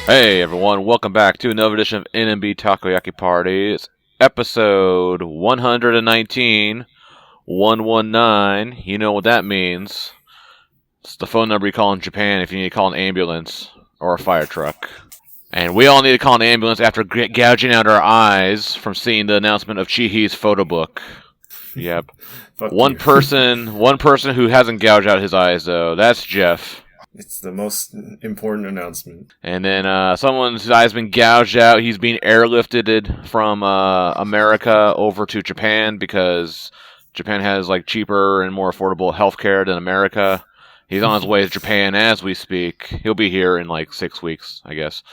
Hey everyone, welcome back to another edition of NMB Takoyaki Party. It's episode 119, 119. You know what that means. It's the phone number you call in Japan if you need to call an ambulance or a fire truck. And we all need to call an ambulance after gouging out our eyes from seeing the announcement of Chihhi's photobook. Yep. One person who hasn't gouged out his eyes though, that's Geoff. It's the most important announcement. And then someone's eyes been gouged out. He's being airlifted from America over to Japan because Japan has like cheaper and more affordable healthcare than America. He's on his way to Japan as we speak. He'll be here in like 6 weeks, I guess.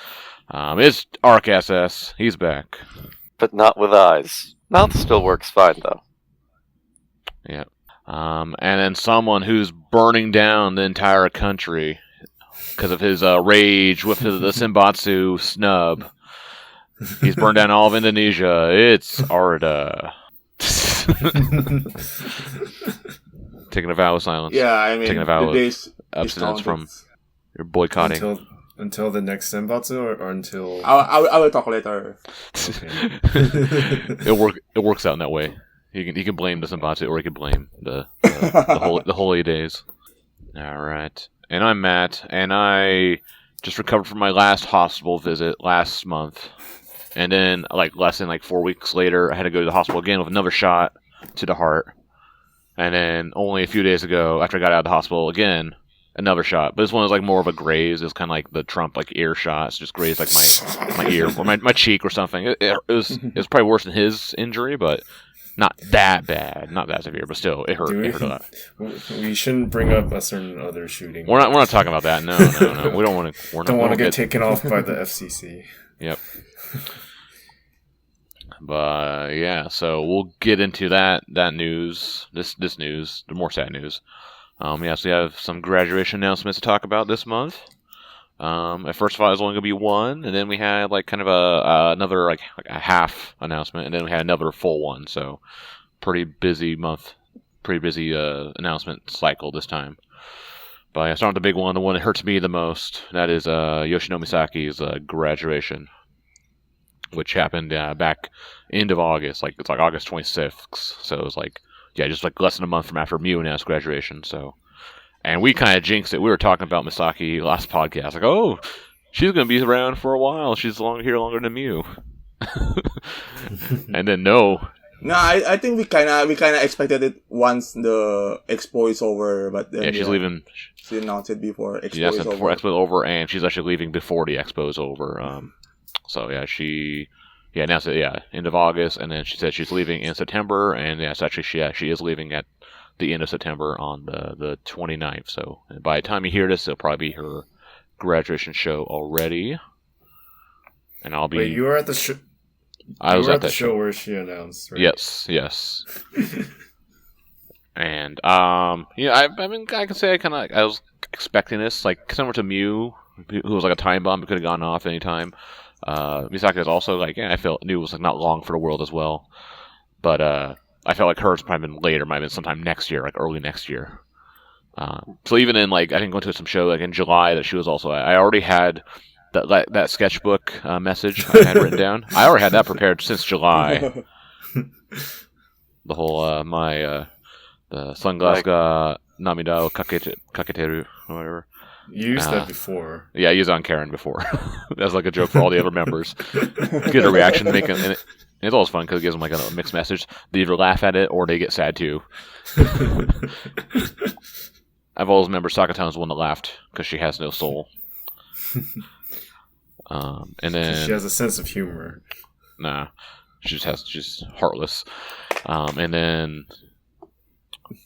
It's Arc SS. He's back. But not with eyes. Mouth still works fine, though. Yeah. And then someone who's burning down the entire country because of his rage with the senbatsu snub. He's burned down all of Indonesia. It's Arda. Taking a vow of silence. Yeah, I mean, taking a vow of abstinence from your boycotting. Until the next senbatsu or until... I will talk later. Okay. It works out in that way. He can blame the senbatsu, or he can blame the holy days. All right, and I'm Matt, and I just recovered from my last hospital visit last month, and then less than 4 weeks later, I had to go to the hospital again with another shot to the heart, and then only a few days ago, after I got out of the hospital again, another shot. But this one was more of a graze. It was kind of like the Trump ear shots, just grazed my ear or my cheek or something. It was probably worse than his injury, but. Not that bad, not that severe, but still, it hurt. It hurt a lot. We shouldn't bring up a certain other shooting. We're not talking about that. No. We don't want to. Don't want to get taken off by the FCC. Yep. But yeah, so we'll get into that news. This news, the more sad news. So we have some graduation announcements to talk about this month. At first of all, it was only going to be one, and then we had kind of another a half announcement, and then we had another full one. So, pretty busy month, pretty busy announcement cycle this time. But I started with the big one, the one that hurts me the most. That is Yoshino Misaki's graduation, which happened back end of August, it's August 26th. So it was just less than a month from after Miyu announced graduation. So. And we kind of jinxed it. We were talking about Misaki last podcast. She's going to be around for a while. She's here longer than Miyu. And then no. No, I think we kind of expected it once the Expo is over, but then she's leaving. She announced it before Expo is over. Before Expo is over, and she's actually leaving before the Expo is over. So yeah, she announced it end of August, and then she said she's leaving in September, and it's actually she is leaving at the end of September on the 29th. So by the time you hear this, it'll probably be her graduation show already. And I'll be... Wait, you were at the show? I was at the show where she announced, right? Yes. And, I can say I was expecting this, similar to Miyu, who was a time bomb, it could have gone off any time. Misaki is also, I knew it was not long for the world as well. But, I felt like hers probably been later, might have been sometime next year, early next year. So even in I didn't go to some show in July that she was also. I already had that sketchbook message I had written down. I already had that prepared since July. The whole the sunglass ga namida o kaketeru or whatever. You used that before. Yeah, I used it on Karen before. That's a joke for all the other members. Get a reaction, it's always fun because it gives them a mixed message. They either laugh at it or they get sad too. I've always remembered Sakatone's the one that laughed because she has no soul. And then she has a sense of humor. Nah, she's heartless. And then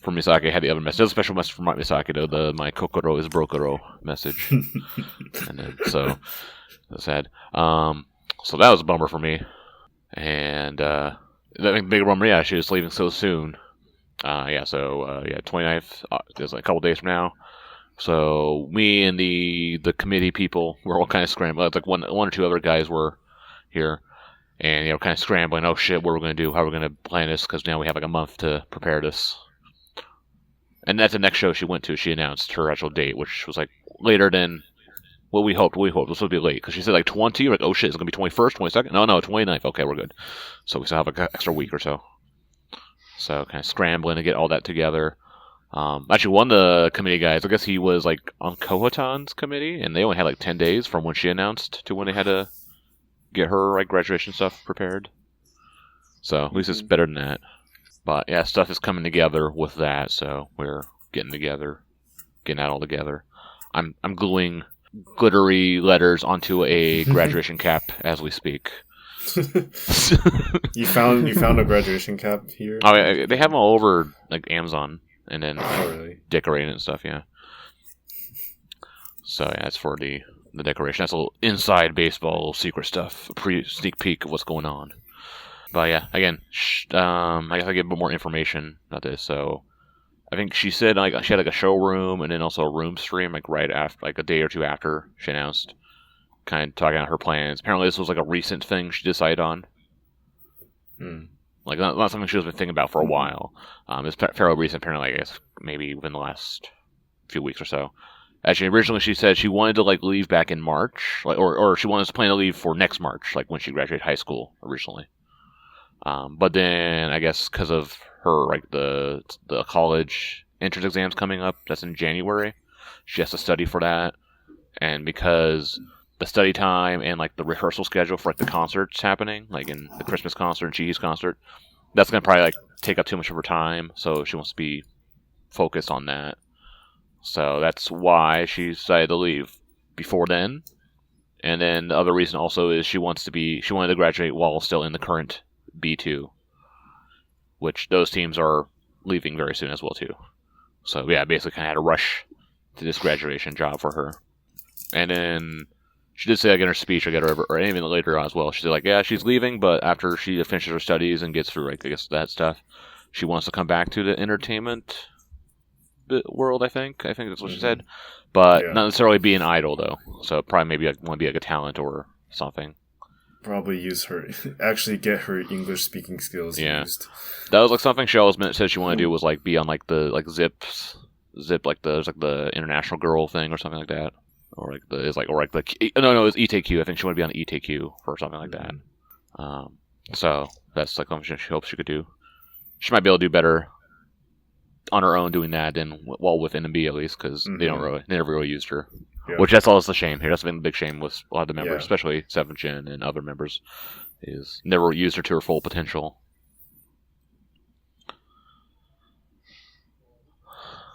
for Misaki, I had the other message. There's a special message from Misaki though. My kokoro is brokoro message. And then so that's sad. So that was a bummer for me. And that big bummer, she was leaving so soon. 29th is a couple days from now. So me and the committee people were all kind of scrambling. One or two other guys were here, and kind of scrambling. Oh shit, what are we going to do? How are we going to plan this? Because now we have a month to prepare this. And that's the next show she went to. She announced her actual date, which was later than Well, we hoped. This would be late because she said like 20. We're like, oh shit, it's gonna be 21st, 22nd. No, 29th. Okay, we're good. So we still have an extra week or so. So kind of scrambling to get all that together. Actually, one of the committee guys, I guess he was like on Kohotan's committee, and they only had like 10 days from when she announced to when they had to get her like graduation stuff prepared. So at least it's better than that. But yeah, stuff is coming together with that, so we're getting that all together. I'm gluing glittery letters onto a graduation cap as we speak. You found a graduation cap here? Oh, yeah, they have them all over like Amazon, and then really? Decorating and stuff. Yeah. So yeah, that's for the decoration. That's a little inside baseball secret stuff, a sneak peek of what's going on. But yeah, again, I guess I get a bit more information about this. So I think she said like she had like a showroom and then also a room stream like right after, like a day or two after she announced, kind of talking about her plans. Apparently, this was like a recent thing she decided on. Like not something she was been thinking about for a while. It's fairly recent. Apparently, I guess maybe within the last few weeks or so. Actually, originally she said she wanted to like leave back in March, like or she wanted to plan to leave for next March, like when she graduated high school originally. But then I guess because of her like the college entrance exams coming up, that's in January, she has to study for that, and because the study time and like the rehearsal schedule for like the concerts happening, like in the Christmas concert and Chihhi's concert, that's gonna probably like take up too much of her time. So she wants to be focused on that. So that's why she decided to leave before then. And then the other reason also is she wanted to graduate while still in the current B2, which those teams are leaving very soon as well too. So yeah, basically kind of had to rush to this graduation job for her. And then she did say like in her speech, or even later on as well, she said like, yeah, she's leaving, but after she finishes her studies and gets through like I guess that stuff, she wants to come back to the entertainment world. I think that's what she said, but not necessarily be an idol though. So probably maybe like want to be like a talent or something. Probably use her, actually get her English speaking skills used. That was like something she always said she wanted to do was like be on like the like Zip like the international girl thing or something like that, or like the it was ETQ. I think she wanted to be on ETQ or something like that. So that's like something she hopes she could do. She might be able to do better on her own doing that than with NMB at least, because they never really used her. Yeah. Which that's always the shame here. That's been the big shame with a lot of the members, especially 7th Gen and other members, is never used her to her full potential.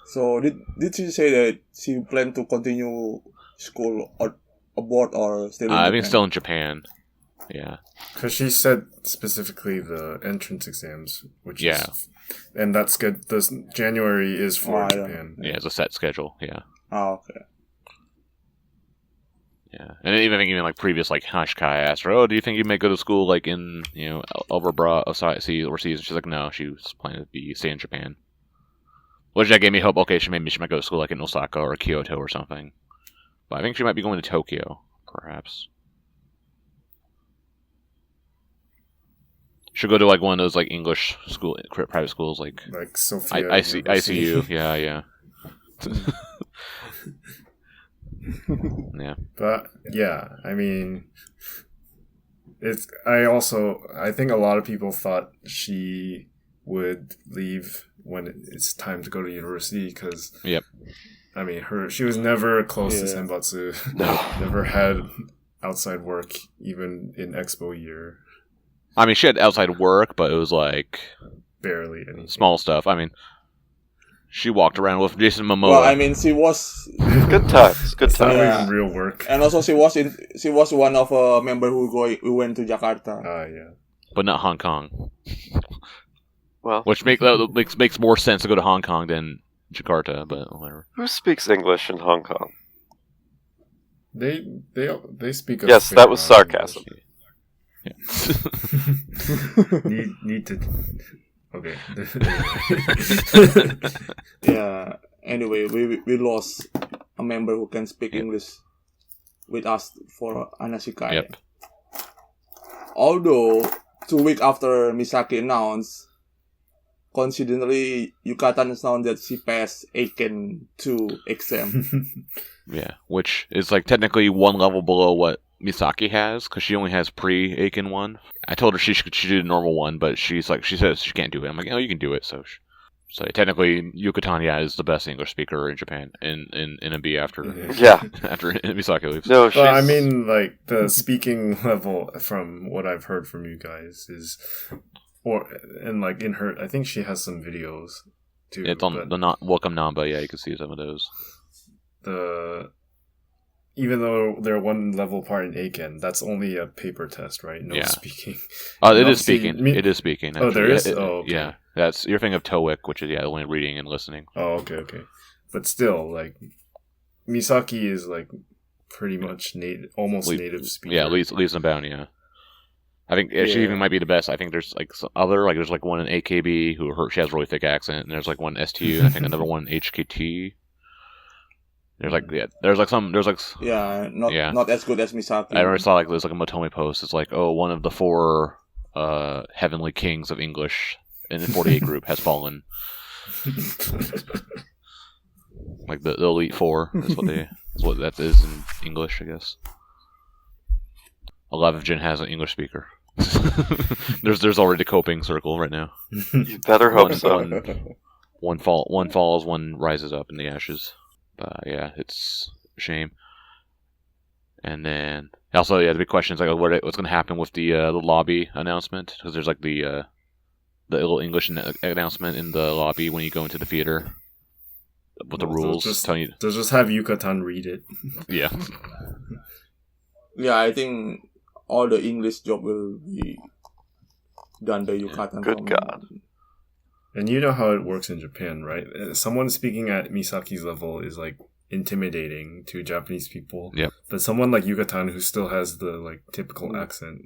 So did she say that she planned to continue school abroad or still in Japan? I think still in Japan. Yeah. Because she said specifically the entrance exams, which is... And that's good. This January is for Japan. Yeah, it's a set schedule, yeah. Oh, okay. Yeah, and even like previous like Hashkai asked her, "Oh, do you think you may go to school like in overseas?" And she's like, "No, she was planning to stay in Japan." Which that gave me hope. Okay, she might go to school like in Osaka or Kyoto or something. But I think she might be going to Tokyo, perhaps. She'll go to like one of those like English private schools, like Sophia. ICU. Yeah. Yeah. But yeah, I mean, I think a lot of people thought she would leave when it's time to go to university because I mean she was never close to senbatsu. Never had outside work even in Expo year. I mean, she had outside work, but it was like barely anything. Small stuff. I mean, she walked around with Jason Momoa. Well, I mean, she was good times. Not even real work. And also, she was one of a member who went to Jakarta. Yeah, but not Hong Kong. Well, which makes more sense to go to Hong Kong than Jakarta, but whatever. Who speaks English in Hong Kong? They speak. Yes, that was sarcasm. Yeah. need to. Okay. Yeah. Anyway, we lost a member who can speak English with us for Anashikai. Yep. Although 2 weeks after Misaki announced, coincidentally, Yukatan found that she passed Aiken 2 exam. Yeah, which is like technically one level below what Misaki has, because she only has pre-Aiken 1. I told her she should do the normal one, but she says she can't do it. I'm like, oh, you can do it. So technically, Yukatanya is the best English speaker in Japan in NMB after Misaki leaves. No, well, I mean, like the speaking level from what I've heard from you guys is, like in her, I think she has some videos too. It's on the Welcome Namba. Yeah, you can see some of those. Even though they're one level apart in Aiken, that's only a paper test, right? No speaking. Oh, it is speaking. It is speaking. Actually. Oh, there is? Okay. Yeah. That's your thing of TOEIC, which is only reading and listening. Oh, okay. But still, like, Misaki is, like, pretty much almost native speaker. Yeah, leaves them bound, yeah. I think she even might be the best. I think there's, like, some other, like, there's, like, one in AKB she has a really thick accent, and there's, like, one in STU, and I think another one in HKT. Not as good as Misaki. I already saw like there's like a Motomi post. It's like, oh, one of the 4 heavenly kings of English in the 48 group has fallen. Like the elite 4 is what that is in English, I guess. 11th Gen has an English speaker. there's already a coping circle right now. You better hope so. One falls, one rises up in the ashes. Yeah, it's a shame. And then also, the big question is like, what's going to happen with the lobby announcement? Because there's like the little English announcement in the lobby when you go into the theater with the rules. They'll just have Yukatan read it. Yeah. Yeah, I think all the English job will be done by Yukatan. Good God. And you know how it works in Japan, right? Someone speaking at Misaki's level is like intimidating to Japanese people. Yep. But someone like Yukatan who still has the like typical accent,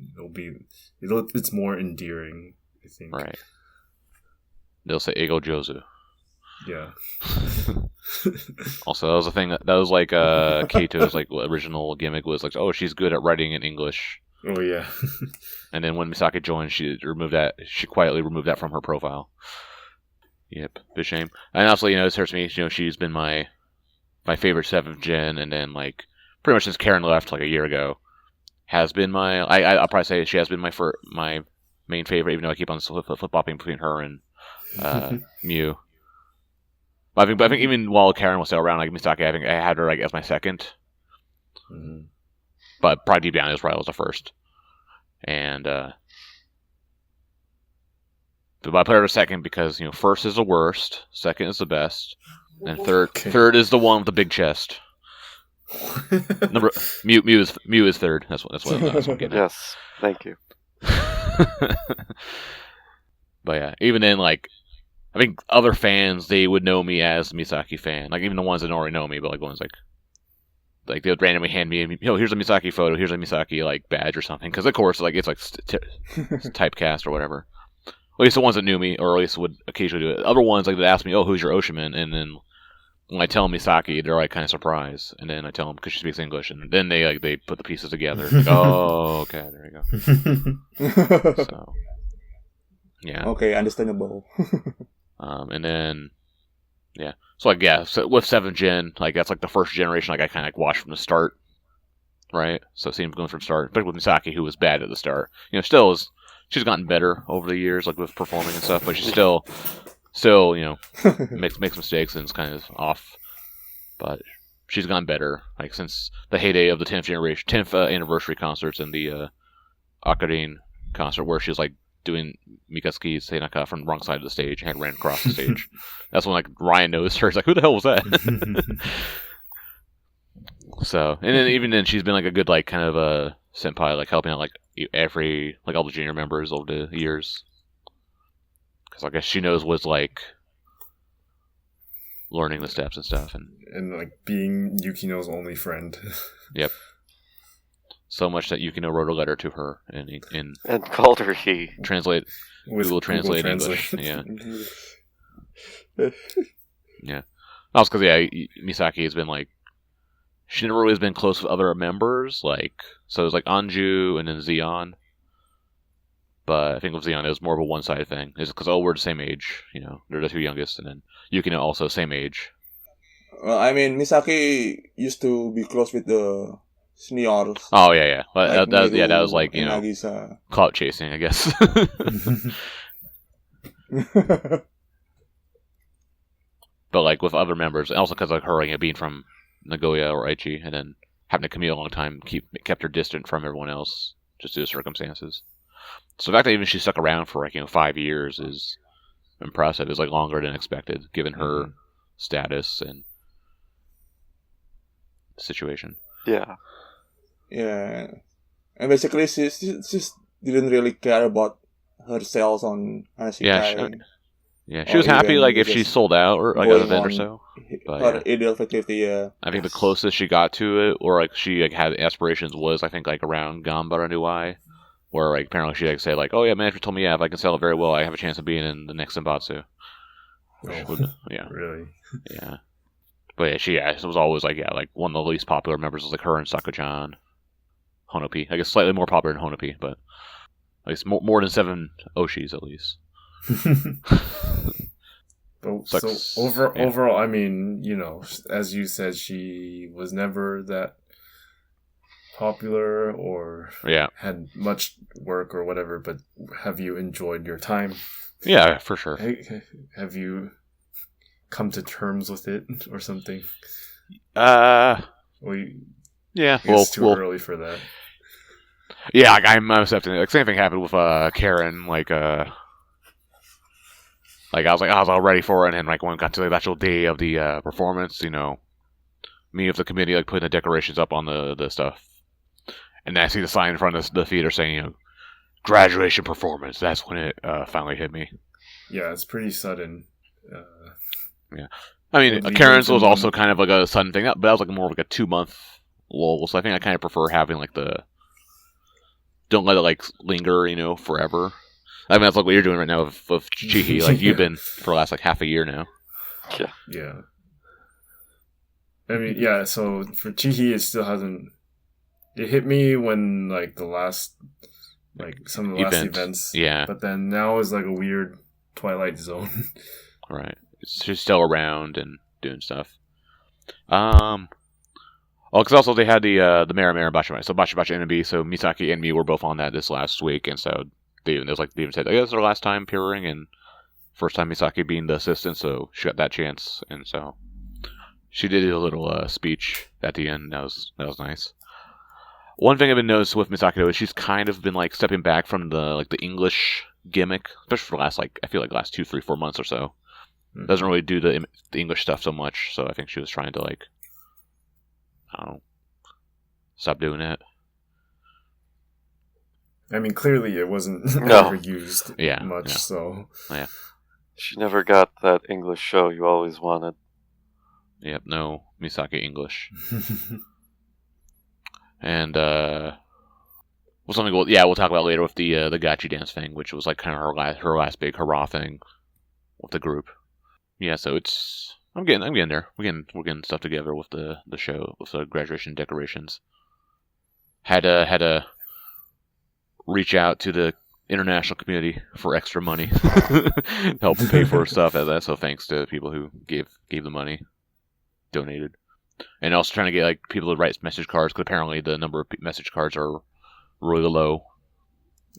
it's more endearing, I think. Right. They'll say Eigo Jozu. Yeah. Also, that was a thing that was like Keito's like original gimmick was like, oh, she's good at writing in English. Oh yeah. And then when Misaki joined, she quietly removed that from her profile. Yep, big shame. And also, it hurts me. She's been my favorite 7th Gen, and then like pretty much since Karen left like a year ago, has been I'll probably say she has been my main favorite, even though I keep on flip-flopping between her and Miyu. But I think even while Karen was still around, like Misaki, I think I had her like as my second. Mm-hmm. But probably deep down, it was the first. And but I put her second because first is the worst, second is the best, and third is the one with the big chest. Miyu is third. That's what I'm getting at. Yes, thank you. But yeah, even then, like I think other fans, they would know me as Misaki fan. Like even the ones that don't already know me, but like ones like they would randomly hand me, here's a Misaki photo, here's a Misaki like badge or something. Because of course, like it's like typecast or whatever. At least the ones that knew me, or at least would occasionally do it. Other ones like that ask me, oh, who's your Oshiman? And then when I tell them Misaki, they're like kind of surprised. And then I tell them because she speaks English, and then they put the pieces together. Like, oh, okay, there you go. So yeah. Okay, understandable. And then so like so with 7th Gen, like that's like the first generation like I kind of like watched from the start, right? So seeing going from start, but with Misaki, who was bad at the start, she's gotten better over the years, like with performing and stuff, but she's still makes mistakes and is kind of off, but she's gotten better like since the heyday of the 10th anniversary concerts and the Akarin concert where she was like doing Mikatsuki Seinaka from the wrong side of the stage and ran across the stage. That's when like Ryan noticed her. He's like, who the hell was that? So, and then even then she's been like a good like kind of a senpai, like helping out like every like all the junior members over the years. Because I guess she knows what's like learning the steps and stuff, and like being Yukino's only friend. Yep. So much that Yukino wrote a letter to her and called her he. Translate with Google Translate English. Yeah. Yeah. Also because Misaki has been like she never really has been close with other members, like so it was like Anju and then Zeon. And then Zeon, like, she was like, oh, here's a Misaki photo, here's a Misaki, like, badge or something. Because of course, like, it's like typecast or whatever. At least the ones that knew me, or at least would occasionally do it. Other ones, like, they ask me, oh, who's your Oshiman? And then when I tell them Misaki, they're like kind of surprised. And then they put the pieces together. Like, oh, okay, there you go. So, yeah. But I think with Zion, it was more of a one-sided thing. It's because, we're the same age. They're the two youngest, and then Yukino also same age. Well, I mean, Misaki used to be close with the seniors. Oh, yeah. Well, like that was like, Nagisa. clout chasing, I guess. But like with other members, and also because like her being from Nagoya or Aichi, and then having to commute a long time, kept her distant from everyone else, just due to circumstances. So the fact that even she stuck around for 5 years is impressive. It's like longer than expected, given her status and situation. Yeah. Yeah. And basically, she just didn't really care about her sales on Anashi. She was happy if she sold out or an event or so. But, her ideal activity, yeah. I think the closest she got to it, or she had aspirations, was I think around Gambara Nuai, where apparently she say oh yeah, manager told me if I can sell it very well, I have a chance of being in the next senbatsu. Yeah. Really? Yeah. But it was always one of the least popular members was her and Sakuchan. Honopi. I guess slightly more popular than Honopi, but at least more than 7 Oshis at least. But overall, I mean, as you said, she was never that popular or had much work or whatever, but have you enjoyed your time? Yeah, for sure. Have you come to terms with it or something? Yeah. It's too early for that. Yeah, I'm accepting. Same thing happened with Karen. I was I was all ready for it, and when we got to the actual day of the performance, me of the committee putting the decorations up on the stuff, and then I see the sign in front of the theater saying, graduation performance. That's when it finally hit me. Yeah, it's pretty sudden. Yeah, I mean, Karen's was also kind of a sudden thing, but that was more of a 2-month lull. So I think I kind of prefer having don't let it linger, forever. I mean, that's what you're doing right now with Chihhi. You've been for the last half a year now. Yeah. I mean, yeah. So for Chihhi, it still hasn't. It hit me when the last, some of the last events. Yeah. But then now is a weird Twilight Zone. Right. She's still around and doing stuff. Because also they had the Mera Mera Bachibachi. So Bachibachi NMB. So Misaki and me were both on that this last week, and so they even said, this is our last time appearing, and first time Misaki being the assistant, so she got that chance, and so she did a little speech at the end. That was nice. One thing I've been noticing with Misaki though is she's kind of been stepping back from the the gimmick, especially for the last I feel last 2, 3, 4 months or so. Mm-hmm. Doesn't really do the English stuff so much, so I think she was trying to I don't know, stop doing that. I mean, clearly it wasn't ever used much, so... Yeah. She never got that English show you always wanted. Yep, no Misaki English. And, we'll talk about later with the Gachidance thing, which was kind of her last big hurrah thing with the group. Yeah, so I'm getting there. We're getting stuff together with the show, with the graduation decorations. Had to reach out to the international community for extra money to help pay for stuff as that. So thanks to people who gave the money, donated, and also trying to get people to write message cards, because apparently the number of message cards are really low.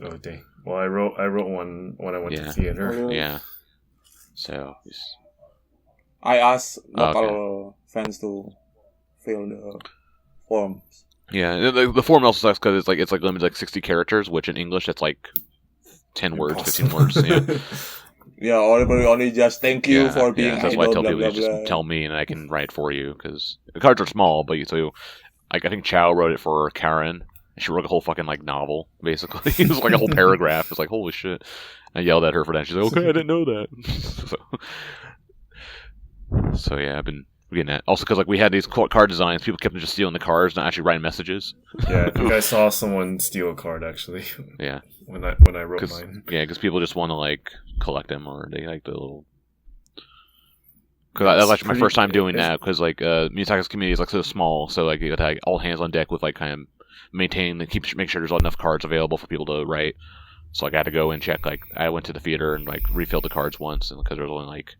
Oh dang! Well, I wrote one when I went to theater. Yeah. So. I asked local fans to fill the forms. Yeah, the form also sucks because it's limited 60 characters, which in English that's 10 words, 15 words. Yeah. Yeah, or only just thank you for being that's why I tell people just tell me and I can write for you, because the cards are small, but I think Chow wrote it for Karen. She wrote a whole fucking novel, basically. It was a whole paragraph. It's holy shit. I yelled at her for that. She's okay, I didn't know that. So yeah, I've been getting that. Also, because we had these card designs, people kept just stealing the cards, not actually writing messages. Yeah, I think I saw someone steal a card actually. Yeah. When I wrote mine. Yeah, because people just want to collect them, or they the little. Because that was actually my first time doing that. Because Misaki's community is so small, so you got all hands on deck with kind of maintaining and make sure there's enough cards available for people to write. So like I had to go and check. Like I went to the theater and like refilled the cards once, and because there was only like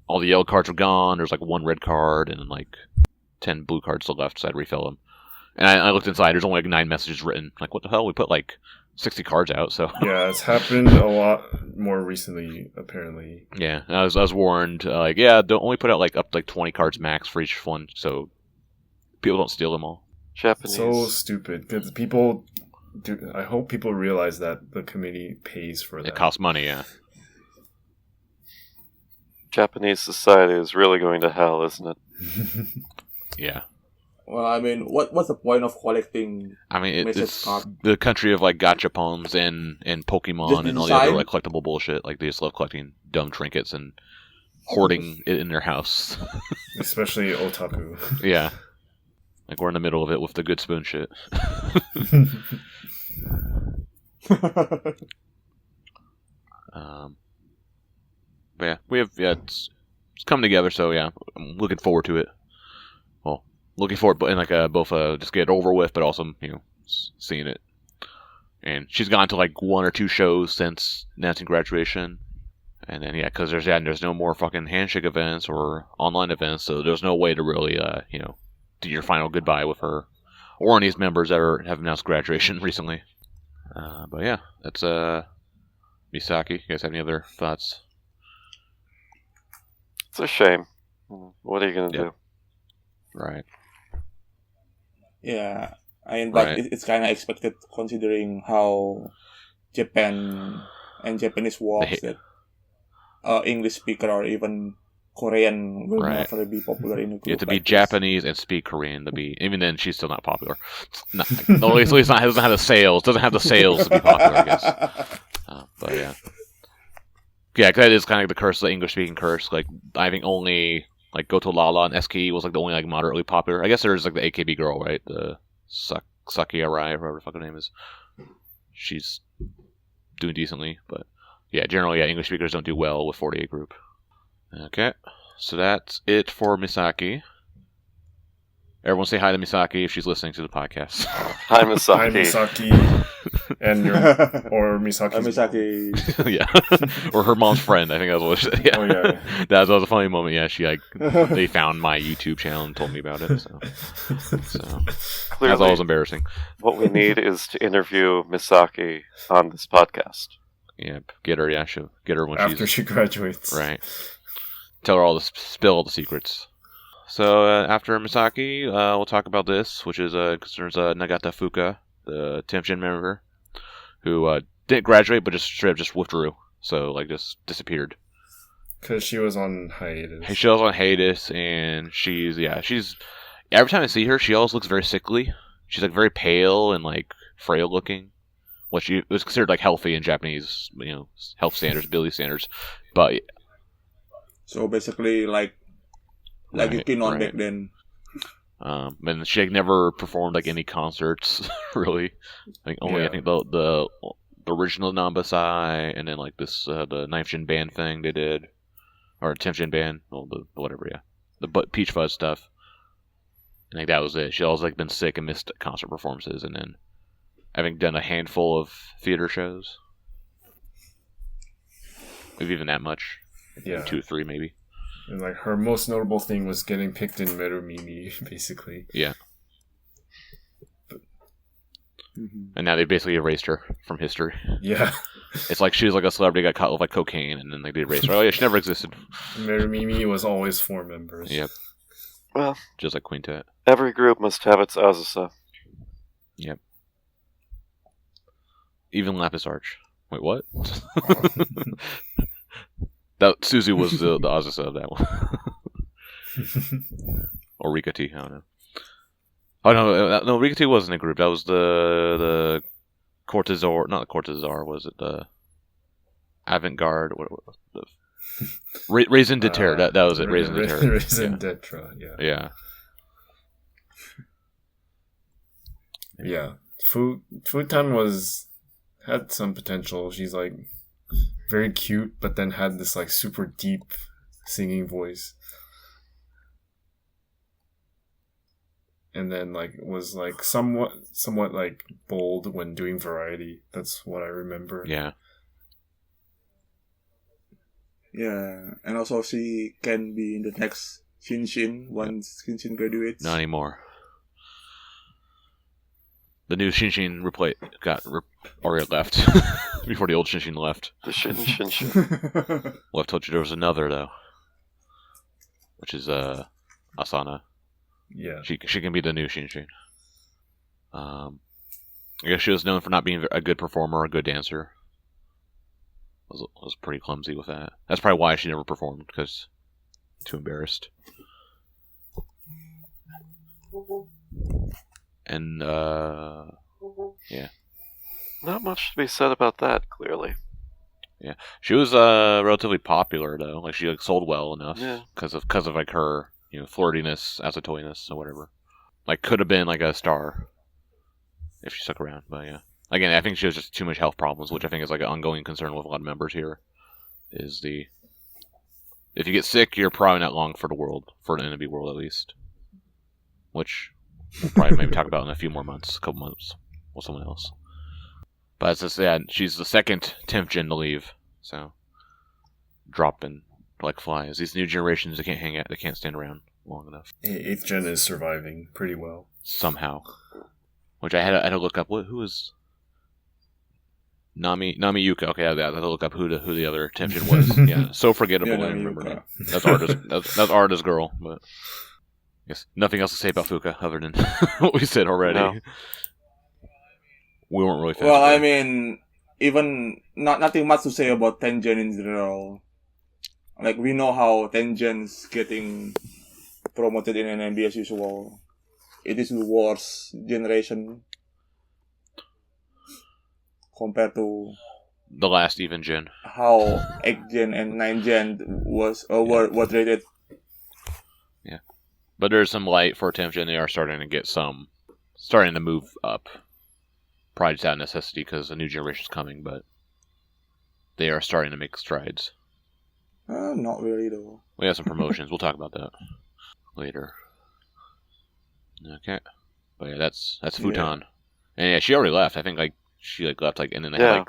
all the yellow cards were gone. There's like one red card and then like 10 blue cards still left, so I'd refill them. And I looked inside. There's only like 9 messages written. Like what the hell? We put like 60 cards out. So yeah, it's happened a lot more recently, apparently. Yeah, I was warned. Don't only put out like up to like 20 cards max for each one, so people don't steal them all. Japanese. So stupid because people. I hope people realize that the committee pays for that. It costs money, yeah. Japanese society is really going to hell, isn't it? Yeah. Well, I mean, what's the point of collecting? I mean, it's cards? the country of like gachapons and Pokemon Just and all the other like collectible bullshit. Like they just love collecting dumb trinkets and hoarding it in their house. Especially otaku. Yeah. Like we're in the middle of it with the good spoon shit. But yeah, we have it's come together. So yeah, I'm looking forward to it. Well, looking forward, but in like both just get it over with, but also seeing it. And she's gone to like 1 or 2 shows since announcing graduation. And then because there's no more fucking handshake events or online events, so there's no way to really do your final goodbye with her or any of these members that have announced graduation recently. But yeah, that's Misaki. You guys have any other thoughts? It's a shame. What are you going to do? Right. Yeah, I mean, but Right. it's kind of expected considering how Japan and Japanese works that English speaker or even Korean will Right. never be popular in a group. You have to be like this. Japanese and speak Korean to be. Even then, she's still not popular. At least doesn't have the sales. Doesn't have the sales to be popular, I guess. But yeah, because that is kind of like the curse, the English speaking curse. Like I think only like Goto Lala and SKE was like the only like moderately popular. I guess there's like the AKB girl, right? The Saki Arai, or whatever the fuck her name is. She's doing decently, but yeah, generally, English speakers don't do well with 48 group. Okay, so that's it for Misaki. Everyone say hi to Misaki if she's listening to the podcast. Hi, Misaki. Hi, Misaki. And or Misaki. Misaki. Yeah, or her mom's friend. I think that was what she said. Yeah. Oh, yeah. That was a funny moment. Yeah, they found my YouTube channel and told me about it. So Clearly, that's always embarrassing. What we need is to interview Misaki on this podcast. Yeah, get her. Yeah, she'll get her when After she graduates. Right. Tell her spill all the secrets. So after Misaki, we'll talk about this, which is concerns Nagata Fuuka, the 10th gen member, who didn't graduate but just withdrew. So like just disappeared. Because she was on hiatus. She was on hiatus, and she's every time I see her, she always looks very sickly. She's like very pale and like frail looking, which was considered like healthy in Japanese, health standards, ability standards, but. So basically, like Yukinon back then. And she never performed like any concerts, really. Like only I think the original Namba Sai, and then like this the 9th gen band thing they did, or 10th gen band, the whatever, the Peach Fuzz stuff. I think that was it. She always like been sick and missed concert performances, and then having done a handful of theater shows, maybe even that much. Yeah. 2 or 3 maybe. And like her most notable thing was getting picked in Merumimi, basically. Yeah. And now they basically erased her from history. Yeah. It's like she was like a celebrity, got caught with like cocaine, and then like they erased her. Oh yeah, she never existed. Merumimi was always 4 members. Yep. Well, just like Quintet. Every group must have its Azusa. Yep. Even Lapis Arch. Wait, what? That Suzu was the Azusa of that one. Or Rika T, I don't know. Oh no, Rika T wasn't a group. That was the Cortazar, not the Cortazar. Was it the Avant-Garde? What was the Raisin de Terre? That was it. Raisin de Terre. Raisin de Terre. Yeah. Yeah. Yeah. Futan had some potential. She's like very cute, but then had this like super deep singing voice. and then was somewhat like bold when doing variety. That's what I remember. Yeah. Yeah, and also she can be in the next Shinshin once Shinshin graduates. Not anymore. The new Shinshin already left before the old Shinshin left. The Shinshin. Well, I've told you there was another though, which is Asana. Yeah, she can be the new Shinshin. I guess she was known for not being a good performer or a good dancer. Was pretty clumsy with that. That's probably why she never performed, because too embarrassed. And yeah, Not much to be said about that. Clearly, yeah. She was relatively popular though. Like she sold well enough because of like her flirtiness, asatoiness, or whatever. Like could have been like a star if she stuck around. But yeah. Again, I think she has just too much health problems, which I think is like an ongoing concern with a lot of members here. If you get sick, you're probably not long for the NMB world at least. Which we'll probably maybe talk about in a few more months, a couple months, with someone else. But as I said, she's the second 10th gen to leave, so dropping like flies. These new generations, they can't hang out, they can't stand around long enough. 8th gen is surviving pretty well somehow. Which I had to look up. Who is Nami Yuka? Okay, I had to look up who the other 10th gen was. Yeah, so forgettable. I remember that. That's Arda's girl, but. Yes, nothing else to say about Fuuka other than what we said already. No. We weren't really fans. Well, I mean, even nothing much to say about Tengen in general. Like we know how Tengen's getting promoted in NMB as usual. It is the worst generation compared to the last even gen. How 8th gen and 9th gen were rated. Yeah. But there's some light for 10th gen. They are starting to move up. Probably just out of necessity because a new generation's coming, but they are starting to make strides. Not really though. We have some promotions. We'll talk about that later. Okay. But yeah, that's Futon. And yeah, she already left. I think she left and then they had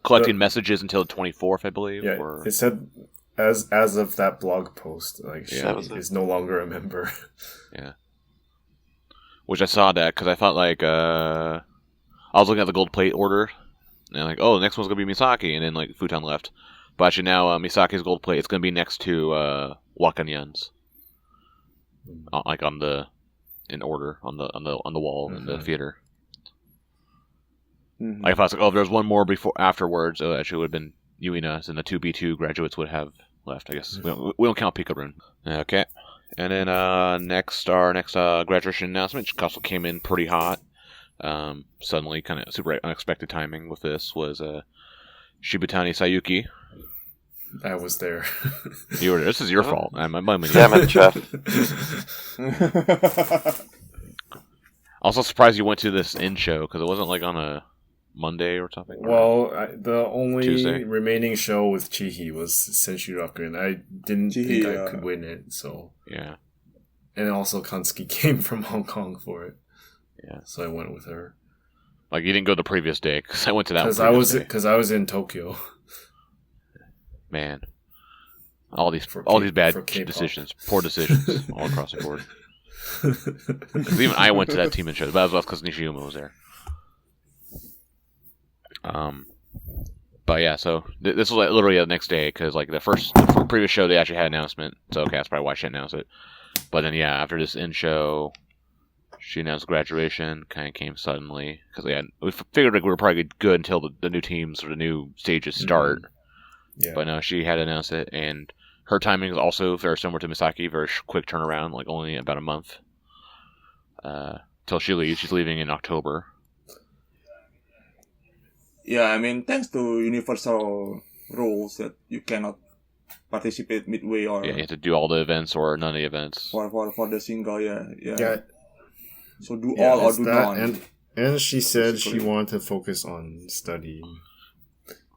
collecting messages until the 24th, I believe. Yeah, it said as of that blog post, she is no longer a member. Yeah. Which I saw that because I thought I was looking at the gold plate order and the next one's gonna be Misaki, and then Futon left. But actually now Misaki's gold plate, it's gonna be next to Wakanyan's. In order on the wall in the theater. Mm-hmm. I thought if there's one more afterwards, it actually would have been Yuina's, and the 2B2 graduates would have left. I guess we don't count Pikarun. Okay, and then our next graduation announcement, which also came in pretty hot. Suddenly, kind of super unexpected timing with this was Shibutani Sayuki. I was there. You were there. This is your fault. I'm blaming you. Damn it, Geoff. Also surprised you went to this in-show, because it wasn't on a Monday or something. Well, the only Tuesday. remaining show with Chihhi was Senshuraku, and I didn't think I could win it, so... Yeah. And also Kansuki came from Hong Kong for it. Yeah. So I went with her. You didn't go the previous day, because I went to that one. Because I was in Tokyo. Man. All these bad decisions. Poor decisions all across the board. Even I went to that team and show, but that was because Nishiyuma was there. But yeah, so this was literally the next day, because the previous show they actually had an announcement, so okay, that's probably why she announced it. But then yeah, after this in-show, she announced graduation, kind of came suddenly, because we figured we were probably good until the new teams or the new stages start. Yeah. But no, she had announced it, and her timing is also very similar to Misaki, very quick turnaround, only about a month till she leaves. She's leaving in October. Yeah, I mean, thanks to universal rules that you cannot participate midway or... Yeah, you have to do all the events or none of the events. For the single, yeah. So do yeah, all or do none. And she said she wanted to focus on studying.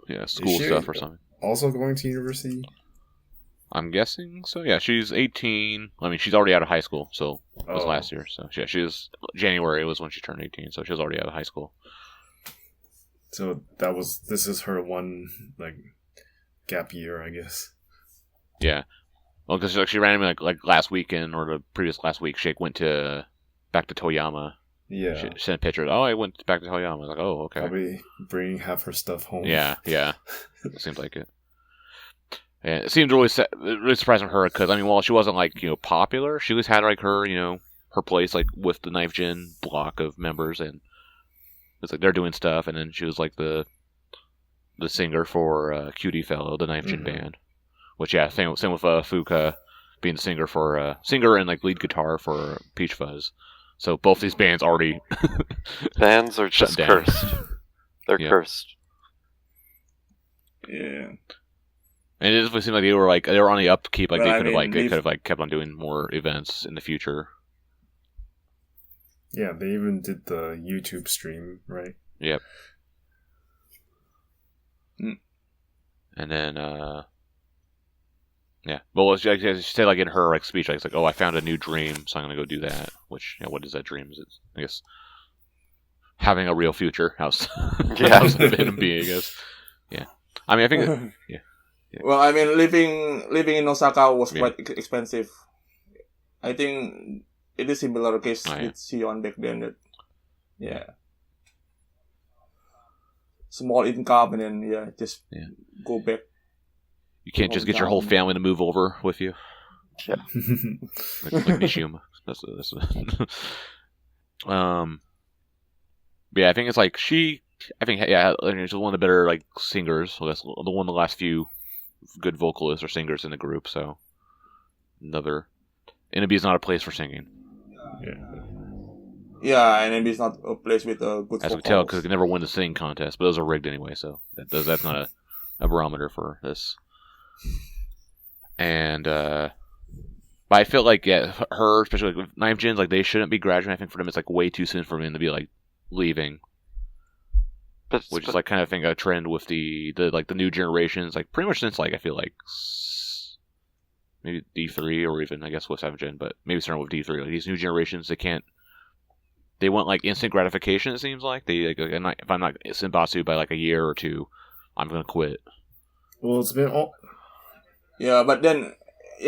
Yeah, school stuff or something. Also going to university? I'm guessing so. Yeah, she's 18. I mean, she's already out of high school, so it was last year. So yeah, she was January was when she turned 18, so she was already out of high school. So this is her one like gap year, I guess. Yeah, well, because she randomly like last weekend or the previous last week, she went back to Toyama. Yeah, she sent a picture. I went back to Toyama. I was like, oh, okay. Probably bringing half her stuff home. Yeah. It seems like it. And it seemed really surprising for her because I mean, while she wasn't like popular, she always had like her her place like with the Knife Gen block of members, and it's like they're doing stuff, and then she was like the singer for Cutie Fellow, the Knife Gen band, which same with Fuuka being the singer and like lead guitar for Peach Fuzz. So both these bands already bands are just cursed. They're cursed. Yeah. And it just seemed like they were on the upkeep. Like they could have kept on doing more events in the future. Yeah, they even did the YouTube stream, right? Yep. And then yeah. Well, she said like in her like speech, like it's like, oh, I found a new dream, so I'm gonna go do that. Which what is that dream? Is it? I guess having a real future. How's NMB? I guess. Yeah. I mean, I think. Yeah. Well, I mean, living in Osaka was quite expensive. I think it is similar case with Sion back then. That, small income and then just go back. You can't just get your whole family to move over with you. Yeah, like Nishima. That's yeah, I think it's like she's one of the better like singers. Well, that's the one of the last few good vocalists or singers in the group. So NMB is not a place for singing. Yeah, NMB is not a place with a good. As we tell, because they never win the singing contest, but those are rigged anyway. So that's not a barometer for this. And but I feel like her, especially with Knife Gens, like they shouldn't be graduating. I think for them it's like way too soon for them to be like leaving. Which is like kind of thing a trend with the new generations, like pretty much since like I feel like maybe D3 or even I guess with 7th Gen, but maybe starting with D3. Like these new generations, they want like instant gratification. It seems like if I'm not senbatsu by like a year or two, I'm gonna quit. Well, it's been all. Yeah, but then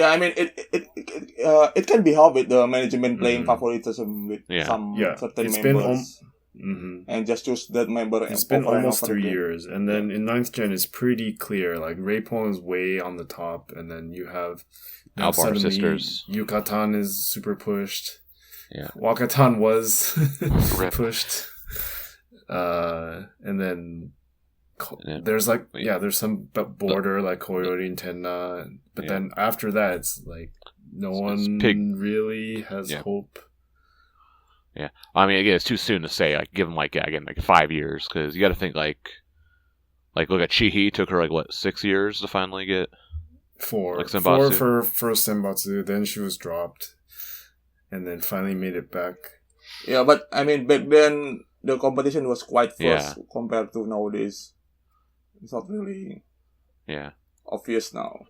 I mean it can be helped with the management playing favoritism with some certain members. And just choose that member. It's been almost 3 years, and then in 9th Gen it's pretty clear. Like Reipon is way on the top, and then you have Albar sisters. Yukatan is super pushed. Yeah, Wakatan was pushed. And then there's like there's some border like Koyorin Tenna, but then after that it's like no one really has hope. Yeah, I mean, again, it's too soon to say. Like, give them like 5 years, because you got to think like look at Chihhi. Took her 6 years to finally get 4 like senbatsu. 4 for first senbatsu. Then she was dropped, and then finally made it back. Yeah, but I mean, back then the competition was quite fierce compared to nowadays. It's not really obvious now.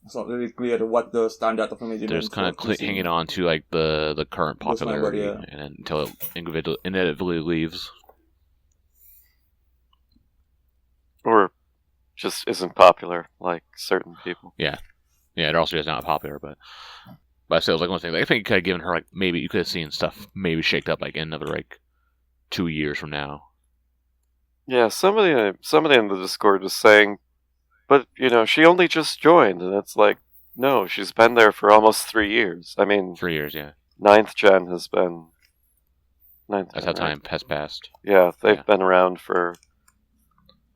It's not really clear what the standard of management. They're just kind of hanging on to like the current popularity, and until it inevitably leaves, or just isn't popular like certain people. Yeah, it also is not popular, but I still like one thing. Like, I think you could have given her maybe you could have seen stuff maybe shaked up in another 2 years from now. Yeah, somebody in the Discord was saying. But, she only just joined, and it's like, no, she's been there for almost 3 years. I mean... 3 years, yeah. 9th Gen has been... That's how time has passed. Yeah, they've been around for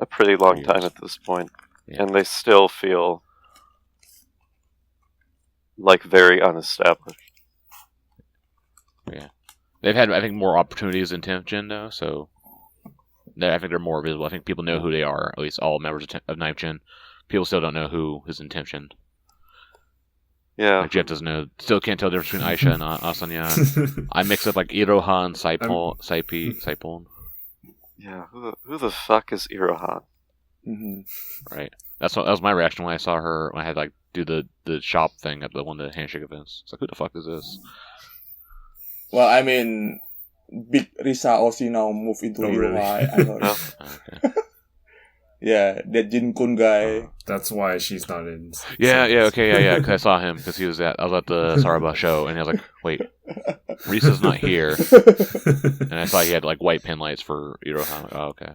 a pretty long time at this point. Yeah. And they still feel very unestablished. Yeah. They've had, I think, more opportunities in 10th Gen, though, so... I think they're more visible. I think people know who they are, at least all members of 9th Gen. People still don't know who is in 10th Gen. Yeah. Like Geoff doesn't know. Still can't tell the difference between Aisha and Asanyan. I mix up Iroha and Saipon. Yeah, who the fuck is Iroha? Mm-hmm. Right. That was my reaction when I saw her when I had like do the shop thing at one of the handshake events. It's like, who the fuck is this? Well, I mean, Big Risa Oshi now moved into really? I heard. Okay. Yeah, that Jin-kun guy. That's why she's not in. Yeah, okay, yeah. Because I saw him because I was at the Saraba show, and I was like, wait, Risa's not here. And I thought he had like white pin lights for Iroha. Oh, okay,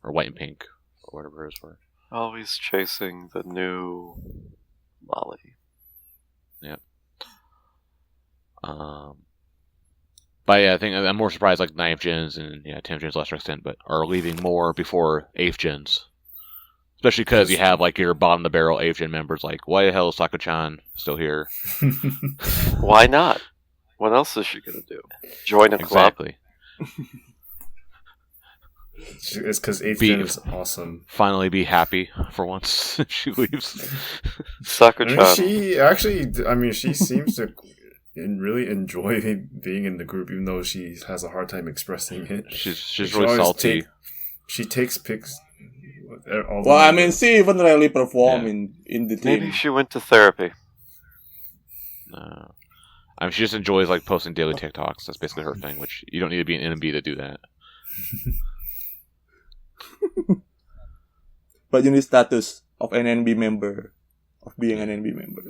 or white and pink, or whatever it is for. Always chasing the new Molly. Yep. But yeah, I think I'm more surprised like 9th gens and 10th gens to a lesser extent, but are leaving more before 8th gens. Especially because you have like your bottom of the barrel 8th gen members like, why the hell is Sako-chan still here? Why not? What else is she gonna do? Join a club? Exactly. It's because 8th gen is awesome. Finally be happy for once if she leaves. Sako-chan. She seems to really enjoy being in the group, even though she has a hard time expressing it. She's really salty. She takes pics. Well, I mean, she even rarely perform in the team. Maybe she went to therapy. No. I mean, she just enjoys like posting daily TikToks. That's basically her thing, which you don't need to be an NMB to do that. But you need status of an NMB member, of being an NMB member.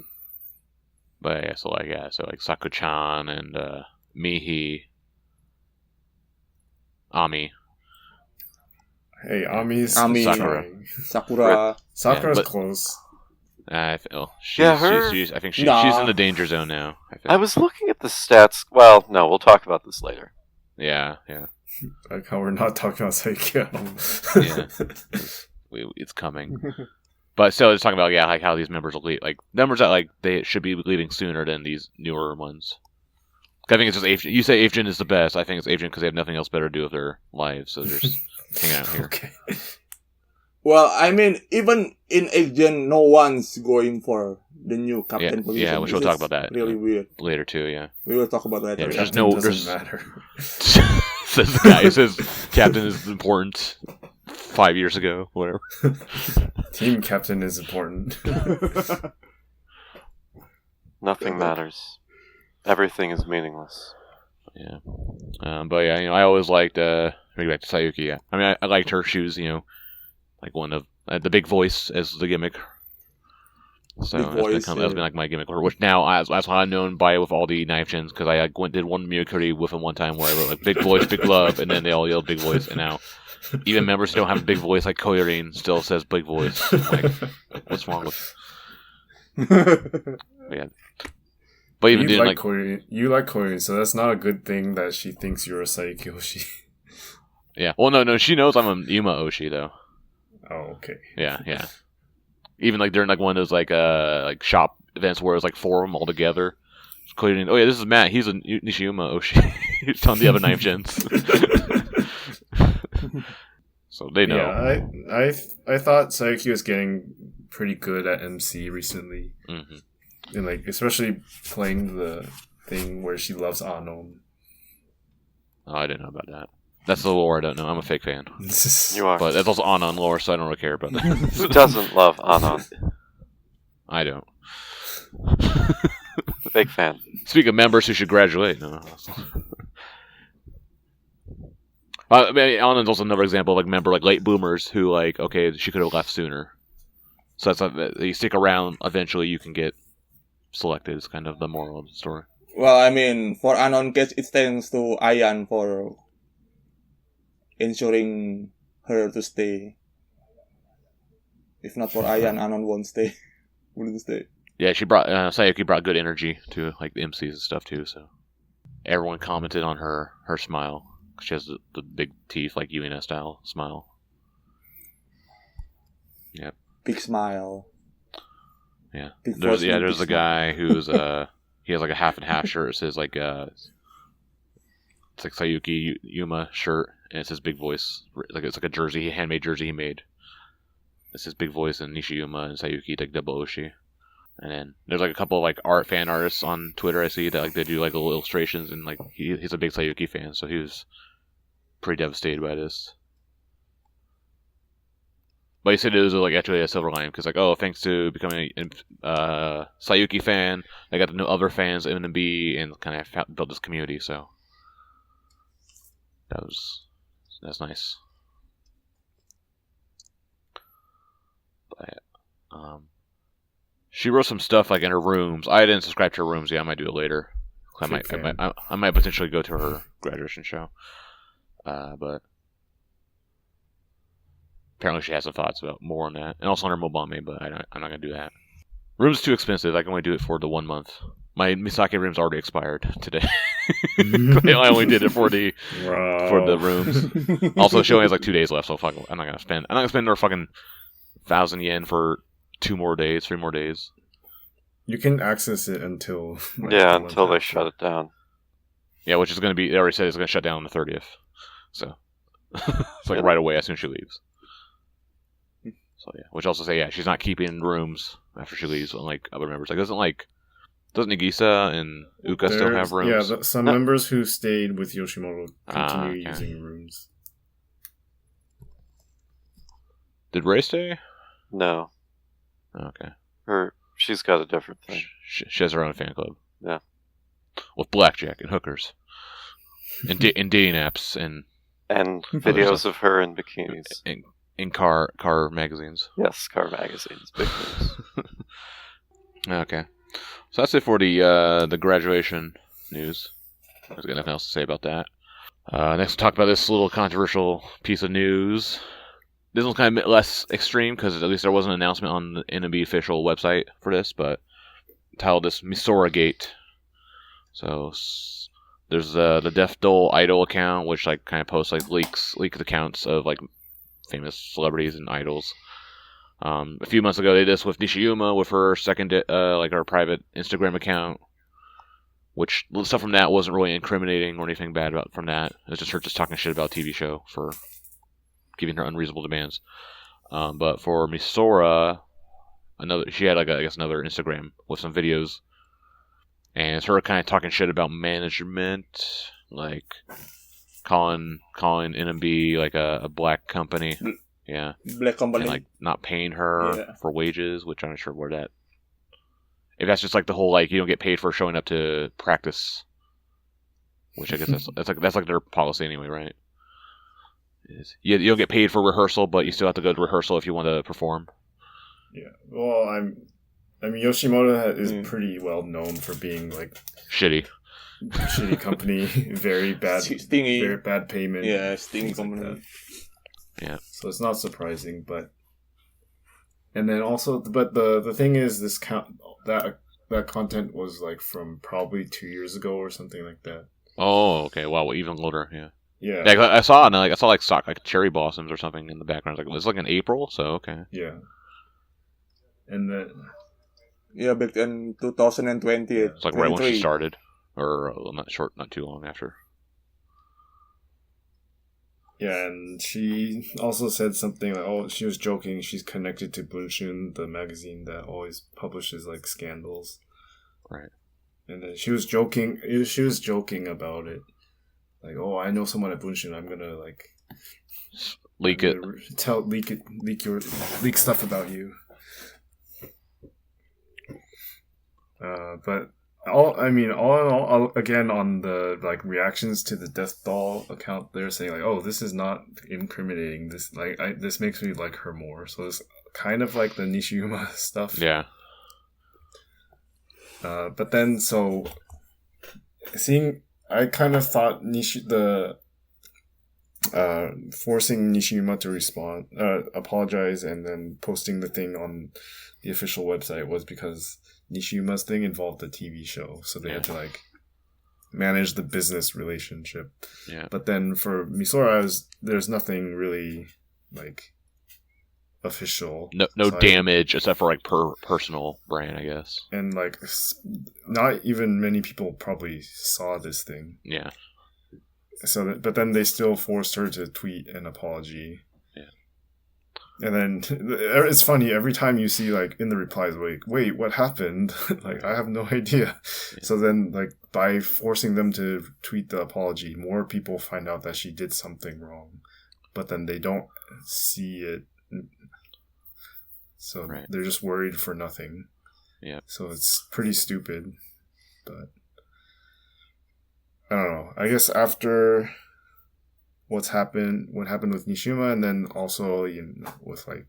But yeah, so like Sako-chan and Mihi, Ami. Hey, Ami, Sakura. Sakura's close. I feel I think she's in the danger zone now. I was looking at the stats. Well, no, we'll talk about this later. Yeah. Like how we're not talking about Saikyo. It's coming. But still, just talking about like how these members will leave, like members that like they should be leaving sooner than these newer ones. I think it's just Agent. You say Agent is the best. I think it's Agent because they have nothing else better to do with their lives, so they're just hanging out here. Okay. Well, I mean, even in Agent, no one's going for the new captain position. Yeah, which we'll talk about that really weird later too. Yeah, we will talk about that. Yeah, later. Doesn't matter. Says the guy who says captain is important 5 years ago, whatever. Team captain is important. Nothing matters. Everything is meaningless. Yeah. But yeah, I always liked maybe back to Sayuki. Yeah, I mean, I liked her. She was, like one of the big voice as the gimmick. So that's been like my gimmick, which now that's how I'm known by with all the 9th gens because I did one Miyokuri with him one time where I wrote like big voice, big love, and then they all yelled big voice, and now even members who don't have a big voice like Koyorin still says big voice. Like, what's wrong with? Yeah. But even you like Koyorin. You like Koyorin, so that's not a good thing that she thinks you're a Saiki Oshi. Yeah. Well, no, she knows I'm a Yuma Oshi though. Oh, okay. Yeah. Even like during like one of those like shop events where it was like 4 of them all together. Koyorin, oh yeah, this is Matt. He's a Nishiyuma Oshi. He's on the other 9th gens. So they know. Yeah, I thought Sayuki was getting pretty good at MC recently. Mm-hmm. And like especially playing the thing where she loves Anon. Oh, I didn't know about that. That's the lore I don't know. I'm a fake fan. You are. But that's also Anon lore, so I don't really care about that. Who doesn't love Anon? I don't. Fake fan. Speaking of members who should graduate, no. I mean, Anon's also another example of like member like late boomers who like she could have left sooner. So that's like, you stick around, eventually you can get selected. Is kind of the moral of the story. Well, I mean, for Anon case, it thanks to Ayan for ensuring her to stay. If not for Ayan, Anon wouldn't stay. Yeah, Sayuki brought good energy to like the MCs and stuff too. So everyone commented on her smile. She has the big teeth, like Yuina style smile. Yep. Big smile. Yeah. There's a guy who's he has like a half and half shirt. It says like it's like Sayuki Yuma shirt, and it says big voice. Like it's like a jersey, handmade jersey he made. It says big voice and Nishiyuma and Sayuki like double Oshi. And then there's like a couple of like fan artists on Twitter I see that like they do like little illustrations, and like he's a big Sayuki fan, so he was pretty devastated by this. But he said it was like actually a silver lining because like, oh, thanks to becoming a Sayuki fan, I got to know other fans of NMB and kind of built this community. So that's nice. But she wrote some stuff like in her rooms. I didn't subscribe to her rooms yet. I might do it later. I might potentially go to her graduation show. But apparently she has some thoughts about more on that, and also on her Mobame, but I'm not gonna do that. Room's too expensive. I can only do it for the 1 month. My Misaki room's already expired today. I only did it for the rooms. Also, she only has like 2 days left, so I'm not gonna spend another fucking 1,000 yen for 3 more days. You can access it until until they shut it down. Yeah, which is gonna be. They already said it's gonna shut down on the 30th, so it's like right away as soon as she leaves. So yeah, which also say she's not keeping rooms after she leaves, unlike other members. Like doesn't Nagisa and Uka still have rooms? Yeah, some members who stayed with Yoshimoto continue using rooms. Did Ray stay? No. Okay. She's got a different thing. She has her own fan club. Yeah. With blackjack and hookers, and dating apps and videos of her in bikinis. In car magazines. Yes, car magazines. Big news. Okay. So that's it for the graduation news. There's got nothing else to say about that. Next, we'll talk about this little controversial piece of news. This one's kind of less extreme because at least there was an announcement on the NMB official website for this, but titled this Misoragate. So there's the Death Doll Idol account, which like kind of posts like leaked accounts of like famous celebrities and idols. A few months ago, they did this with Nishiyuma with her second, like her private Instagram account, which the stuff from that wasn't really incriminating or anything bad about from that. It was just her talking shit about a TV show for giving her unreasonable demands. But for Misora, she had like another Instagram with some videos, and it's her kind of talking shit about management, like calling NMB like a black company. Yeah. Black company. And, like, not paying her for wages, which I'm not sure where that... If that's just, like, the whole, like, you don't get paid for showing up to practice. Which I guess that's like their policy anyway, right? You don't get paid for rehearsal, but you still have to go to rehearsal if you want to perform. Yeah. Well, I mean, Yoshimoto is pretty well known for being, like... Shitty company. Very bad... Stingy. Very bad payment. Yeah, stingy company. Like yeah. So it's not surprising, but... And then also... But the thing is, that content was, like, from probably 2 years ago or something like that. Oh, okay. Wow, even older, yeah. Yeah. Like, I saw like cherry blossoms or something in the background. Like, it was like in April, so okay. Yeah. And then... Yeah, back in 2020. It's like right when she started. Or not too long after. Yeah, and she also said something like, oh, she was joking, she's connected to Bunshun, the magazine that always publishes, like, scandals. Right. And then she was joking about it. Like, oh, I know someone at Bunshun, I'm gonna, like... Leak stuff about you. But... all in all, again, on the like reactions to the Death Doll account, they're saying like, "Oh, this is not incriminating. This this makes me like her more." So it's kind of like the Nishiyuma stuff. Yeah. But then, I kind of thought forcing Nishiyuma to apologize, and then posting the thing on the official website was because Nishiyuma's thing involved a TV show, so they had to like manage the business relationship. Yeah. But then for Misora, there's nothing really like official. No damage except for like personal brand, I guess. And like, not even many people probably saw this thing. Yeah. So, but then they still forced her to tweet an apology. And then it's funny, every time you see, like, in the replies, like, wait, what happened? Like, I have no idea. Yeah. So then, like, by forcing them to tweet the apology, more people find out that she did something wrong. But then they don't see it. So Right. they're just worried for nothing. Yeah. So it's pretty stupid. But I don't know. I guess after what happened with Nishima, and then also with like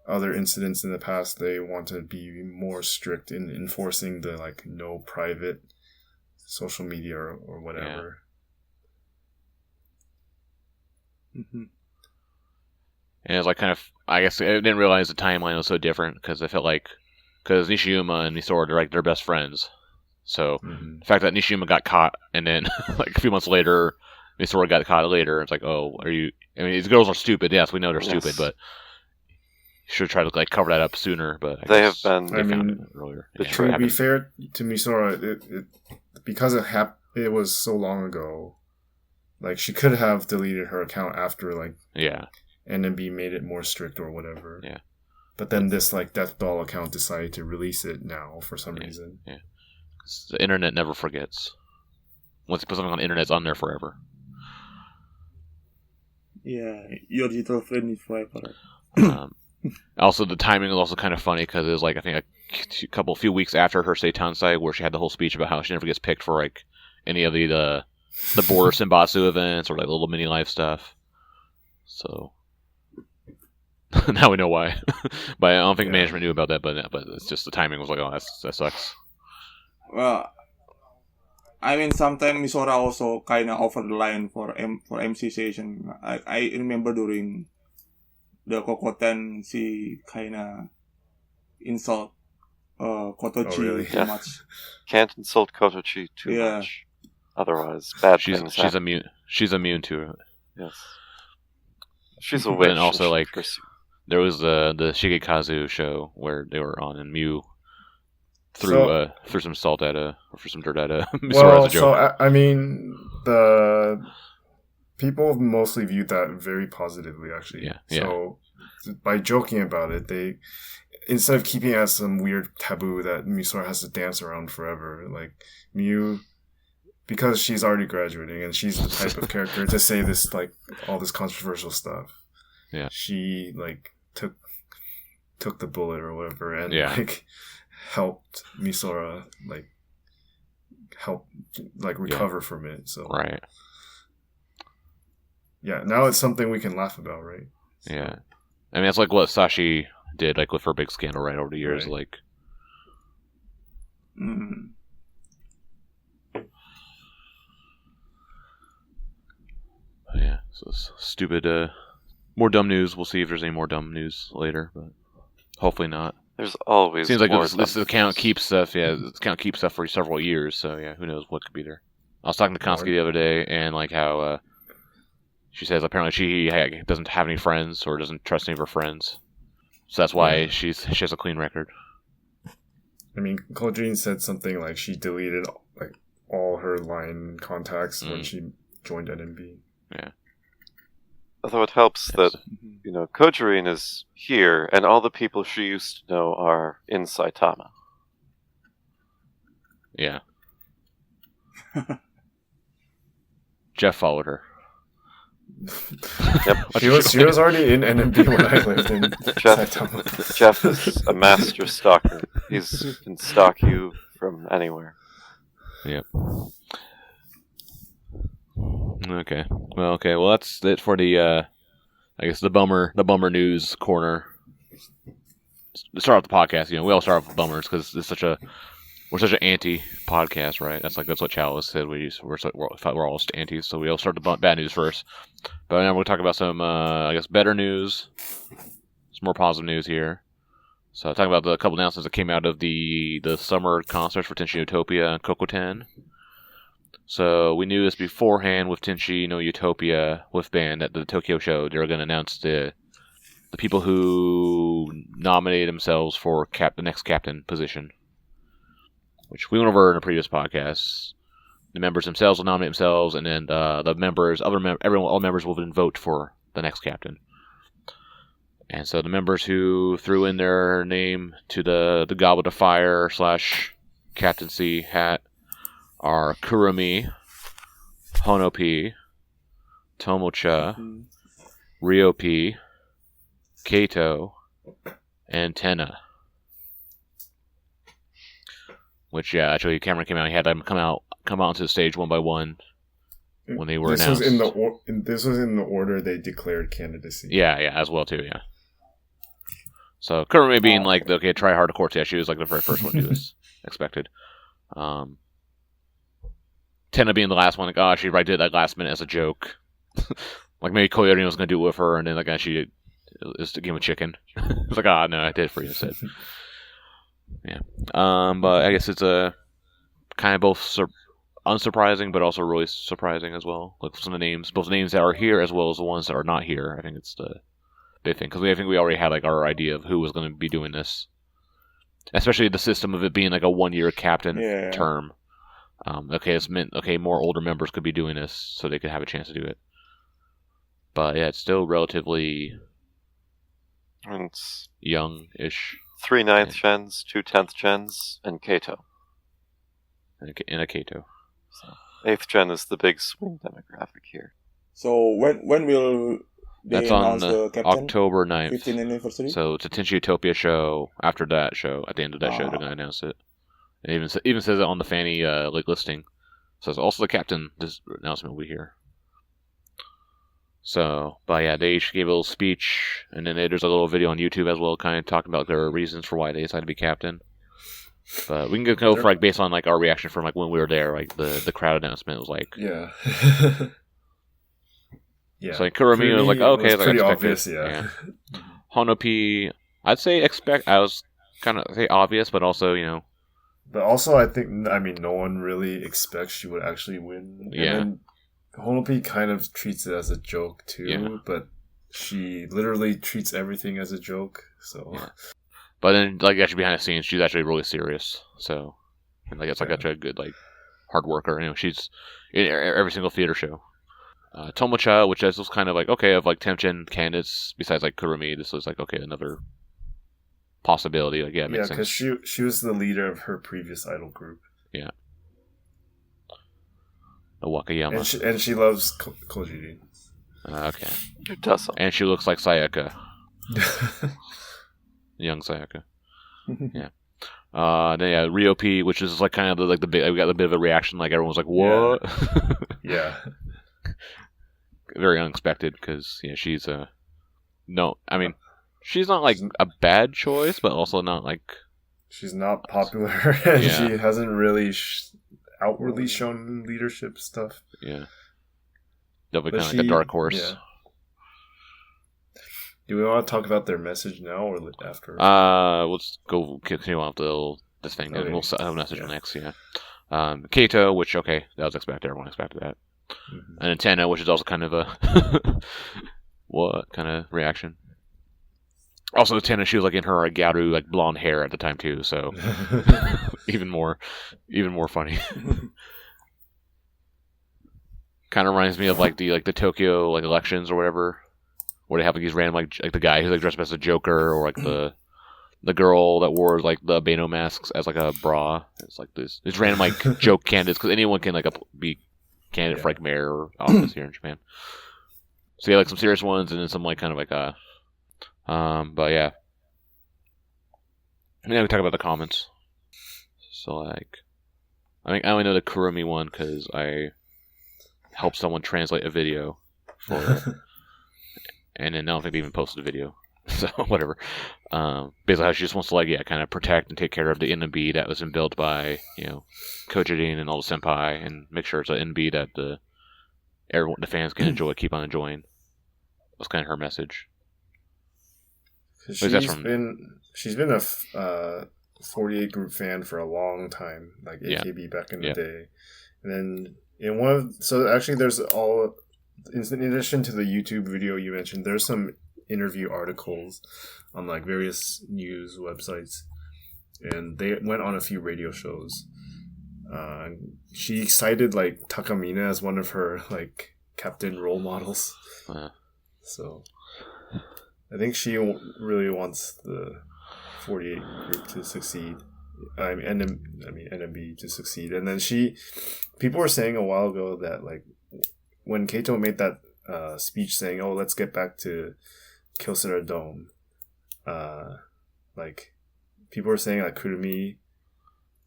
other incidents in the past, they want to be more strict in enforcing the like no private social media or whatever. Mm-hmm. And it's like kind of, I guess I didn't realize the timeline was so different because I felt like, because Nishiyama and Misora, they're like they're best friends. So the fact that Nishiyama got caught and then like a few months later, Misora got caught later, it's like, oh, are you? I mean, these girls are stupid. Yes, we know they're stupid, but you should try to like cover that up sooner. But they have been. They found it earlier. To be fair to Misora, it because it was so long ago. Like she could have deleted her account after like NMB made it more strict or whatever. Yeah. But then this like Death Doll account decided to release it now for some reason. Yeah. The internet never forgets. Once you put something on the internet, it's on there forever. Yeah, your digital friend is forever. Also, the timing is also kind of funny because it was like I think a few weeks after her Seitansai, where she had the whole speech about how she never gets picked for like any of the border senbatsu events or like little mini life stuff. So now we know why. But I don't think management knew about that. But it's just the timing was like, oh, that sucks. Well, I mean, sometimes Misora also kind of over the line for MC session. I remember during the Kokoten, she kind of insult Kotocchi too much. Can't insult Kotocchi too much. Otherwise, bad things happen. She's immune to it. Yes. She's a witch. And also, like, there was the Shigekazu show where they were on, and Miyu threw some salt at threw some dirt at Misora as a joke. So I mean, the people mostly viewed that very positively, actually. Yeah. So by joking about it, they instead of keeping it as some weird taboo that Misora has to dance around forever, like Miyu, because she's already graduating and she's the type of character to say this like all this controversial stuff. Yeah. She like took the bullet or whatever and like helped Misora recover from it. So right. Yeah, now it's something we can laugh about, right? So. Yeah. I mean, it's like what Sashi did, like, with her big scandal, right, over the years, like... Yeah, so it's stupid, more dumb news. We'll see if there's any more dumb news later, but hopefully not. There's always seems like more this account keeps stuff, this account keeps stuff for several years, so yeah, who knows what could be there. I was talking to Kansuki the other day, and, like, how, she says apparently Chihhi doesn't have any friends or doesn't trust any of her friends. So that's why she has a clean record. I mean, Koyorin said something like she deleted like all her line contacts when she joined NMB. Yeah. Although it helps that, Koyorin is here and all the people she used to know are in Saitama. Yeah. Geoff followed her. Yep. She was already in NMB when I lived in Saitama. Geoff is a master stalker. He can stalk you from anywhere. Yep. Okay. Well, that's it for the, I guess the bummer news corner. To start off the podcast, we all start off with bummers because we're such an anti podcast, right? That's what Chalice said. We're all just antis, so we all start the bad news first. But now we'll talk about some, I guess, better news, some more positive news here. So I'll talk about the couple announcements that came out of the summer concerts for Tenshi Utopia and Kokoten. So we knew this beforehand with Tenshi no Utopia with band at the Tokyo show. They were going to announce the people who nominated themselves for the next captain position, which we went over in a previous podcast. The members themselves will nominate themselves, and then the members, all members will then vote for the next captain. And so the members who threw in their name to the Goblet of Fire / captaincy hat are Kurumi, Hono P, Tomocha, Ryo P, Kato, and Tenna. Which, yeah, actually, Cameron came out. He had them come out onto the stage one by one when they were announced. This was in the order they declared candidacy. Yeah, as well too. Yeah. So Kurumi being like, okay, try hard to court. Yeah, she was like the very first one to do this. Expected. Tenna being the last one. Like, she did that last minute as a joke. Like maybe Koyorin was gonna do it with her, and then like she is to give him a chicken. It's like, no, I did it for you instead. Yeah. But I guess it's a kind of both unsurprising, but also really surprising as well. Like some of the names, both the names that are here as well as the ones that are not here. I think it's the big thing because I think we already had like our idea of who was going to be doing this, especially the system of it being like a 1-year captain term. It's meant more older members could be doing this, so they could have a chance to do it. But yeah, it's still relatively young-ish. 3 9th gens, 2 10th gens, and Kato. And a Kato. So, 8th gen is the big swing demographic here. So when will they That's announce on the captain? October 9th. 15th anniversary? So it's a Tenchi Utopia show. After that show, at the end of that show, they're going to announce it. It even says it on the Fanny listing. So it's also the captain. This announcement will be here. So, but yeah, they each gave a little speech, and then there's a little video on YouTube as well, kind of talking about their reasons for why they decided to be captain. But we can go for like based on like our reaction from like when we were there, like the crowd announcement was like, yeah. It's like Kurumi was like, okay, it was like pretty expected. obvious, yeah. Hono P, I'd say I was kind of say obvious, but also But also, I mean, no one really expects she would actually win. Yeah. And Honopi kind of treats it as a joke too, but she literally treats everything as a joke. So, but then like actually behind the scenes, she's actually really serious. So, and like it's like actually a good like hard worker. She's in every single theater show. Tomocha, which is kind of like of like Temchen candidates besides like Kurumi, this was like another possibility. Like makes sense. Because she was the leader of her previous idol group. Yeah. Wakayama. And she loves Kojiri. Okay. It does. And she looks like Sayaka. Young Sayaka. Yeah. Then Ryo P, which is like kind of the big. We got a bit of a reaction. Like everyone was like, "What?" Yeah. Very unexpected because she's no. I mean, she's not like a bad choice, but also not like she's not popular. And she hasn't really outwardly shown leadership stuff. Yeah. Definitely kind of like a dark horse. Yeah. Do we want to talk about their message now or after? Let's go continue on with this thing. Okay. We'll have a message next, Kato, which, that was expected. Everyone expected that. Mm-hmm. And then Tenna, which is also kind of a what kind of reaction. Also, Tenna, she was like in her Garu like blonde hair at the time too, so even more funny. Kind of reminds me of like the Tokyo like elections or whatever, where they have like these random like the guy who's like dressed up as a Joker, or like the girl that wore like the Bano masks as like a bra. It's like this random like joke candidates because anyone can like be candidate for like mayor or office here in Japan. So like some serious ones and then some like kind of like but yeah. And then we talk about the comments. So like, I only know the Kurumi one because I helped someone translate a video for it. And then I don't think they even posted a video. So whatever. Basically how she just wants to like kind of protect and take care of the NMB that was been built by, Kojidin and all the senpai, and make sure it's an NB that the fans can keep on enjoying. That's kind of her message. She's been a 48 group fan for a long time, like AKB back in the day. And then there's all in addition to the YouTube video you mentioned, there's some interview articles on like various news websites, and they went on a few radio shows. She cited like Takamina as one of her like captain role models. So I think she really wants the 48 group to succeed. NMB to succeed. And then people were saying a while ago that like when Kato made that speech saying, "Oh, let's get back to Kyocera Dome," like people are saying like Kurumi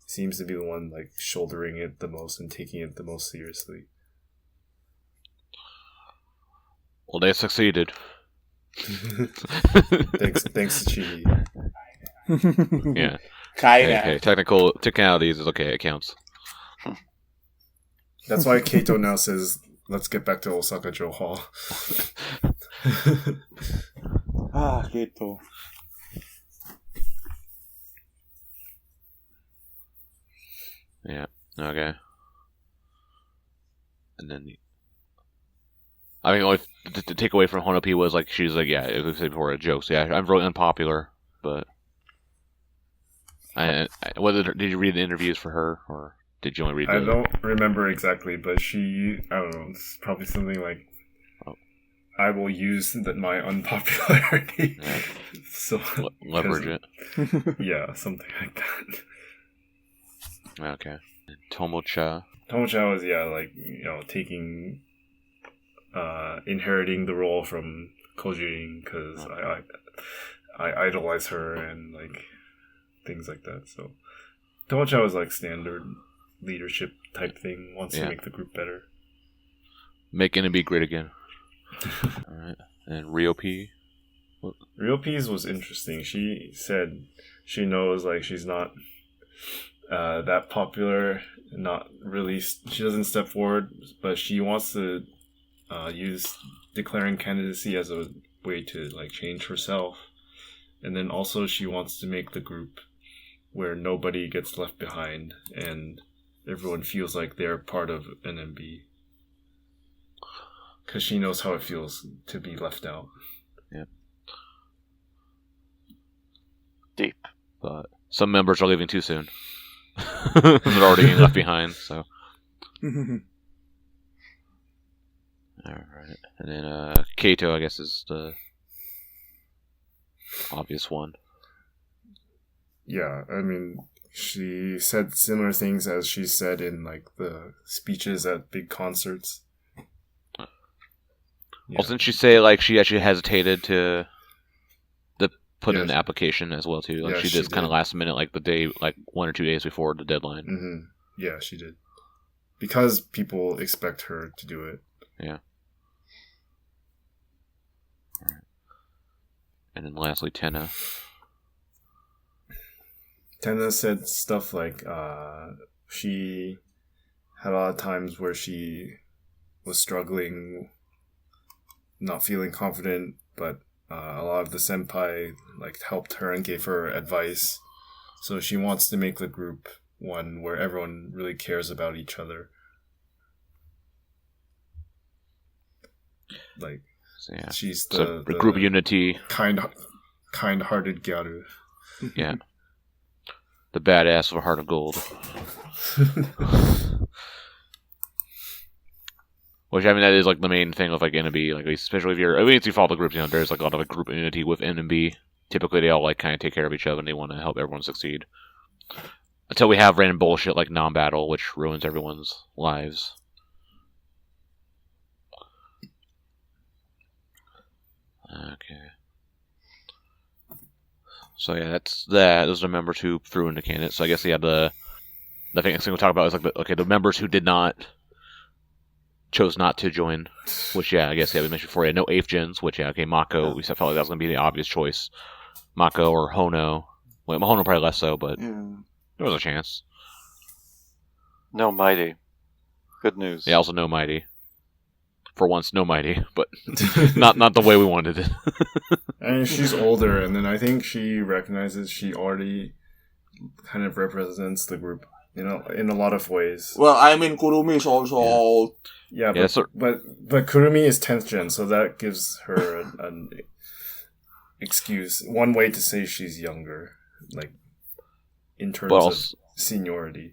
seems to be the one like shouldering it the most and taking it the most seriously. Well, they succeeded. thanks to Chihhi. Yeah. Kinda. Hey, technicalities is okay. It counts. That's why Kato now says, "Let's get back to Osaka Joe Hall." Kato. Yeah. Okay. And then, I mean, only the takeaway from Hono P was like she's like, yeah, it was before a joke. So yeah, I'm really unpopular, but whether did you read the interviews for her or did you only read? I don't remember exactly, but I don't know. It's probably something like, I will use my unpopularity, so leverage it. Yeah, something like that. Okay. And Tomocha was taking, inheriting the role from Koyorin because I idolize her and like things like that. So Tomocha was like standard leadership type thing. Wants to make the group better. Make NMB great again. Alright. And Ryo P? Ryo P's was interesting. She said she knows like she's not that popular, not really, she doesn't step forward, but she wants to use declaring candidacy as a way to like change herself. And then also she wants to make the group where nobody gets left behind and everyone feels like they're part of NMB. Because she knows how it feels to be left out. Yeah. Deep. But some members are leaving too soon. They're already getting left behind, so. Alright. And then Kato, I guess, is the obvious one. Yeah, I mean, she said similar things as she said in like the speeches at big concerts. Yeah. Well, didn't she say like she actually hesitated to put in an application as well too? Like she did kind of last minute, like the day, like 1 or 2 days before the deadline. Mm-hmm. Yeah, she did because people expect her to do it. Yeah. All right. And then lastly, Tenna. Tenna said stuff like she had a lot of times where she was struggling, not feeling confident, but a lot of the senpai like helped her and gave her advice. So she wants to make the group one where everyone really cares about each other. Like, so, yeah. She's the group unity, kind-hearted gyaru. Yeah, the badass of a heart of gold. Which, I mean, that is like the main thing of like NMB, like especially if you follow the groups, there's like a lot of like, group unity with NMB. Typically, they all like kind of take care of each other and they want to help everyone succeed. Until we have random bullshit like non-battle, which ruins everyone's lives. Okay. So yeah, that's that. Those are the members who threw into candidates. So I guess the thing we'll talk about is like the members who chose not to join, which I guess we mentioned before. No 8th gens, which Mako. We felt like that was going to be the obvious choice, Mako or Hono. Well, Hono probably less so, but there was a chance. No Mighty. Good news. Yeah, also no Mighty. For once, no Mighty, but not the way we wanted it. And she's older, and then I think she recognizes she already kind of represents the group, in a lot of ways. Well, I mean, Kurumi is also old. Yeah, but Kurumi is 10th gen, so that gives her an excuse. One way to say she's younger, like in terms of seniority.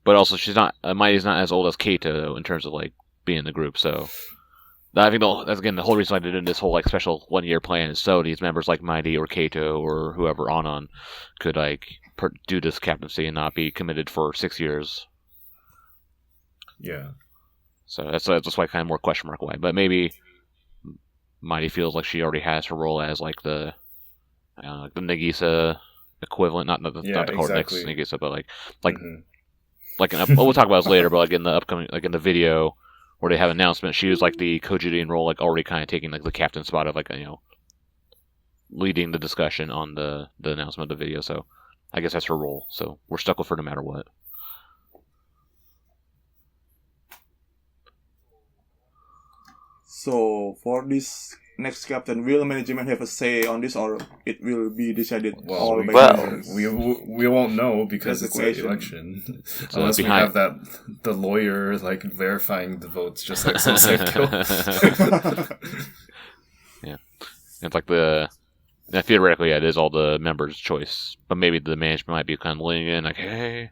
But also, she's not. Mighty's not as old as Kato though, in terms of like being in the group. So I think that's again the whole reason I did in this whole like special 1 year plan is so these members like Mighty or Kato or whoever on could like do this captaincy and not be committed for 6 years. Yeah. So that's why kind of more question mark away. But maybe Mighty feels like she already has her role as like the like the Nagisa equivalent, not the card next Nagisa, but we'll talk about this later. But like in the upcoming, like in the video where they have an announcement, she was like the Kojiri role, like already kind of taking like the captain spot of like leading the discussion on the announcement of the video. So I guess that's her role. So we're stuck with her no matter what. So for this next captain, will management have a say on this, or it will be decided all by members? We won't know because it's an election. So unless we have the lawyer like verifying the votes, just like so Safekill. Yeah, it's like theoretically, it is all the members' choice, but maybe the management might be kind of leaning in, like, "Hey,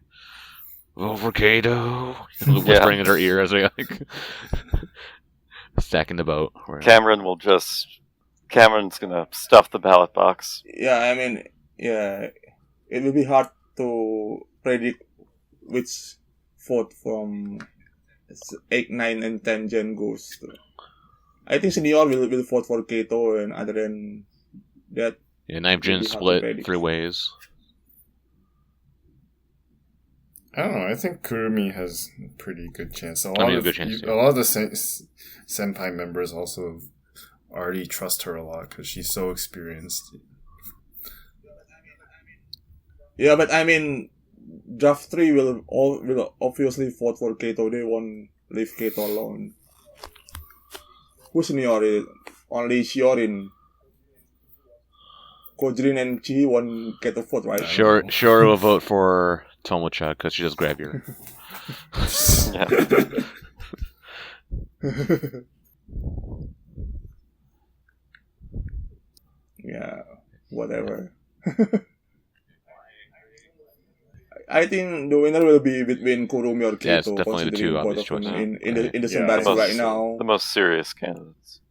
vote for Kato," whispering in her ear as they like. Stacking the vote. Cameron's gonna stuff the ballot box. Yeah, I mean, it will be hard to predict which vote from 8, 9, and 10 gen goes to. I think Senior will vote for Kato, and other than that... Yeah, 9 gen split 3 ways. I don't know. I think Kurumi has a pretty good chance. A lot of the senpai members also already trust her a lot because she's so experienced. Yeah, but I mean, draft 3 will obviously vote for Kato. They won't leave Kato alone. Who's Senior? Only Shiorin. Koyorin and Chihhi won't get a vote, right? Sure will vote for Tomocha because she does grab your. Yeah, whatever. I think the winner will be between Kurumi or Kato. Yeah, it's definitely the two obvious choices in the senbatsu right now. The most serious candidates.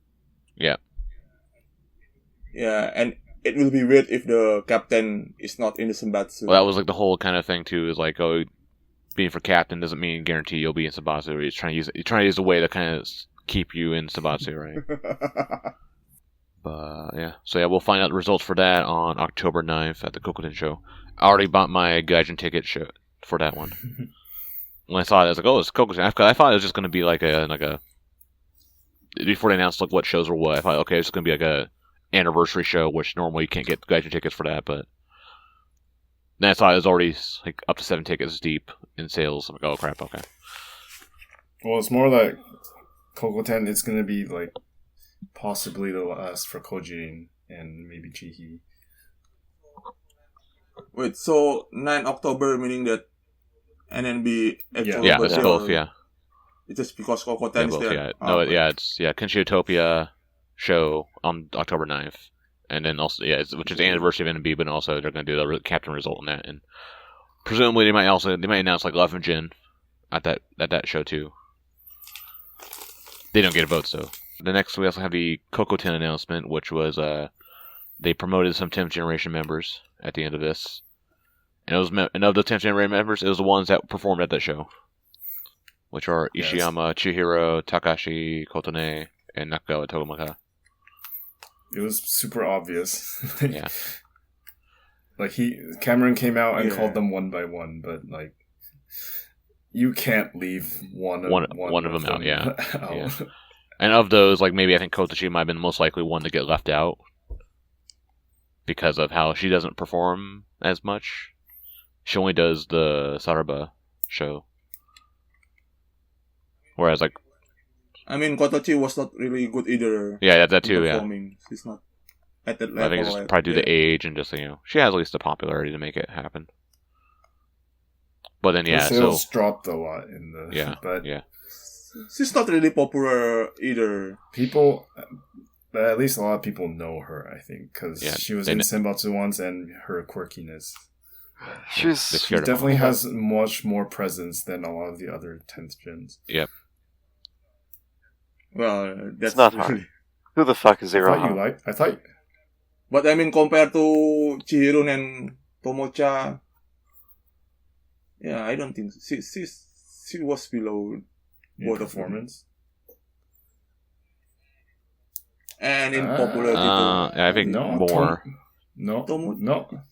Yeah. Yeah, and it will be weird if the captain is not in the senbatsu. Well, that was like the whole kind of thing too. Is like, being for captain doesn't mean guarantee you'll be in senbatsu. You're trying to use a way to kind of keep you in senbatsu, right? But yeah, so yeah, we'll find out the results for that on October 9th at the Kokoten show. I already bought my Gaijin ticket for that one. When I saw it, I was like, "Oh, it's Kokoten." I thought it was just going to be like a before they announced like what shows were what. I thought, okay, it's going to be like a anniversary show, which normally you can't get Gaijin tickets for that, but then I saw it was already like up to 7 tickets deep in sales. I'm like, oh crap, okay. Well, it's more like Kokoten. It's going to be like possibly the last for Koyorin and maybe Chihhi. Wait, so 9 October meaning that NMB Expo? Yeah, it's both. Yeah, it's just because Kokoten is there. It's Kenshi show on October 9th, and then also which is the anniversary of NMB, but also they're going to do the captain result in that, and presumably they might announce like 11 Jin at that show too. They don't get a vote, so the next we also have the Kokoten announcement, which was they promoted some 10th generation members at the end of this, and of the 10th generation members, it was the ones that performed at that show, which are Ishiyama, Chihiro, Takashi, Kotone, and Nakagawa Tomocha. It was super obvious. Yeah. Like Cameron came out and called them one by one, but like you can't leave one of them out. Yeah. Yeah. And of those, like maybe I think Kotocchi might have been the most likely one to get left out because of how she doesn't perform as much. She only does the Saraba show, whereas like. I mean, Kotocchi was not really good either. Yeah, that too, yeah. She's not at that level. I think it's probably due to age and just, she has at least the popularity to make it happen. But then, her sales dropped a lot in the... Yeah, but yeah. She's not really popular either. People... But at least a lot of people know her, I think, because she was in Senbatsu once and her quirkiness. She definitely has much more presence than a lot of the other 10th gens. Yep. Well, that's not hard. Who the fuck is Zero? I thought. But I mean, compared to Chihirun and Tomocha, I don't think she was below both performance. And in popularity, I think more. No.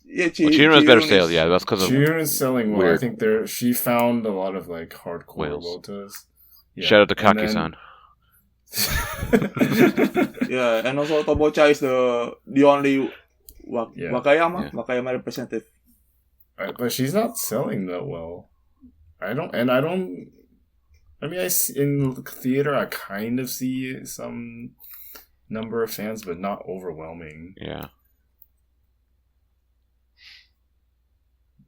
Yeah, Chihirun has better sales. Yeah, that's because of Chihirun is selling well. weird. I think she found a lot of like hardcore Whales. wotas. Yeah. Shout out to Kaki-san. Yeah, and also Tomocha is the only Wakayama representative. But she's not selling that well. I mean, in theater, I kind of see some number of fans, but not overwhelming. Yeah.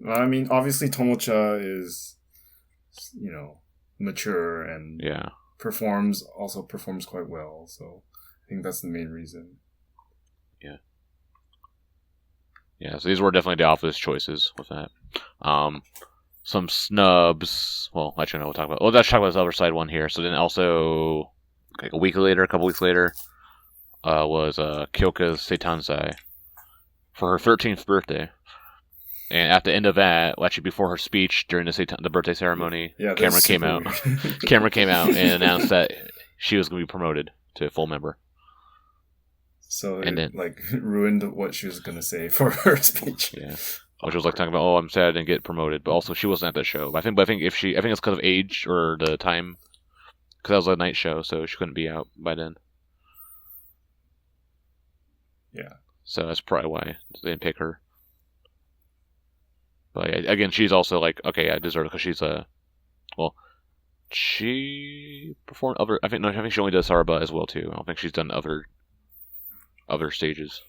I mean, obviously, Tomocha is, mature and performs quite well. So I think that's the main reason. Yeah. Yeah. So these were definitely the obvious choices with that. Some snubs. Well, actually, no, we'll talk about. Well, let's talk about this other side one here. So then also, like a couple weeks later, was Kyoka's Seitanzai for her 13th birthday. And at the end of that, actually before her speech during the birthday ceremony, camera came out. Camera came out and announced that she was going to be promoted to a full member. So it ruined what she was going to say for her speech. Yeah, which was like talking about, I'm sad I didn't get promoted, but also she wasn't at that show. But I think it's because of age or the time, because that was a night show, so she couldn't be out by then. Yeah. So that's probably why they didn't pick her. But again, she's also like, okay, I deserve it because she's she performed other. I think she only does Saraba as well too. I don't think she's done other stages.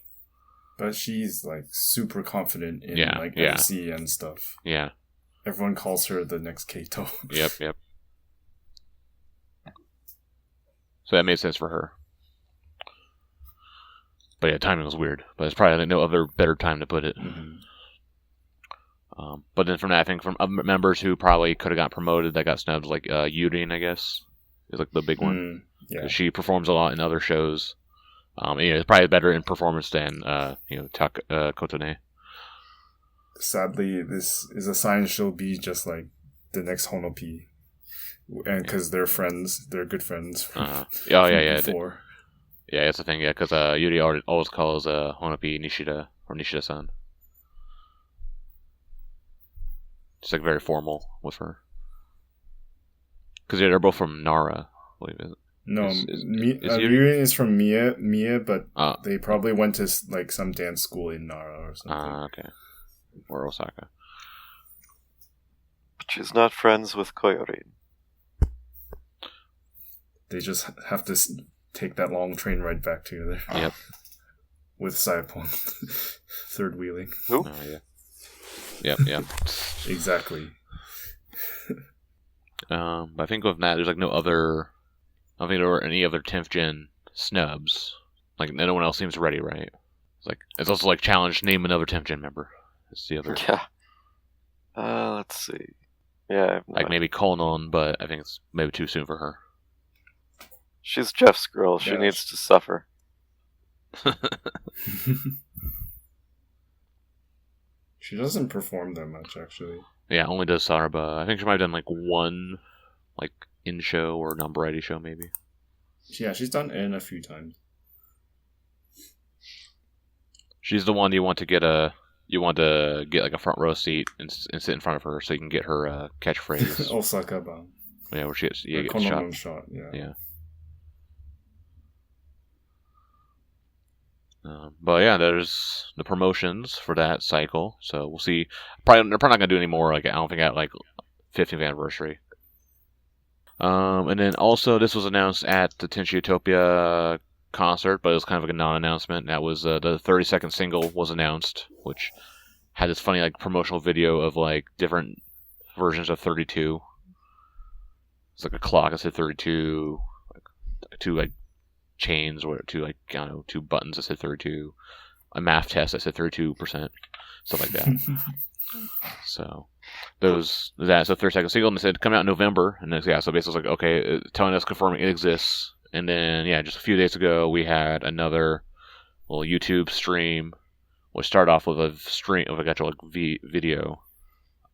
But she's like super confident in MC and stuff. Yeah. Everyone calls her the next Kato. Yep. So that made sense for her. But yeah, timing was weird. But there's probably no other better time to put it. Mm-hmm. But then from that, I think from other members who probably could have got promoted that got snubbed, like Yurin, I guess, is like the big one. Yeah. She performs a lot in other shows. It's probably better in performance than Kotone. Sadly, this is a sign she'll be just like the next Hono P, and because they're friends, they're good friends. Before. Yeah, that's the thing. Yeah, because Yuri always calls Hono P Nishida or Nishida-san. It's like very formal with her. Because they're both from Nara, I believe it. No, Yurin is from Mie, but they probably went to like some dance school in Nara or something. Okay. Or Osaka. But she's not friends with Koyorin. They just have to take that long train ride back together. Yep. With Sayapon. Third wheeling. Who? Oh, yeah. Yep. Exactly. But I think with that, there's like no other. I don't think there were any other 10th gen snubs. Like no one else seems ready, right? It's also like challenge, name another 10th gen member. It's the other. Yeah. Let's see. Yeah. Maybe Konon, but I think it's maybe too soon for her. She's Geoff's girl. She needs to suffer. She doesn't perform that much, actually. Yeah, only does Saraba. I think she might have done like one, like in-show or non-variety show, maybe. Yeah, she's done in a few times. She's the one you want to get like a front row seat and sit in front of her so you can get her catchphrase. Osaka-ban. Yeah, where she gets shot. Yeah. But yeah, there's the promotions for that cycle, so we'll see. They're probably not gonna do any more. Like I don't think at like 15th anniversary. And then also this was announced at the Tenchi Utopia concert, but it was kind of like a non-announcement. That was the 30-second single was announced, which had this funny like promotional video of like different versions of 32. It's like a clock that said 32, like two like chains or two two buttons that said 32, a math test that said 32%, stuff like that. So that's a 30-second single, and they said come out in November, and so basically it's like okay, telling us confirming it exists. And then just a few days ago we had another little YouTube stream, which started off with a stream of actual video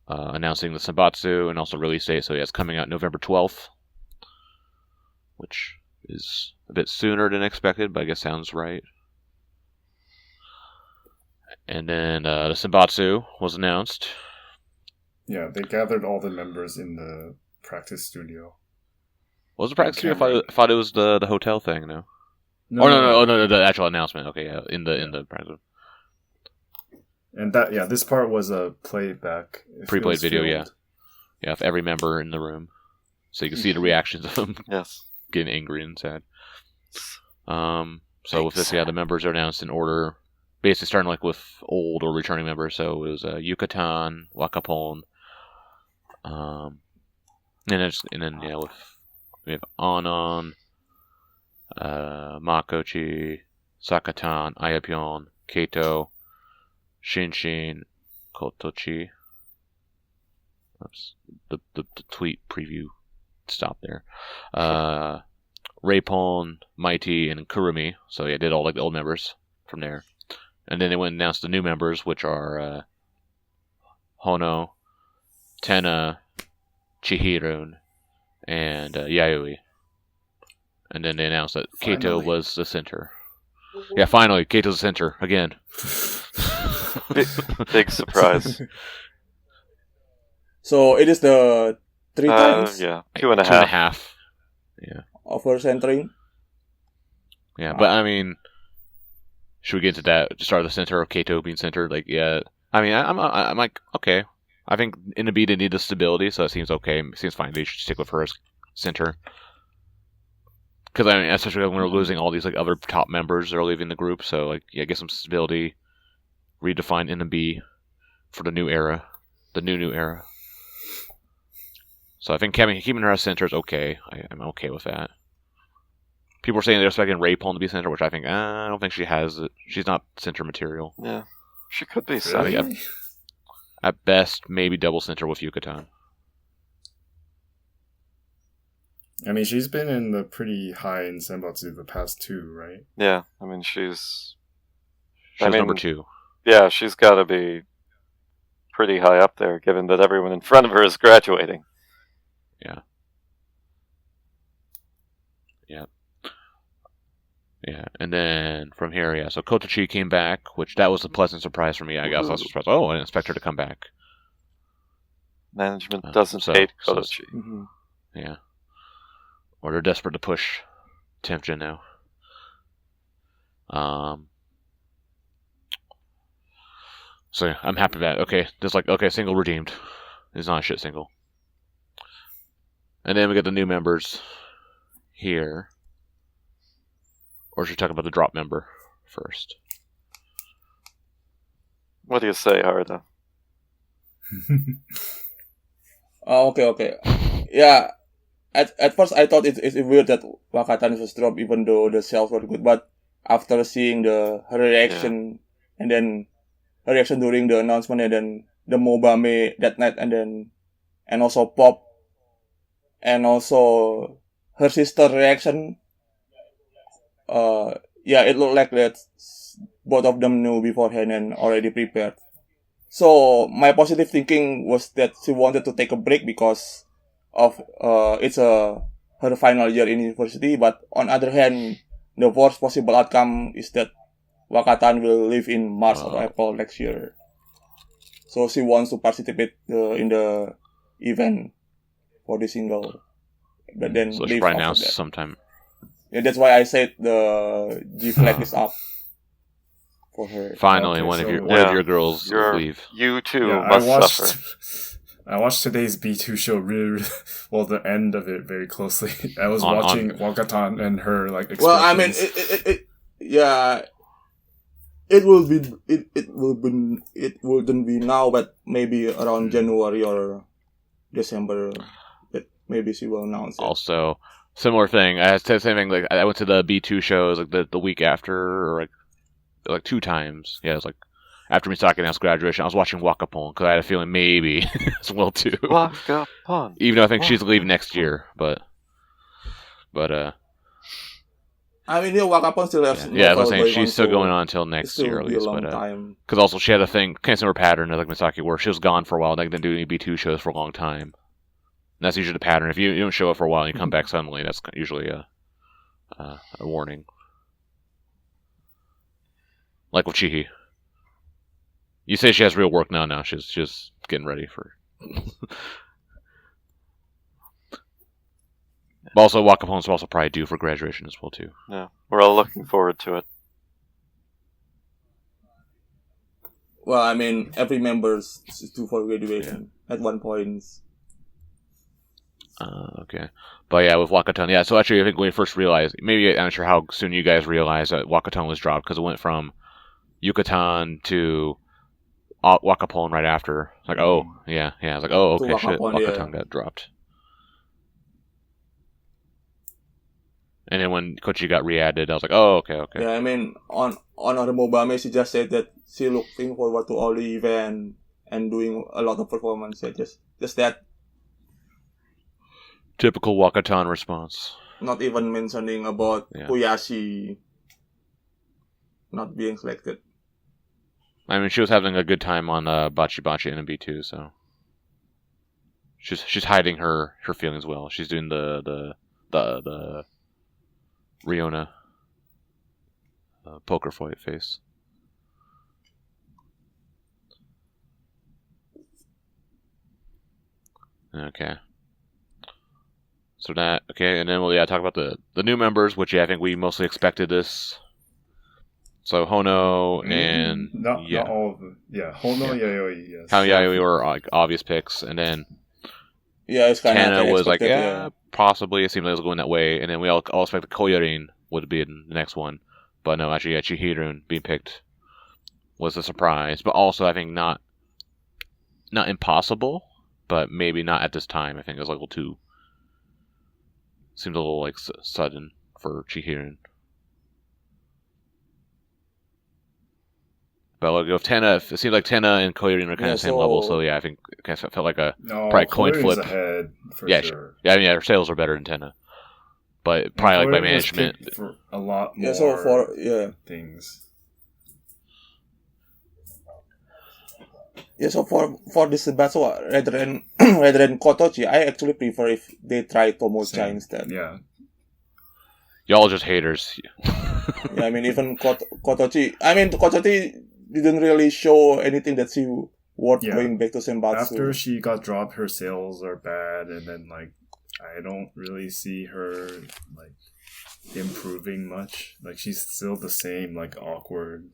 announcing the senbatsu and also release date. So it's coming out November 12th, which is a bit sooner than expected, but I guess sounds right. And then the senbatsu was announced. Yeah, they gathered all the members in the practice studio. What was the practice studio? I thought it was the hotel thing. No. No, the actual announcement. Okay, yeah, in the practice. And this part was a playback. Pre-played video, yeah. Yeah, of every member in the room. So you can see the reactions of them getting angry and sad. So with this, the members are announced in order, basically starting like with old or returning members. So it was Yucatan, Wakapon, and then we have Anon, Makochi, Sakatan, Ayapyon, Kato, Shinshin, Kotocchi. Oops, the tweet preview stopped there. Reipon, Mighty, and Kurumi. So yeah, did all like the old members from there. And then they went and announced the new members, which are Hono, Tenna, Chihirun, and Yayoi. And then they announced that Kato was the center. Yeah, finally, Kato's the center again. Big surprise. So it is the 3 times? Yeah, 2.5. 2.5. Yeah. Over centering? Yeah, but I mean, should we get into that? To start the center of Kato being centered? Like, yeah. I mean, I'm like, okay. I think NMB didn't need the stability, so it seems okay. It seems fine. They should stick with her as center. Because I mean, especially when we're losing all these like other top members that are leaving the group, so like, yeah, get some stability. Redefine NMB for the new era, the new era. So I think keeping her as center is okay. I'm okay with that. People are saying they're expecting Reipon to be center, which I think I don't think she has it. She's not center material. Yeah, she could be Really? center. At best, maybe double center with Yucatan. I mean, she's been in the pretty high in senbatsu the past 2, right? Yeah, I mean she's number 2. Yeah, she's got to be pretty high up there, given that everyone in front of her is graduating. Yeah. Yeah, and then from here, yeah, so Kotocchi came back, which that was a pleasant surprise for me. I guess I was surprised. Oh, I didn't expect her to come back. Management doesn't hate Kotocchi. Yeah. Or they're desperate to push Temjin now. So yeah, I'm happy with that. Okay, just like, okay, single redeemed. It's not a shit single. And then we got the new members here. Or should we talk about the drop member first? What do you say, Harda? Okay. Yeah, at first I thought it's weird that Wakatan was dropped even though the sales were good, but after seeing her reaction and then her reaction during the announcement and then the Mobame that night and also Pop and also her sister reaction, it looked like that both of them knew beforehand and already prepared. So my positive thinking was that she wanted to take a break because of it's her final year in university. But on other hand, the worst possible outcome is that Wakatan will leave in March or April next year. So she wants to participate in the event for the single, but then so leave right after now that. sometime. Yeah, that's why I said the G flag is up for her. Finally, Okay, one of so- your girls leave. You too Yeah, must suffer. I watched today's B2 show really well, the end of it very closely. I was watching Wakatan and her like expressions. Well, I mean, it wouldn't be now, but maybe around January or December, that maybe she will announce it. Also, similar thing. I said the same thing. Like I went to the B2 shows like the week after, or like 2 times. Yeah, it was like after Misaki announced graduation. I was watching Wakapon because I had a feeling maybe as well too. Wakapon. Even though I think she's leaving next year, but I mean, Wakapon still has. I was saying she's still going on until next year at least. But because also she had a thing, kind of similar pattern like Misaki, where she was gone for a while, and didn't do any B2 shows for a long time. And that's usually the pattern. If you don't show up for a while and you come back suddenly, that's usually a warning. Like with Chihhi. You say she has real work now. Now she's just getting ready for. But also, Wakapone's also probably due for graduation as well too. Yeah, we're all looking forward to it. Well, I mean, every member's due for graduation at one point. Okay. But yeah, with Wakatan, yeah, so actually I think when we first realized, maybe I'm not sure how soon you guys realized that Wakatan was dropped, because it went from Yucatan to Wakapon right after. Like, oh, yeah, I was like, oh, okay, shit, Wakatan got dropped. And then when Kochi got re-added, I was like, oh, okay. Yeah, I mean, on her Mobame, she just said that she looking forward to all the event and doing a lot of performance. Yeah, just that. Typical Wakatan response. Not even mentioning about Koyashi not being selected. I mean, she was having a good time on Bachi NMB too, so she's hiding her feelings well. She's doing the Riona poker fight face. Okay. So that, okay, and then we'll talk about the new members, which I think we mostly expected this. So Hono and not all of them. Yeah, Hono, Yayoi, yes. How Yayoi were like obvious picks, and then it's kind of Tana was like, possibly. It seemed like it was going that way, and then we all expected Koyorin would be in the next one, but no, actually, Chihirun being picked was a surprise, but also I think not impossible, but maybe not at this time. I think it was like a little too. Seems a little like sudden for Chihirun. But like with Tana, it seemed like Tana and Koyorin were kind of the same level, so I think it kind of felt like probably coin flip. Ahead for sure. Yeah, I mean, her sales are better than Tana, but probably like by management for a lot more. Things. Yeah, so for this battle, rather than Kotocchi, I actually prefer if they try Tomocha instead. Yeah. Y'all just haters. I mean, even Kotocchi. I mean, Kotocchi didn't really show anything that she worth going back to senbatsu. After she got dropped, her sales are bad, and then like I don't really see her like improving much. Like she's still the same like awkwardness.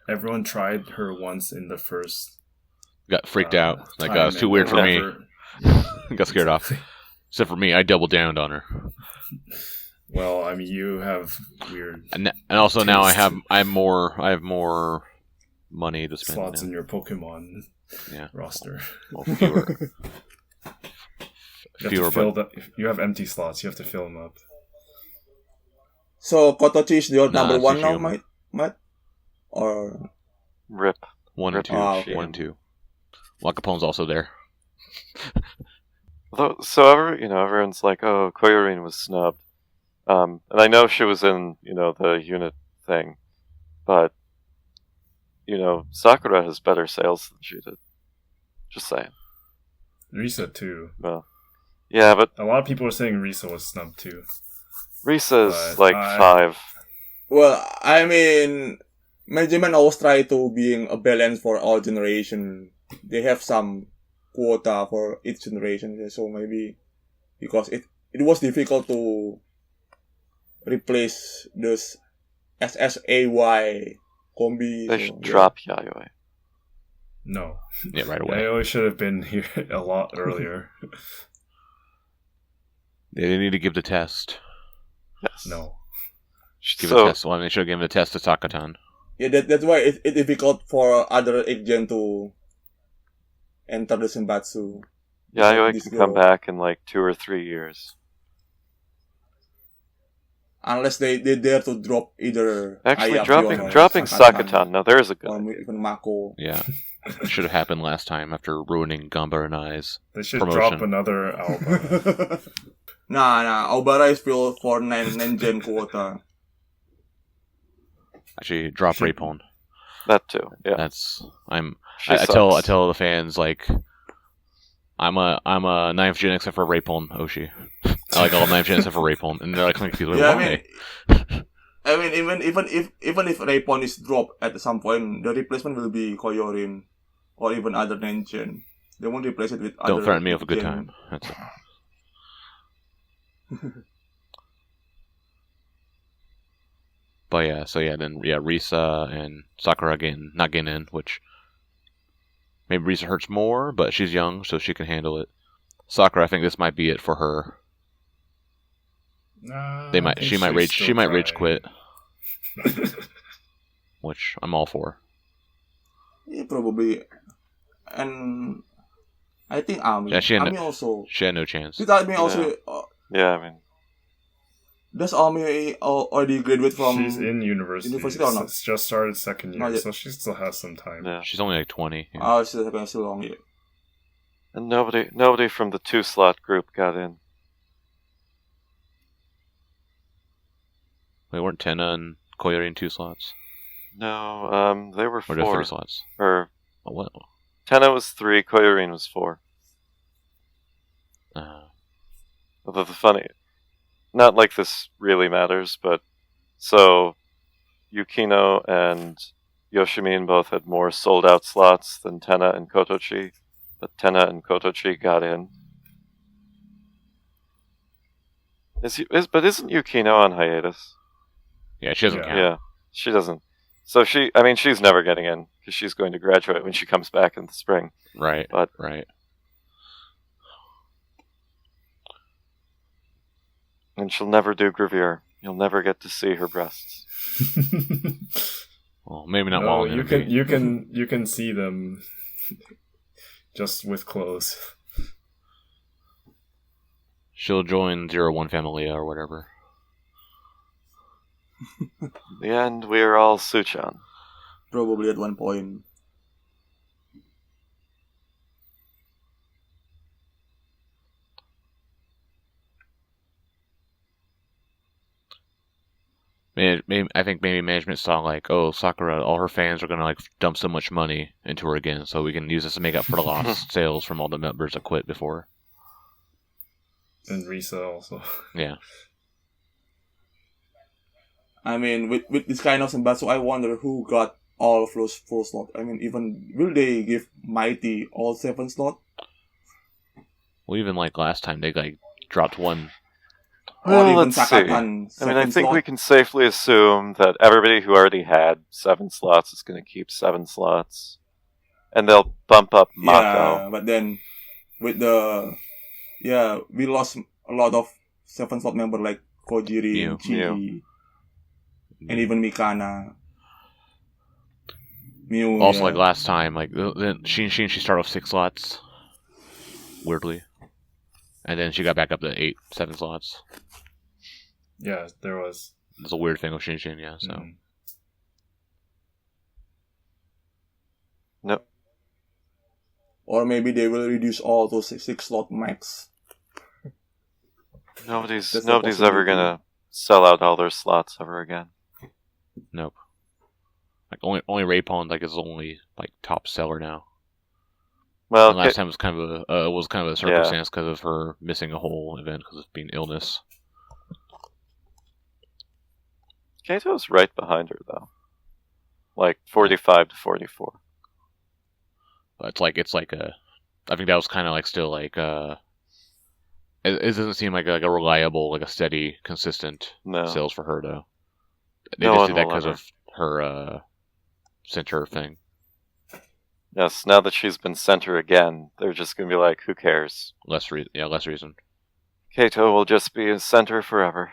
Everyone tried her once in the first. Got freaked out. Like, it was too weird for me. Got scared off. Except for me, I doubled down on her. Well, I mean, you have weird. And also taste. Now I have more money to spend. Slots in your Pokemon roster. Well, fewer. You have empty slots. You have to fill them up. So Kotocchi is your number one now, Matt? Or RIP 1 and 2, 1 and 2. Wakapone's also there. So everyone's like, "Oh, Koyorin was snubbed," and I know she was in the unit thing, but Sakura has better sales than she did. Just saying. Risa too. Well, yeah, but a lot of people are saying Risa was snubbed too. Risa's like 5. Well, I mean. Management always try to being a balance for all generation. They have some quota for each generation, so maybe because it was difficult to replace this SSAY combi. They should drop Yayoi. No. Yeah, right away. Yayoi should have been here a lot earlier. They need to give the test. Yes. No. Give a test. Well, they should have given the test to Sakatan. Yeah, that's why it's difficult for other agent to enter the senbatsu. Yayoi can come back in like 2 or 3 years. Unless they dare to drop either... Actually, dropping Sakatan. Now there's a good or even Mako. Yeah. It should have happened last time after ruining Gamba and I's They should promotion. Drop another Aobara. Nah. Aobara is filled for 9 gen quota. Actually, drop Rapon. That too. Yeah. I tell the fans like I'm a 9th gen except for Rapon Oshi. I like all 9th gen except for Rapon, and they're like confused. Yeah, why? I mean, even if Raypon is dropped at some point, the replacement will be Koyorin or even other Nengen. They won't replace it with other. Don't threaten me with a good time. That's it. But yeah, then Risa and Sakura not getting in, which maybe Risa hurts more, but she's young, so she can handle it. Sakura, I think this might be it for her. She might rage quit, which I'm all for. Yeah, probably, and I think Ami. Yeah, she had no chance. Ami also. Yeah, I mean. Does Ami already graduate from... She's in university or not? It's just started second year, so she still has some time. Yeah. She's only like 20. Yeah. Oh, she's still long, yeah. And nobody from the 2-slot group got in. Wait, weren't Tenna and Koyorin 2 slots? No, they were 4. Or 3 slots? Or... Oh, what? Tenna was 3, Koyorin was 4. Although the funny... Not like this really matters, but... So, Yukino and Yoshimin both had more sold-out slots than Tenna and Kotocchi. But Tenna and Kotocchi got in. But isn't Yukino on hiatus? Yeah, she doesn't count. Yeah, she doesn't. So she's never getting in, because she's going to graduate when she comes back in the spring. Right, right. And she'll never do gravure. You'll never get to see her breasts. Well, maybe not while you can see them just with clothes. She'll join 01 Familia or whatever. In the end, we are all Suchan. Probably at one point. I think maybe management saw like, oh, Sakura, all her fans are gonna like dump so much money into her again, so we can use this to make up for the lost sales from all the members that quit before. And Risa also. Yeah. I mean, with this kind of senbatsu, I wonder who got all of those full slot. I mean, even will they give Mighty all 7 slot? Well, even like last time, they like dropped one. Well, let's see. I mean, I think we can safely assume that everybody who already had 7 slots is going to keep 7 slots. And they'll bump up Mako. Yeah, but then, with the... Yeah, we lost a lot of 7 slot members like Koyorin, Chihhi, and even Mikana. Miyu, also, like last time, like she started off 6 slots. Weirdly. And then she got back up to 7 slots. Yeah, there was. It's a weird thing with Shin, yeah, so. Mm-hmm. Nope. Or maybe they will reduce all those 6 slot max. Nobody's ever gonna sell out all their slots ever again. Nope. Like only Raypon like is only like top seller now. Well, and last time was kind of a circumstance because of her missing a whole event because of being illness. Kato's right behind her though, like 45 to 44. But it's like a. I think that was kind of like still like It doesn't seem like a reliable, like a steady, consistent sales for her though. They just did that because of her center thing. Yes, now that she's been center again, they're just gonna be like, who cares? Less reason. Kato will just be a center forever.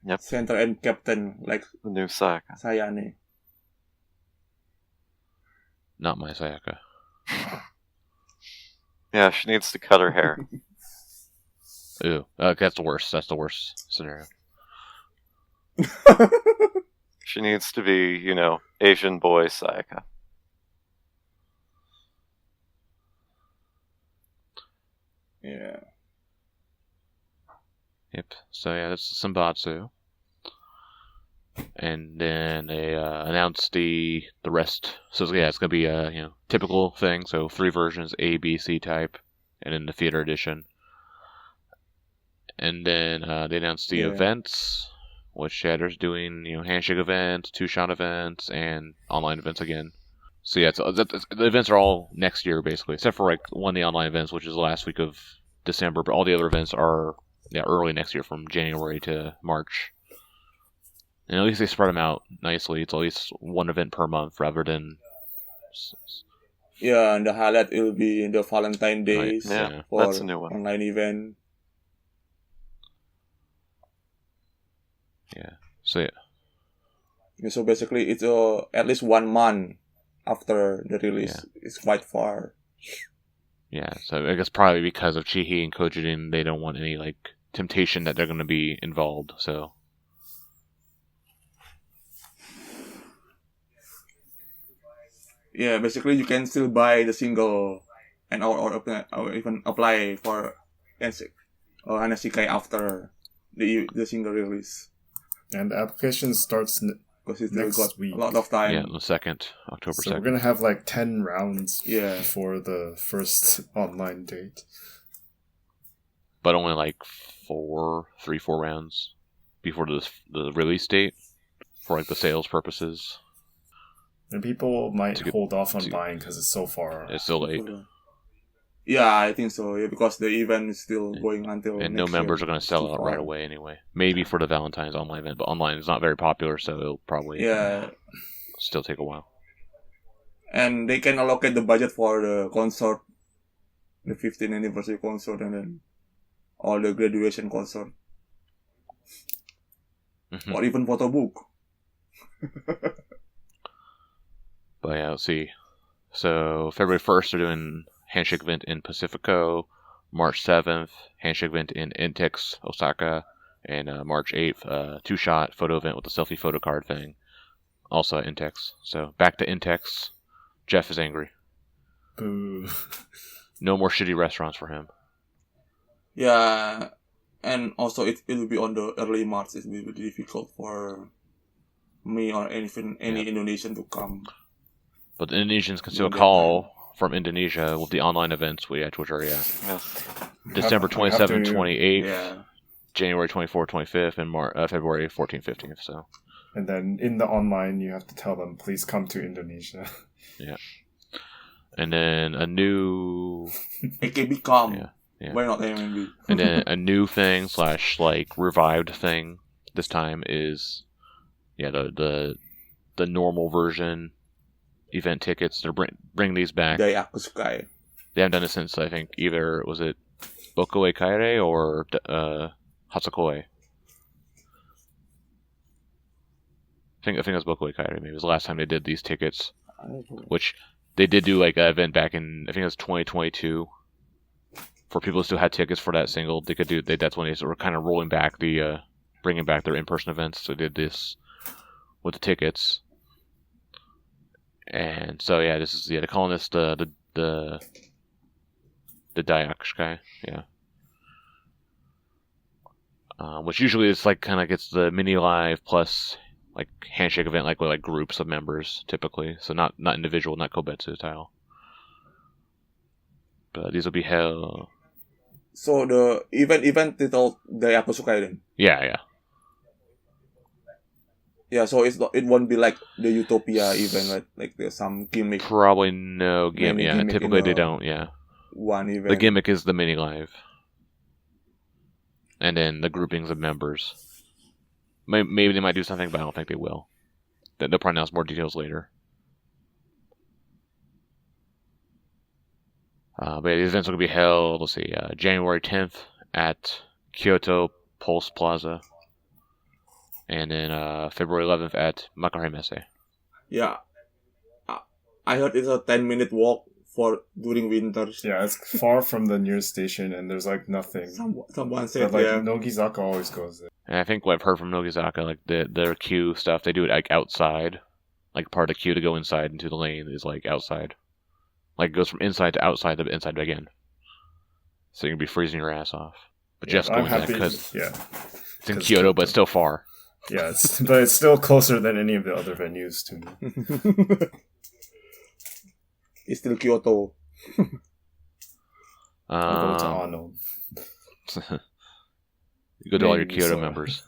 Yep. Center and captain, like the new Sayaka. Sayane. Not my Sayaka. Yeah, she needs to cut her hair. Ooh, that's the worst. That's the worst scenario. She needs to be, Asian boy Sayaka. Yeah. Yep. So yeah, that's Senbatsu. And then they announced the rest. So yeah, it's gonna be a typical thing. So 3 versions, A, B, C type, and then the theater edition. And then they announced the events, which Shatter's doing, handshake events, two-shot events, and online events again. So yeah, the events are all next year basically, except for like one of the online events, which is the last week of December. But all the other events are early next year, from January to March. And at least they spread them out nicely. It's at least one event per month rather than. Yeah, and the highlight will be the Valentine Days for that's a new one. Online event. Yeah. So yeah. So basically, it's at least 1 month after the release. It's quite far. Yeah, so I guess probably because of Chihhi and Kojin, they don't want any like temptation that they're going to be involved. So. Yeah, basically you can still buy the single and or even apply for NSCK after the single release. And the application starts because it's next week. A lot of time. Yeah, the 2nd, October 2nd. So we're going to have like 10 rounds Yeah. before the first online date. But only like 4 rounds before the release date for like the sales purposes. And people might hold off on buying because it's so far. It's still late. Yeah, I think so. Yeah, because the event is still going until and next no members year. are going to sell out right away anyway. Maybe for the Valentine's online event, but online is not very popular, so it'll probably still take a while. And they can allocate the budget for the concert, the 15th anniversary concert, and then all the graduation concert, or even photobook. But yeah, let's see. So February 1st, they're doing handshake event in Pacifico. March 7th, handshake event in Intex, Osaka. And March 8th, two-shot photo event with the selfie photo card thing. Also at Intex. So back to Intex. Geoff is angry. Boo. No more shitty restaurants for him. Yeah, and also it will be on the early March. It will be difficult for me or any Indonesian to come. But the Indonesians can still call from Indonesia with the online events, which are, December 27th, 28th, January 24th, 25th, and February 14th, 15th. So. And then in the online, you have to tell them, please come to Indonesia. Yeah. And then a new... AKB come. Yeah. Why not NMB? And then a new thing / like revived thing this time is the normal version event tickets. They're bring these back. They haven't done it since, I think, either was it Bokoe Kaire or Hatsukoi. I think it was Bokoe Kaire. Maybe it was the last time they did these tickets, which they did do like an event back in, I think it was 2022. For people who still had tickets for that single, they could do. That's when they were kind of rolling back bringing back their in-person events. So they did this with the tickets, and so this is they're calling this the Dayakushikai, which usually is like kind of gets the mini live plus like handshake event like with like groups of members typically. So not individual, not Kobetsu style. But these will be held. So the event titled Dayakushikai then? Yeah. Yeah, so it won't be like the Utopia event, right? Like there's some gimmick. Probably no gimmick. Yeah, typically they don't. Yeah. One event. The gimmick is the mini live, and then the groupings of members. Maybe they might do something, but I don't think they will. They'll probably announce more details later. But these events will be held, let's see, January 10th at Kyoto Pulse Plaza. And then February 11th at Makare Messe. Yeah. I heard it's a 10-minute walk during winters. Yeah, it's far from the nearest station and there's like nothing. Someone said, but, Nogizaka always goes there. And I think what I've heard from Nogizaka, like their queue stuff, they do it like outside. Like part of the queue to go inside into the lane is like outside. Like, it goes from inside to outside to inside again. So you can be freezing your ass off. But Jeff's going there because it's in Kyoto, but it's still far. Yeah, but it's still closer than any of the other venues to me. It's still Kyoto. I'll go to Hono. You go to all your Kyoto members.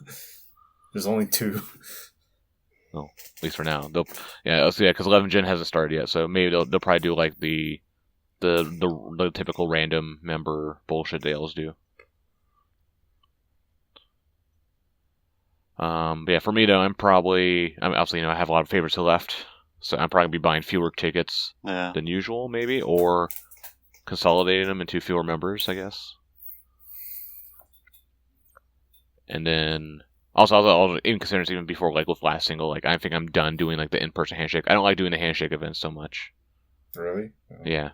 There's only 2. Well, at least for now. Because 11 Gen hasn't started yet, so maybe they'll probably do like the typical random member bullshit they always do. But yeah, for me though, I'm obviously I have a lot of favorites who left, so I'm probably gonna be buying fewer tickets than usual, maybe, or consolidating them into fewer members, I guess. And then also even considering even before like with last single, like I think I'm done doing like the in-person handshake. I don't like doing the handshake events so much. Really? Oh. Yeah.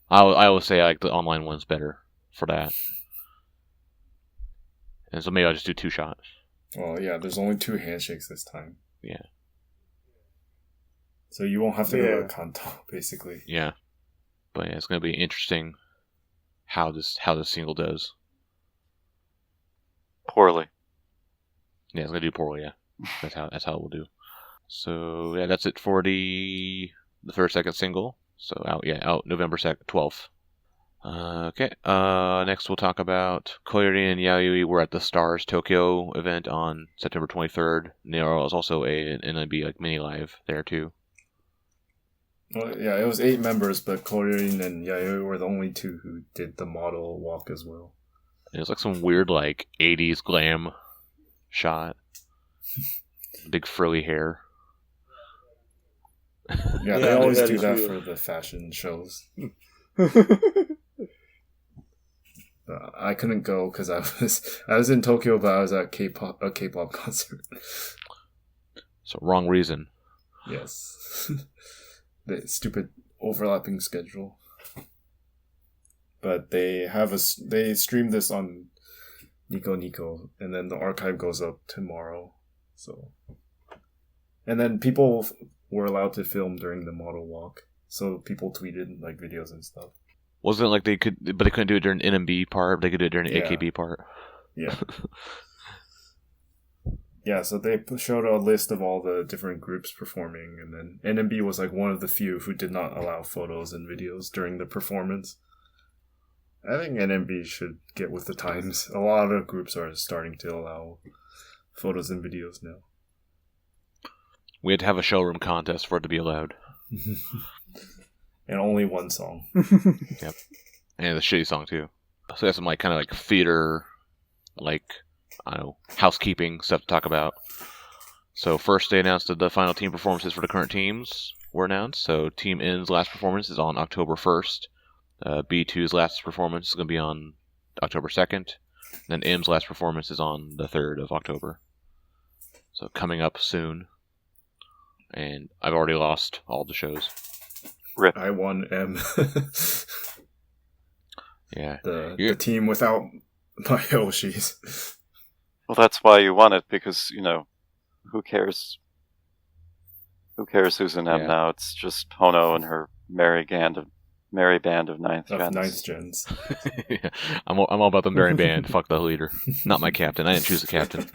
I always say I like the online ones better for that. And so maybe I'll just do 2 shots. Well, yeah, there's only 2 handshakes this time. Yeah. So you won't have to go to Kanto, basically. Yeah. But yeah, it's going to be interesting how this single does. Poorly. Yeah, it's going to do poorly, yeah. That's how it will do. So, yeah, that's it for the first, second single. So, out November 12th. Okay, next we'll talk about Koyorin and Yayoi were at the STARRZ Tokyo event on September 23rd. And there was also an NMB like mini live there too. Well, yeah, it was 8 members, but Koyorin and Yayoi were the only 2 who did the model walk as well. It was like some weird like 80s glam shot. Big frilly hair. Yeah, they always do that for the fashion shows. I couldn't go because I was in Tokyo, but I was at a K-pop concert. So wrong reason. Yes, the stupid overlapping schedule. But they stream this on Nico Nico, and then the archive goes up tomorrow. So, and then people were allowed to film during the model walk, so people tweeted like videos and stuff. Wasn't it like they couldn't do it during the NMB part, but they could do it during the AKB part? Yeah. Yeah, so they showed a list of all the different groups performing, and then NMB was like one of the few who did not allow photos and videos during the performance. I think NMB should get with the times. A lot of groups are starting to allow photos and videos now. We had to have a showroom contest for it to be allowed. And only one song. Yep. And the shitty song, too. So that's some, like, kind of, like, theater, like, I don't know, housekeeping stuff to talk about. So first they announced that the final team performances for the current teams were announced. So Team N's last performance is on October 1st. B2's last performance is going to be on October 2nd. And then M's last performance is on the 3rd of October. So coming up soon. And I've already lost all the shows. Rip. I won M. Yeah. The team without my Yoshis. Well, that's why you won it, because, who cares? Who cares who's in M now? It's just Hono and her merry band of ninth gens. Yeah. I'm all about the merry band. Fuck the leader. Not my captain. I didn't choose the captain.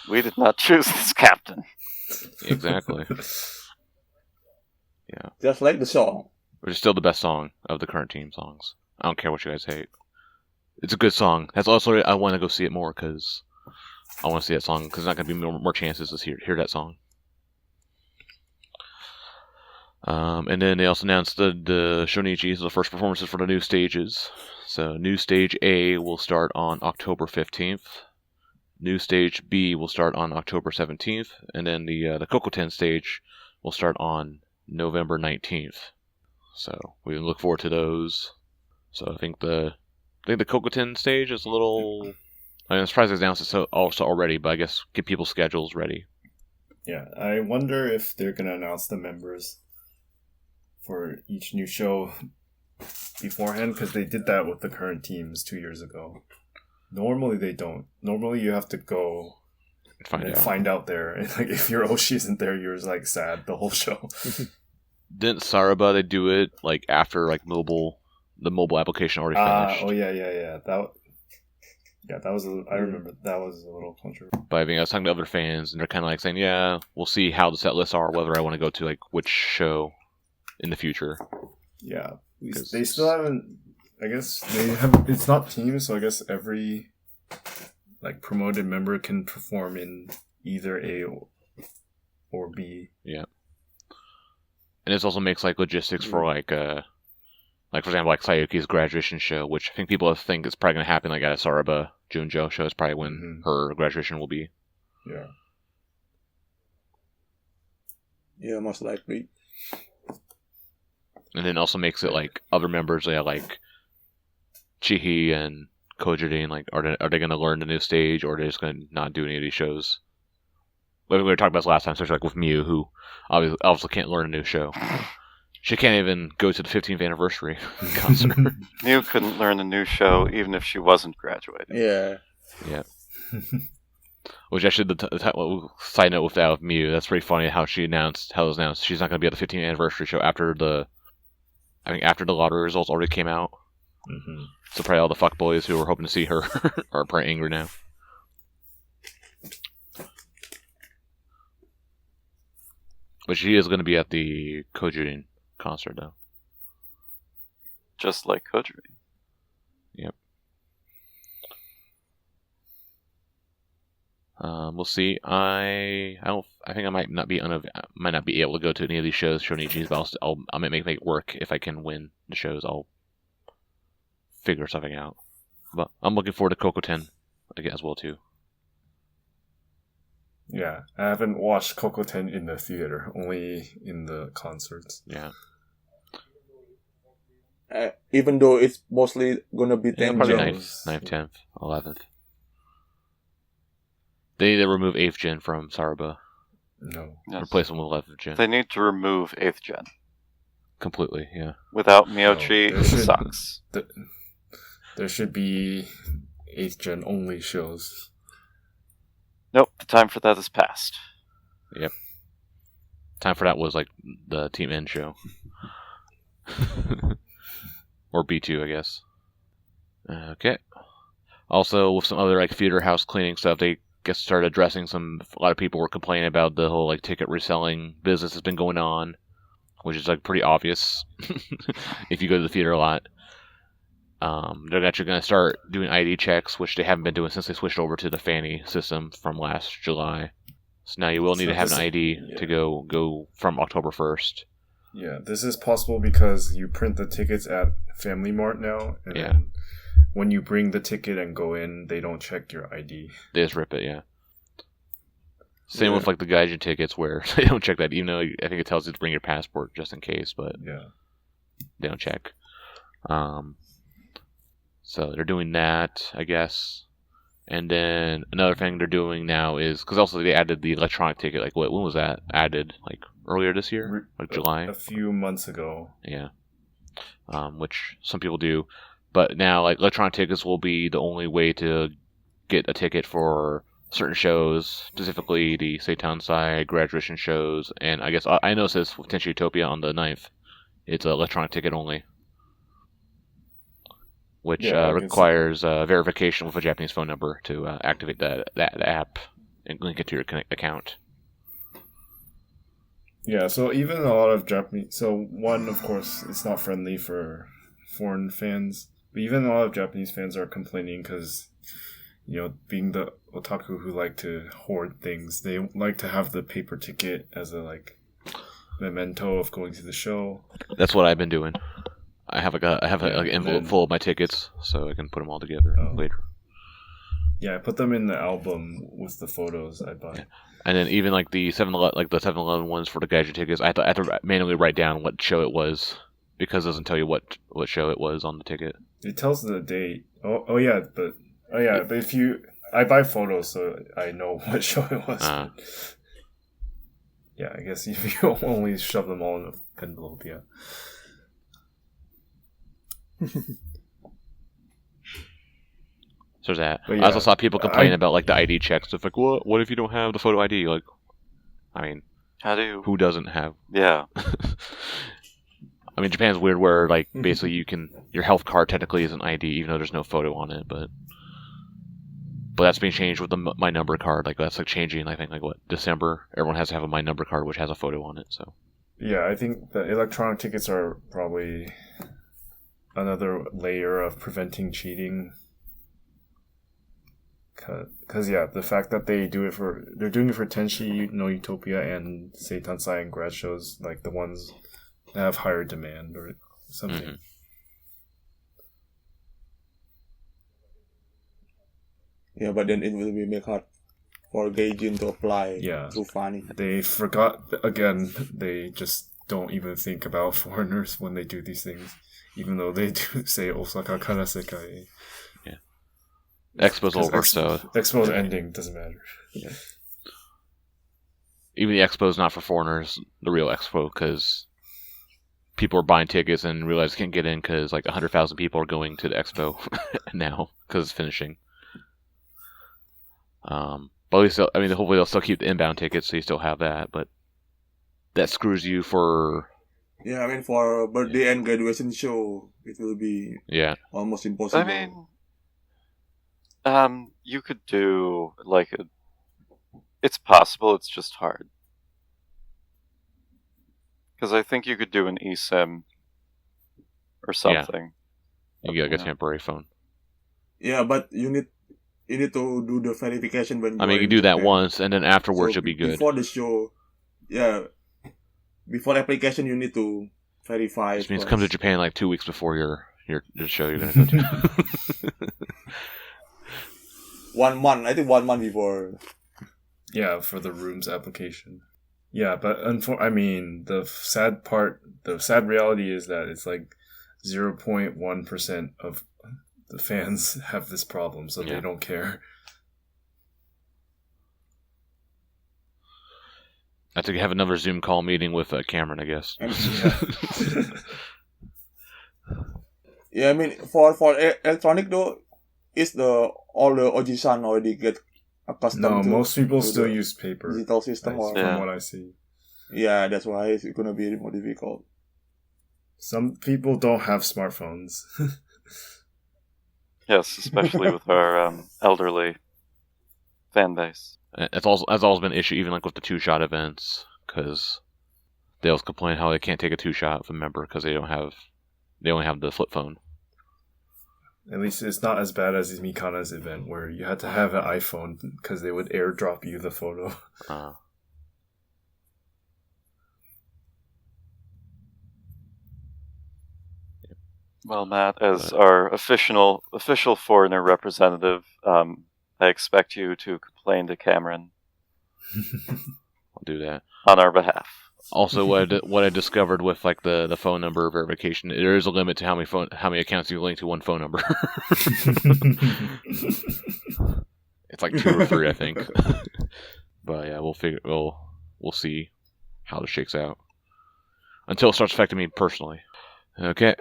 We did not choose this captain. Exactly. Yeah. Just like the song. Which is still the best song of the current team songs. I don't care what you guys hate. It's a good song. That's also I want to go see it more because I want to see that song because there's not going to be more chances to hear that song. And then they also announced the Shonichi, so the first performances for the new stages. So new stage A will start on October 15th. New stage B will start on October 17th, and then the Kokoten stage will start on November 19th. So we look forward to those. So I think the Kokoten stage is a little. I'm surprised they announced it also already, but I guess get people's schedules ready. Yeah, I wonder if they're gonna announce the members for each new show beforehand, because they did that with the current teams 2 years ago. Normally they don't. Normally you have to go and find out there. And like if your Oshi isn't there, you're like sad the whole show. Didn't Saraba they do it like after like the mobile application already finished? Oh yeah. That was. I remember that was a little controversial. But I mean, I was talking to other fans, and they're kind of like saying, "Yeah, we'll see how the set lists are, whether I want to go to like which show in the future." Yeah, they still haven't. I guess they have. It's not teams, so I guess every like promoted member can perform in either A or B. Yeah. And this also makes like logistics for like for example like Sayuki's graduation show, which I think people think is probably going to happen like at a Saraba Junjo show is probably when her graduation will be. Yeah. Yeah, most likely. And then also makes it like other members, like Chihhi and Koyorin, like are they going to learn the new stage, or are they just going to not do any of these shows? Like we were talking about this last time, especially like with Miyu, who obviously can't learn a new show. She can't even go to the 15th anniversary concert. Miyu couldn't learn a new show even if she wasn't graduating. Yeah. Yeah. Which actually, side note with that with Miyu, that's pretty funny how it was announced she's not going to be at the 15th anniversary show after the lottery results already came out. Mm-hmm. So probably all the fuckboys who were hoping to see her are probably angry now. But she is going to be at the Koyorin concert, though. Just like Koyorin. Yep. We'll see. I think I might not be able to go to any of these shows, Shonichis, but I'll make it work if I can win the shows. I'll figure something out. But I'm looking forward to Kokoten as well too. Yeah, I haven't watched Kokoten in the theater, only in the concerts. Yeah. Even though it's mostly gonna be 10 probably gens. 9th, 10th, 11th. They need to remove 8th gen from Saraba. No. Yes. Replace them with 11th gen. They need to remove 8th gen. Completely, yeah. Without Miyochi, No, it sucks. There should be 8th gen only shows. Nope, the time for that is past. Yep. Time for that was like the Team N show. Or B2, I guess. Okay. Also, with some other like theater house cleaning stuff, they started addressing a lot of people were complaining about the whole like ticket reselling business that's been going on, which is like pretty obvious if you go to the theater a lot. They're actually going to start doing ID checks, which they haven't been doing since they switched over to the Fanny system from last July. So now you will need to have an ID to go from October 1st. Yeah, this is possible because you print the tickets at Family Mart now, and then when you bring the ticket and go in, they don't check your ID. They just rip it, yeah. Same with like the Gaijin tickets where they don't check that, even though I think it tells you to bring your passport just in case, but they don't check. So they're doing that, I guess. And then another thing they're doing now is, because also they added the electronic ticket, like when was that added? Like earlier this year? Like July? A few months ago. Yeah. Which some people do. But now like electronic tickets will be the only way to get a ticket for certain shows, specifically the Seitansai graduation shows, and I guess I know it says with Tenchi Utopia on the 9th, it's an electronic ticket only. Which requires verification with a Japanese phone number to activate that app and link it to your account. Yeah, so even a lot of Japanese... So, one, of course, it's not friendly for foreign fans. But even a lot of Japanese fans are complaining because, being the otaku who like to hoard things, they like to have the paper ticket as a, memento of going to the show. That's what I've been doing. I have an envelope full of my tickets, so I can put them all together later. Yeah, I put them in the album with the photos I buy. Yeah. And then even like the 7-Eleven ones for the Gaijin tickets, I have to manually write down what show it was because it doesn't tell you what show it was on the ticket. It tells the date. But if I buy photos, so I know what show it was. Yeah, I guess if you only shove them all in an envelope, yeah. So there's that. I also saw people complain about like the ID checks. It's like, what if you don't have the photo ID? Like, I mean, who doesn't have? Yeah. I mean, Japan's weird where like basically your health card technically is an ID even though there's no photo on it, but that's being changed with the My Number card. Like that's like changing. I think December. Everyone has to have a My Number card which has a photo on it. So. Yeah, I think the electronic tickets are probably another layer of preventing cheating. Because the fact that they're doing it for Tenshi no Utopia and Seitansai and grad shows, like the ones that have higher demand or something. Mm-hmm. Yeah, but then it will be make hard for Gaijin to apply through funny. They forgot, again, they just don't even think about foreigners when they do these things, even though they do say Osaka Kara Sekai. Yeah. Expo's over, so... Expo's ending, doesn't matter. Yeah. Even the Expo's not for foreigners, the real Expo, because people are buying tickets and realize they can't get in because like 100,000 people are going to the Expo now because it's finishing. But at least, hopefully they'll still keep the inbound tickets, so you still have that. But that screws you for. Yeah, for birthday and graduation show, it will be almost impossible. You could do it's possible. It's just hard because I think you could do an eSIM or something. Yeah. You get a temporary phone. Yeah, but you need to do the verification when you can do that once, and then afterwards you'll be good. Before the show, before application, you need to verify. Which means come to Japan like 2 weeks before your show you're going to go to. 1 month, I think 1 month before. Yeah, for the rooms application. Yeah, but the sad reality is that it's like 0.1% of the fans have this problem, so they don't care. I have to have another Zoom call meeting with Cameron, I guess. Yeah, for electronic though, all the Oji-san already get accustomed to. No, most people still use paper. Digital system, from what I see. Yeah, that's why it's gonna be more difficult. Some people don't have smartphones. Yes, especially with our elderly fan base. That's always been an issue, even like with the 2-shot events, because they always complain how they can't take a 2-shot with a member because they only have the flip phone. At least it's not as bad as Mikana's event where you had to have an iPhone because they would airdrop you the photo. Well, Matt, as our official foreigner representative, I expect you to complain to Cameron. I'll do that on our behalf. Also, what I discovered with like the phone number verification, there is a limit to how many accounts you link to one phone number. It's like 2 or 3, I think. But yeah, we'll see how this shakes out until it starts affecting me personally. Okay.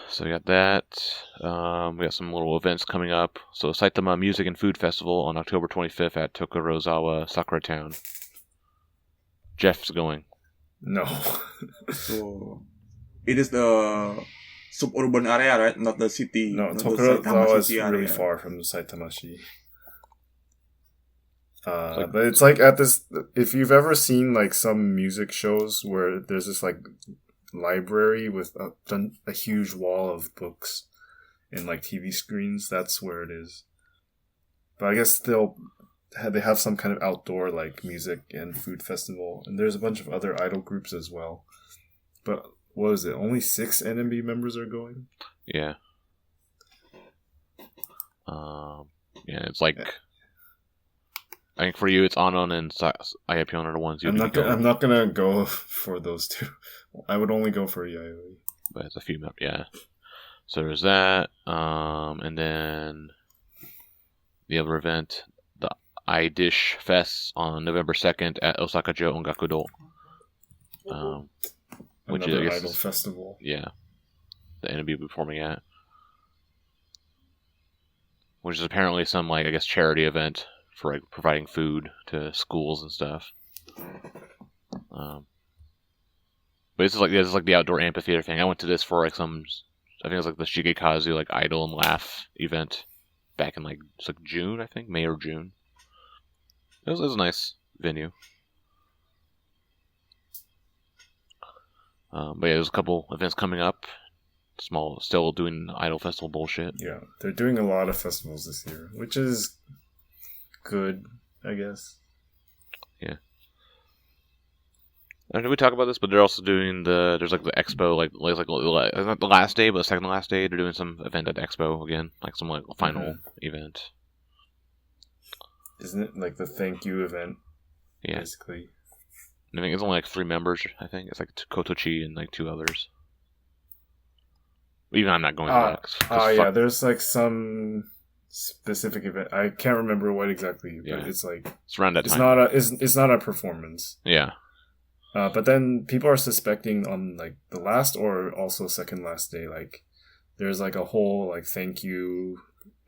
So we got that. We got some little events coming up. So Saitama Music and Food Festival on October 25th at Tokorozawa Sakura Town. Geoff's going. No. So it is the suburban area, right? Not the city. No, Tokorozawa is really far from Saitamashi. But it's like at this. If you've ever seen like some music shows where there's this like library with a huge wall of books and like TV screens, that's where it is. But I guess they have some kind of outdoor like music and food festival, and there's a bunch of other idol groups as well. But what is it? Only 6 NMB members are going? Yeah. It's like I think for you it's Anon and Ayapion are the ones I'm not gonna go for those 2. I would only go for Yayoi. But it's a few members, yeah. So there's that, and then the other event, the iDish Fest on November 2nd at Osaka-jo Ongakudo. Which is, I guess, idol festival. Yeah. The NMB will be performing at. Which is apparently some, like, I guess, charity event for like, providing food to schools and stuff. But this is like the outdoor amphitheater thing. I went to this for like I think it was like the Shigekazu like Idol and Laugh event back in like June, I think, May or June. It was a nice venue. But yeah, there's a couple events coming up. Still doing Idol Festival bullshit. Yeah, they're doing a lot of festivals this year, which is good, I guess. Yeah. Did we talk about this? But they're also doing there's like the Expo, like not the last day, but the second to last day. They're doing some event at Expo again, like some like final event. Isn't it like the thank you event? Yeah. Basically. I think it's only like 3 members. I think it's like Kotocchi and like 2 others. Even I'm not going to that. Yeah. There's like some specific event. I can't remember what exactly, but it's like it's around that time. It's not a performance. Yeah. But then people are suspecting on like the last or also second last day, like there's like a whole like thank you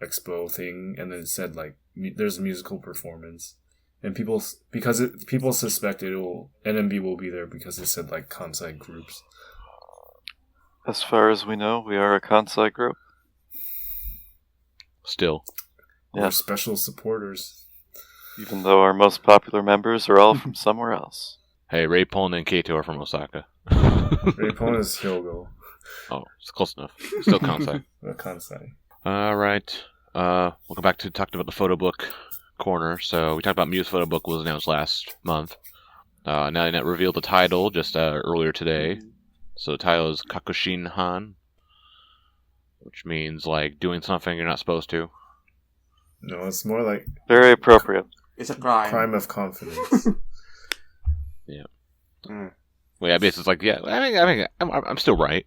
expo thing, and then it said like there's a musical performance, and people suspect NMB will be there because it said like Kansai groups. As far as we know, we are a Kansai group. Still, we're special supporters, even though our most popular members are all from somewhere else. Hey, Reipon and Kato are from Osaka. Reipon is Hyogo. Oh, it's close enough. Still Kansai. Kansai. Alright. We'll go back to talking about the photo book corner. So, we talked about Miyu's photo book was announced last month. Now they revealed the title just earlier today. So, the title is Kakushin Han, which means, like, doing something you're not supposed to. No, it's more like... Very appropriate. It's a crime. Crime of confidence. Yeah. Well, yeah, basically, it's like, yeah, I mean, I'm still right.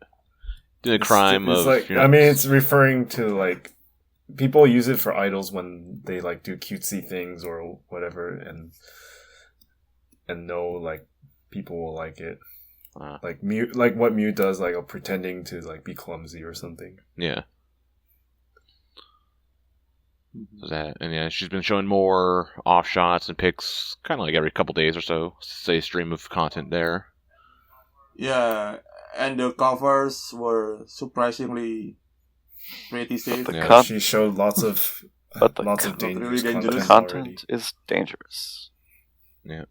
The crime of... Like, I mean, it's referring to, like, people use it for idols when they, like, do cutesy things or whatever, and know, like, people will like it. Like what Miyu does, like, pretending to, like, be clumsy or something. Yeah. And yeah, she's been showing more off shots and pics, kind of like every couple days or so. Say stream of content there. Yeah, and the covers were surprisingly pretty safe. She showed lots of dangerous content. The content is dangerous. Yeah,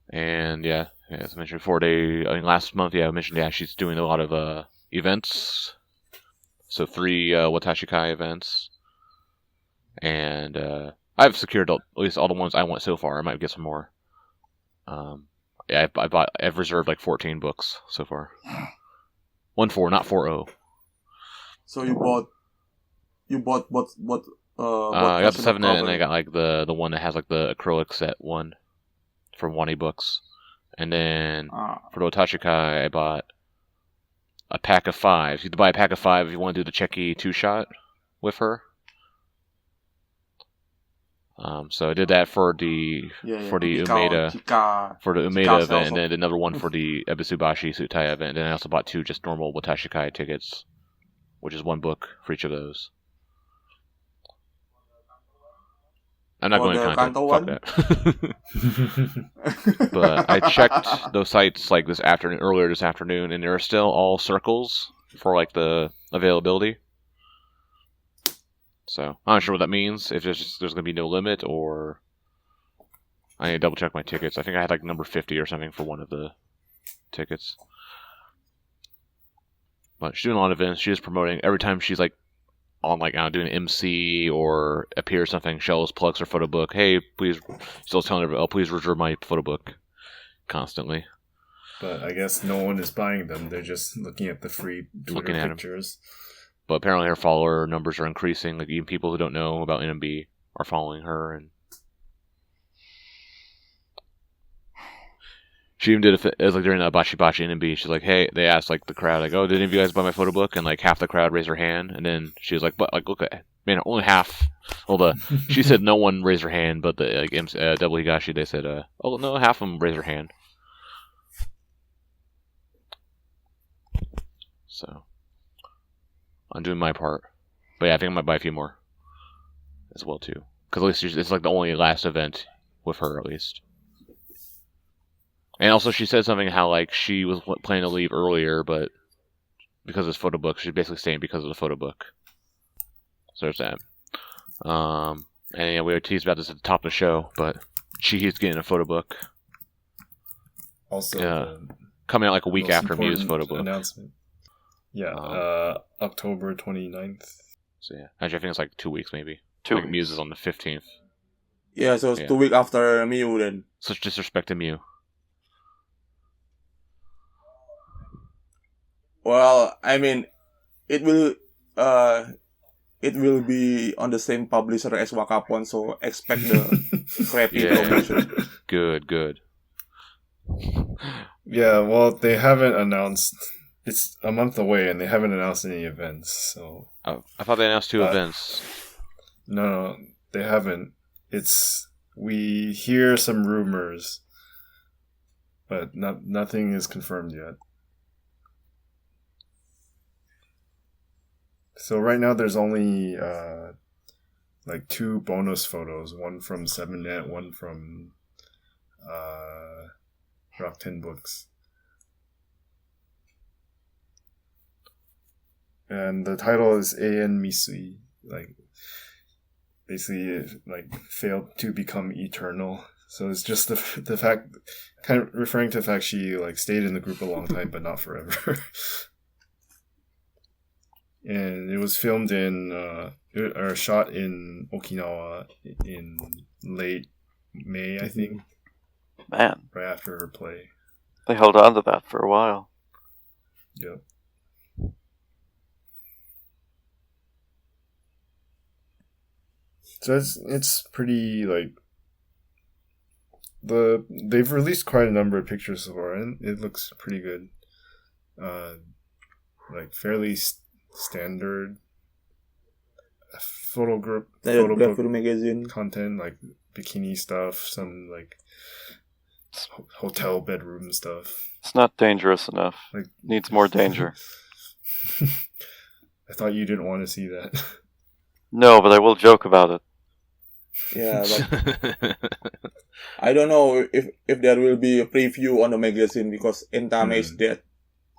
and yeah, as I mentioned, 4 day. I mean, last month, I mentioned she's doing a lot of events. So 3 Watashikai events. And I've secured at least all the ones I want so far. I might get some more. I've reserved like 14 books so far. 1-4, not 4-0. So you bought what? I got the 7, and I got like the one that has like the acrylic set one from Wani Books, and then for the Otashikai I bought a pack of 5. You have to buy a pack of 5 if you want to do the Chihhi 2-shot with her. So I did that for the Umeda event, and then another one for the Ebisubashi Sutai event, and then I also bought 2 just normal Watashikai tickets, which is 1 book for each of those. I'm not going to Kanto. Fuck that. But I checked those sites like earlier this afternoon, and there are still all circles for like the availability. So, I'm not sure what that means, if there's going to be no limit, or... I need to double check my tickets. I think I had like number 50 or something for one of the tickets. But she's doing a lot of events. She's promoting every time she's like on like doing an MC or appear or something, she always plugs her photo book. Hey, please, still telling her, please reserve my photo book constantly. But I guess no one is buying them. They're just looking at the free Twitter pictures. But apparently her follower numbers are increasing. Like even people who don't know about NMB are following her, and she even did it was like during the Bashi Bashi NMB. She's like, "Hey," they asked like the crowd, like, "Oh, did any of you guys buy my photo book?" And like half the crowd raised their hand, and then she was like, "But like, look, man, only half." Well, she said no one raised their hand, but the Double Higashi, they said, "Oh no, half of them raised their hand." So. I'm doing my part. But yeah, I think I might buy a few more as well, too. Because at least it's like the only last event with her, at least. And also she said something how like she was planning to leave earlier, but because of this photo book, she's basically staying because of the photo book. So there's that. And yeah, we were teased about this at the top of the show, but Chihhi's getting a photo book. Also, coming out like a week after Miyu's photo book. Announcement. Yeah, October 29th. So yeah, actually I think it's like 2 weeks maybe. 2 weeks. weeks. Muse is on the 15th. Yeah, so it's 2 weeks after Miyu then. Such disrespect to Miyu. Well, I mean, it will be on the same publisher as Wakapon, so expect the crappy promotion. Good. Yeah, well, they haven't announced. It's a month away, and they haven't announced any events. So I thought they announced 2 events. No, they haven't. We hear some rumors, but nothing is confirmed yet. So right now there's only 2 bonus photos, one from 7net, one from Rock 10 Books. And the title is AN Misui, basically failed to become eternal. So it's just the fact, kind of referring to the fact she stayed in the group a long time but not forever. And it was filmed or shot in Okinawa in late May, I think. Man. Right after her play. They held on to that for a while. Yep. So it's pretty they've released quite a number of pictures so far, and it looks pretty good. Fairly standard photobook magazine content, bikini stuff, some hotel bedroom stuff. It's not dangerous enough. Needs more danger. I thought you didn't want to see that. No, but I will joke about it. Yeah, but I don't know if there will be a preview on the magazine because Entame is dead.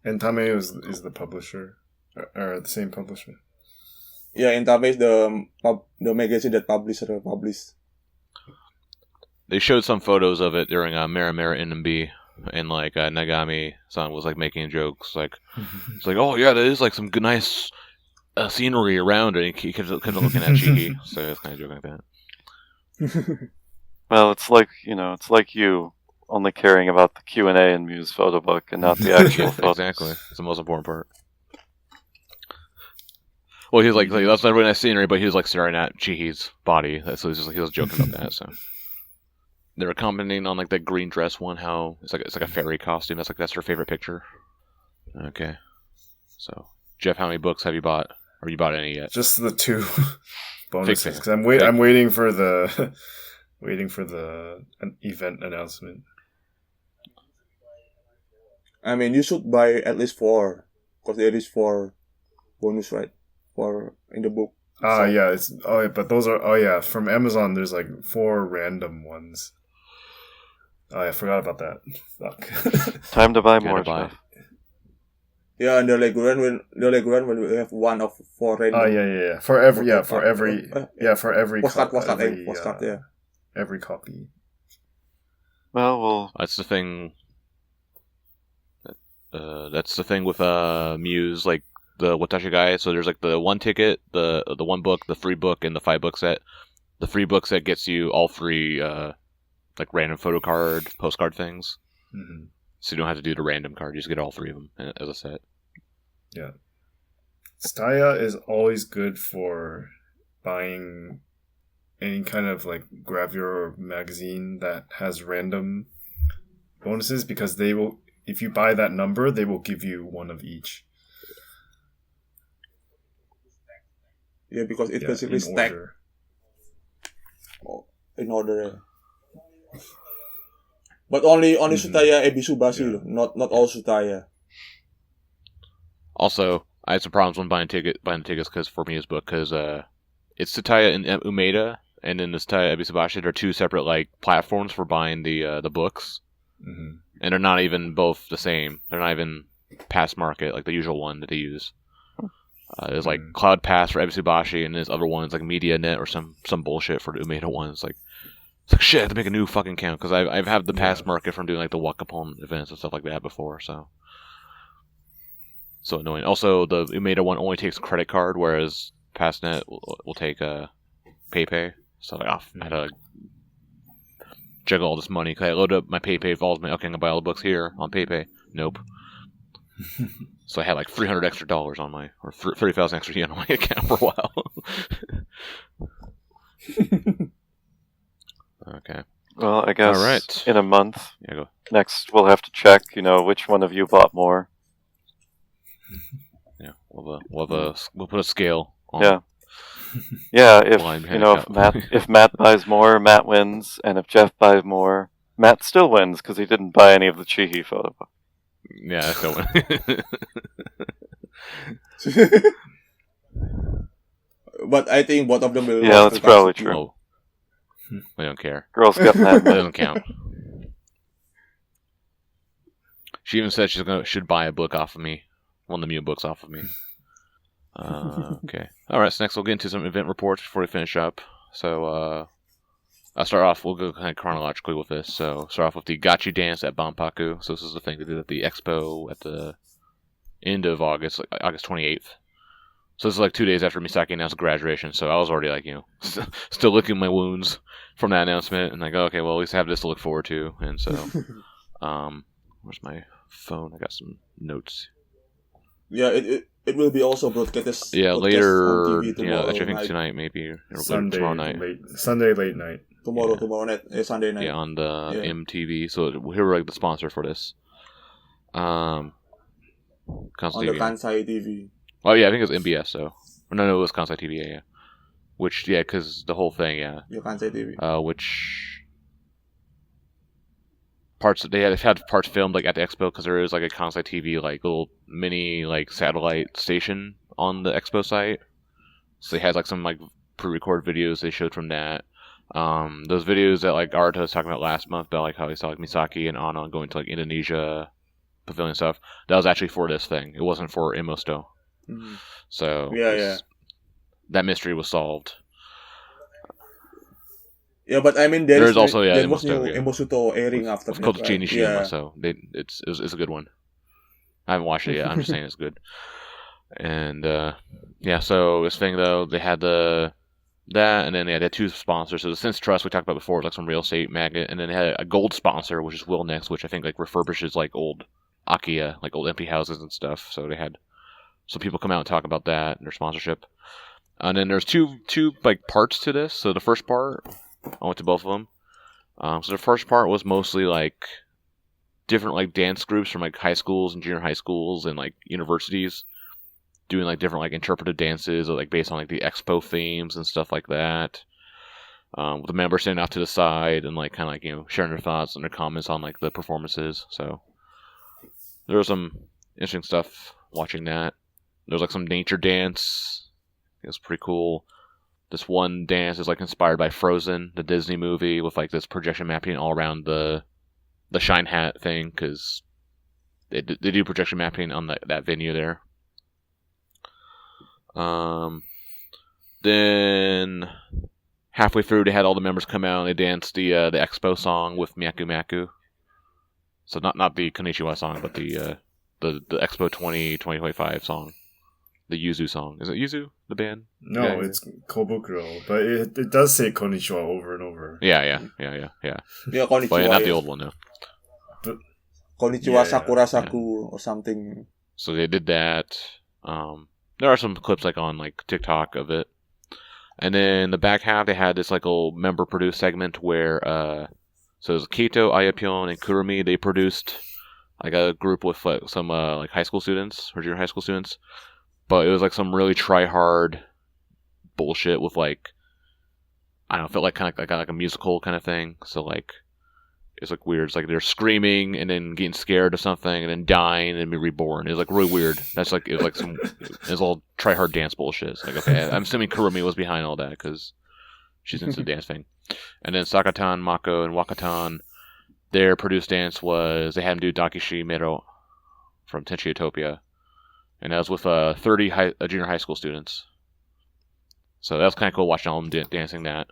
Entame is the publisher, or the same publisher. Yeah, Entame is the magazine that published. They showed some photos of it during Mera NMB, and Nagami-san was making jokes, it's oh yeah, there is some good, nice scenery around it. And he kept looking at Chihhi, so it's kind of joking like that. Well, it's like you only caring about the Q&A in Mew's photo book and not the actual photos. Exactly, it's the most important part. Well, he was that's not a really nice scenery, but he was staring at Chihhi's body, so he was joking about that. So they were commenting on that green dress one, how it's like a fairy costume. That's her favorite picture. Okay, so Geoff, how many books have you bought? Or you bought any yet? Just the 2 bonuses, because I'm waiting for the event announcement. I mean, you should buy at least 4, because there is 4 bonus, right? 4 in the book. Yeah, but those are from Amazon. There's 4 random ones. Oh, I forgot about that. Fuck. Time to buy more stuff. Yeah, and the Leguan when we have 1 of 4 random. Oh yeah. For every postcard, yeah. Every copy. Well, that's the thing. That's the thing with Muse, the Watashi guy. So there's the 1 ticket, the 1 book, the free book, and the 5 book set. The free book set gets you all 3 random photo card, postcard things. Mm-hmm. So you don't have to do the random card. You just get all 3 of them as a set. Yeah. Tsutaya is always good for buying any kind of gravure magazine that has random bonuses, because they will, if you buy that number, they will give you 1 of each. Yeah, because it basically stacked in order. But only Tsutaya Ebisubashi, not all Tsutaya. Also, I had some problems when buying tickets because for me, his book, because it's Tsutaya and Umeda, and then this Tsutaya Ebisubashi. They're 2 separate platforms for buying the books, mm-hmm. And they're not even both the same. They're not even Pass Market the usual one that they use. There's Cloud Pass for Ebisubashi, and this other one is MediaNet or some bullshit for the Umeda one. It's shit, I have to make a new fucking account, because I've had the Pass Market from doing the Wakapon events and stuff like that before, so annoying. Also, the Umeda one only takes credit card, whereas PassNet will take PayPay. So I had to juggle all this money. Cause I load up my PayPay with all my, okay, I'm going to buy all the books here on PayPay. Nope. So I had like $300 extra on my, or 30,000 extra yen on my account for a while. Okay. Well, I guess all right. in a month, go. Next we'll have to check, which one of you bought more. Yeah, we'll put a scale on. Yeah. Yeah, if Matt buys more, Matt wins, and if Geoff buys more, Matt still wins because he didn't buy any of the Chihhi photo book. Yeah, I still win. But I think both of them will. Yeah, that's probably true. Oh. We don't care. Girls got Matt. That doesn't count. She even said should buy a book off of me. One of the Miyu books off of me. Okay. Alright, so next we'll get into some event reports before we finish up. So, I'll start off, we'll go kind of chronologically with this. So, start off with the Gachidance at Banpaku. So, this is the thing they did at the Expo at the end of August, like August 28th. So, this is like 2 days after Misaki announced graduation. So, I was already like, still licking my wounds from that announcement. And like, okay, well, at least I have this to look forward to. And so, where's my phone? I got some notes. Yeah, it will be also broadcast. Yeah, later. On TV tomorrow actually, I think night. tonight maybe or Sunday, tomorrow night. Sunday late night. Tomorrow night, Sunday night. Yeah, on the MTV. So we're like the sponsor for this. On Kansai the TV. Kansai TV. Oh yeah, I think it was MBS. So no, it was Kansai TV. Yeah. Which because the whole thing, Yeah, Kansai TV. Which parts they've had parts filmed like at the Expo because there is like a Kansai TV like little mini like satellite station on the Expo site. So they had like some like pre-recorded videos they showed from that. Those videos that like Arta was talking about last month about like how he saw like Misaki and Hono going to like Indonesia pavilion stuff. That was actually for this thing. It wasn't for Imosto. Mm-hmm. So that mystery was solved. Yeah, but I mean, there was also Imosuto airing after that. Kotocchi and Nishiyama, yeah. so it's a good one. I haven't watched it yet. I'm just saying it's good. And so this thing though, they had that, and then they had 2 sponsors. So the Sense Trust we talked about before, like some real estate magnet, and then they had a gold sponsor, which is Will Next, which I think like refurbishes like old Akiya, like old empty houses and stuff. So they had some people come out and talk about that and their sponsorship. And then there's two like parts to this. So the first part, I went to both of them. So the first part was mostly like different like dance groups from like high schools and junior high schools and like universities doing like different like interpretive dances or like based on like the Expo themes and stuff like that. With the members standing off to the side and like kind of like sharing their thoughts and their comments on like the performances. So there was some interesting stuff watching that. There was like some nature dance. It was pretty cool. This one dance is like inspired by Frozen, the Disney movie, with like this projection mapping all around the Shine Hat thing, because they do projection mapping on that venue there. Then halfway through, they had all the members come out and they danced the Expo song with Myaku Myaku. So not the Konnichiwa song, but the Expo 2025 song. The Yuzu song. Is it Yuzu, the band? No, it's Kobukuro, but it does say Konnichiwa over and over. Yeah. Yeah, Konnichiwa. But not the old one, though. But, Konnichiwa Sakura Saku or something. So they did that. There are some clips like on like TikTok of it. And then the back half, they had this like little member-produced segment where so it was Keito, Ayapyon, and Kurumi. They produced like a group with like, some like high school students or junior high school students. But it was like some really try-hard bullshit with like, I don't know, it felt like kind of like a musical kind of thing. So like, it's like weird. It's like they're screaming and then getting scared of something and then dying and then be reborn. It was like really weird. That's like, it was like it was all try-hard dance bullshit. It's like, okay, I'm assuming Kurumi was behind all that because she's into the dance thing. And then Sakatan, Mako, and Wakatan, their produced dance was, they had them do Dakishi Mero from Tenchi Utopia. And that was with 30 junior high school students. So that was kind of cool watching all of them dancing that.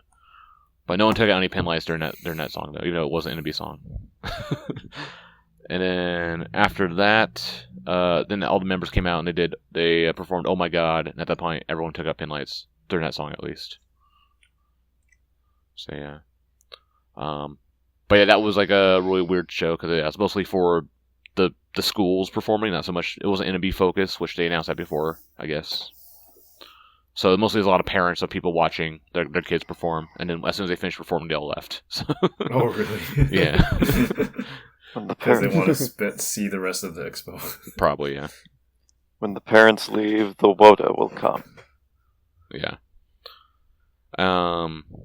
But no one took out any pen lights during that song, though, even though it wasn't an NMB song. And then after that, then all the members came out and they performed Oh My God. And at that point, everyone took out pin lights during that song, at least. So yeah. But yeah, that was like a really weird show because it's mostly for the schools performing, not so much. It wasn't NMB focused, which they announced that before, I guess. So mostly there's a lot of parents of people watching their kids perform, and then as soon as they finished performing, they all left. So, oh, really? Yeah. Because they want to see the rest of the expo. Probably, yeah. When the parents leave, the Wada will come. Yeah.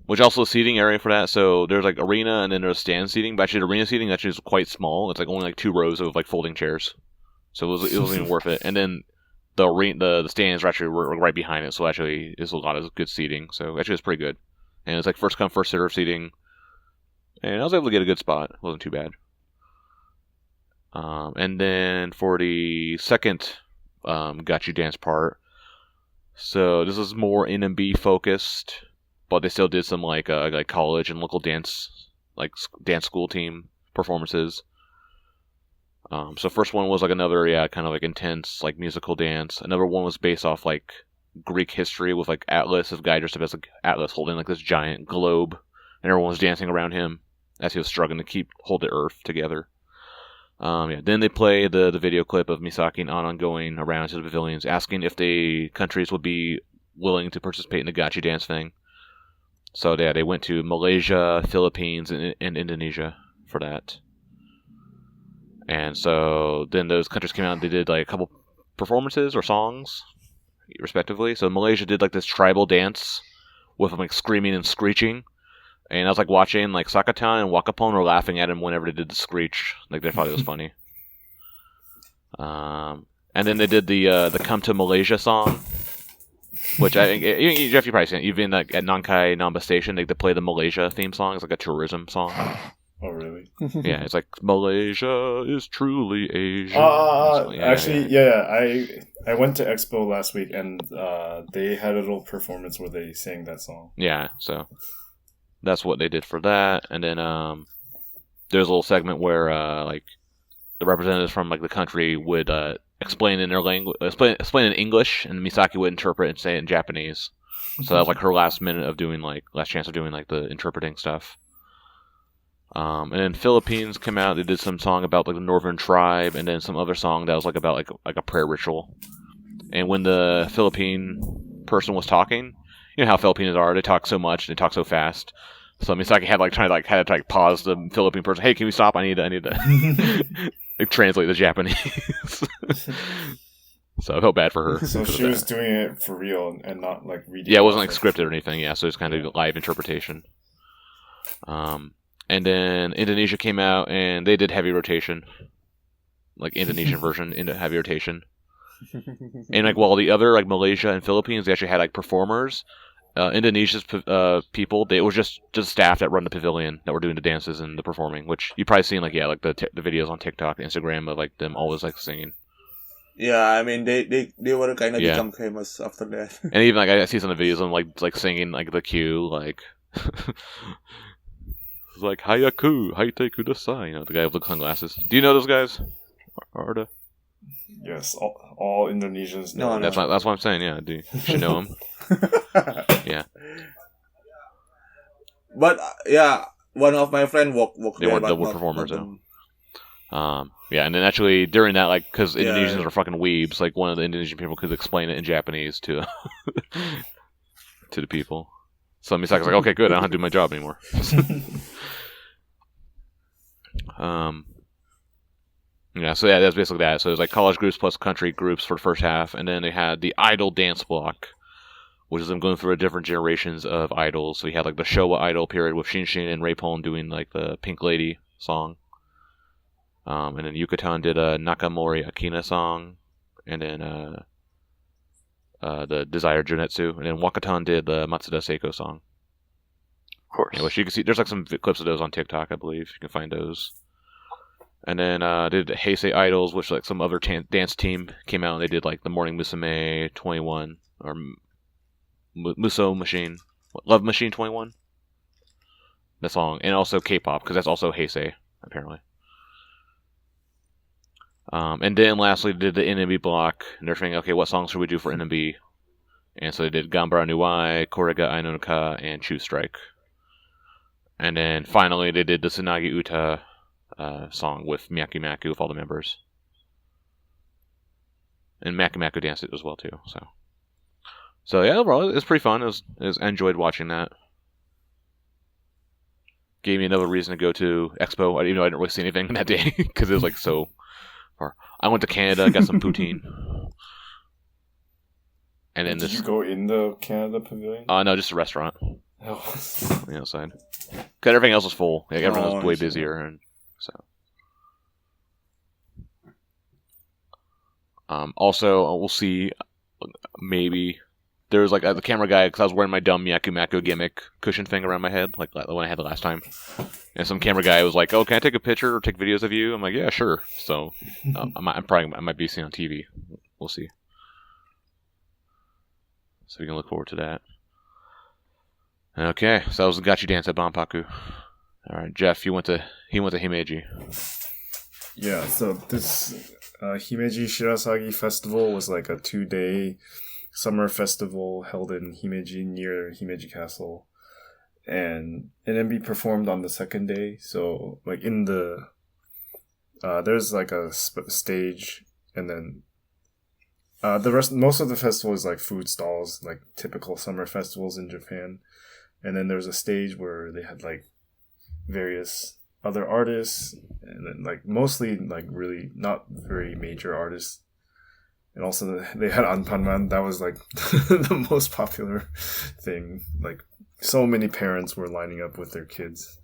Which also a seating area for that. So there's like arena and then there's stand seating. But actually, the arena seating actually is quite small. It's like only like 2 rows of like folding chairs. So it wasn't even worth it. And then the stands are actually right behind it. So actually, it's a lot of good seating. So actually, it's pretty good. And it's like first come first serve seating. And I was able to get a good spot. It wasn't too bad. And then for the second Gachidance part, so this is more NMB focused, but they still did some like college and local dance school team performances. So first one was like another kind of like intense like musical dance. Another one was based off like Greek history with like Atlas, this guy dressed up as like Atlas holding like this giant globe, and everyone was dancing around him as he was struggling to hold the earth together. Then they play the video clip of Misaki and Anon going around to the pavilions asking if the countries would be willing to participate in the Gachidance thing. So yeah, they went to Malaysia, Philippines, and Indonesia for that. And so then those countries came out and they did like a couple performances or songs, respectively. So Malaysia did like this tribal dance with like screaming and screeching. And I was like watching, like Sakatan and Wakapon were laughing at him whenever they did the screech. Like they thought it was funny. And then they did the "Come to Malaysia" song, which I think Geoff, you probably seen it. You've been like at Nankai Namba Station. They play the Malaysia theme song. It's like a tourism song. Oh really? Yeah, it's like Malaysia is truly Asia. So, I went to Expo last week and they had a little performance where they sang that song. Yeah, so. That's what they did for that, and then there's a little segment where like the representatives from like the country would explain in their language, explain in English, and Misaki would interpret and say it in Japanese. So that was like her last chance of doing like the interpreting stuff. And then Philippines came out. They did some song about like the Northern Tribe, and then some other song that was like about like a prayer ritual. And when the Philippine person was talking, you know how Filipinos are. They talk so much. They talk so fast. So Misaki had to pause the Philippine person. Hey, can we stop? I need to like, translate the Japanese. So I felt bad for her. So she was doing it for real and not like reading. Yeah, it wasn't like scripted or anything. Yeah, so it's kind of live interpretation. And then Indonesia came out and they did heavy rotation, like Indonesian version into heavy rotation. And like while the other like Malaysia and Philippines, they actually had like performers. Indonesia's people, it was just staff that run the pavilion that were doing the dances and the performing, which you probably seen like the videos on TikTok, Instagram of like them always like singing. Yeah, I mean they were kind of become famous after that. And even like I see some of the videos of them like singing like the cue like it's like Hayaku Haite Kudasai, you know, the guy with the sunglasses. Do you know those guys? Arda? Yes, all Indonesians know. No, that's what I'm saying. Yeah, you should know them. Yeah. But one of my friend walked they weren't double performers though. Yeah, and then actually during that, like, because Indonesians are fucking weebs, like one of the Indonesian people could explain it in Japanese to the people. So Misaki's like, okay, good, I don't have to do my job anymore. Yeah, so yeah, that's basically that. So it was like college groups plus country groups for the first half, and then they had the idol dance block, which is them going through different generations of idols. So we had like the Showa idol period with Shinshin and Raepon doing like the Pink Lady song. And then Yucatan did a Nakamori Akina song, and then the Desire Junetsu, and then Wakatan did the Matsuda Seiko song. Of course. Yeah, which you can see, there's like some clips of those on TikTok, I believe. You can find those. And then did Heisei Idols, which like some other dance team came out and they did like the Morning Musume 21 or Muso Machine, Love Machine 21. The song, and also K-pop because that's also Heisei apparently. And then lastly did the NMB block, and they're thinking, okay, what songs should we do for NMB? And so they did Gambara Nuai, Korega Ainonoka, and Choose Strike. And then finally they did the Tsunagi Uta song with Myaku Myaku with all the members. And Myaku Myaku danced it as well too. So yeah, overall it's pretty fun. I enjoyed watching that. Gave me another reason to go to Expo. Even though I didn't really see anything that day because it was like so far. I went to Canada, got some poutine. And then Did you go in the Canada pavilion? No, just a restaurant. Oh. On the outside. Because everything else was full. Like, everyone was way busier. And so. Also, we'll see. Maybe there's like the camera guy, because I was wearing my dumb Myaku Myaku gimmick cushion thing around my head, like the one I had the last time. And some camera guy was like, "Oh, can I take a picture or take videos of you?" I'm like, "Yeah, sure." So I might be seen on TV. We'll see. So we can look forward to that. Okay, so that was the Gachidance at Banpaku. All right, Geoff, he went to Himeji. Yeah, so this Himeji Shirasagi Festival was like a 2-day summer festival held in Himeji near Himeji Castle, and NMB performed on the second day. So like in the there's like a stage, and then most of the festival is like food stalls, like typical summer festivals in Japan. And then there was a stage where they had like various other artists, and then like mostly like really not very major artists. And also they had Anpanman. That was like the most popular thing. Like so many parents were lining up with their kids.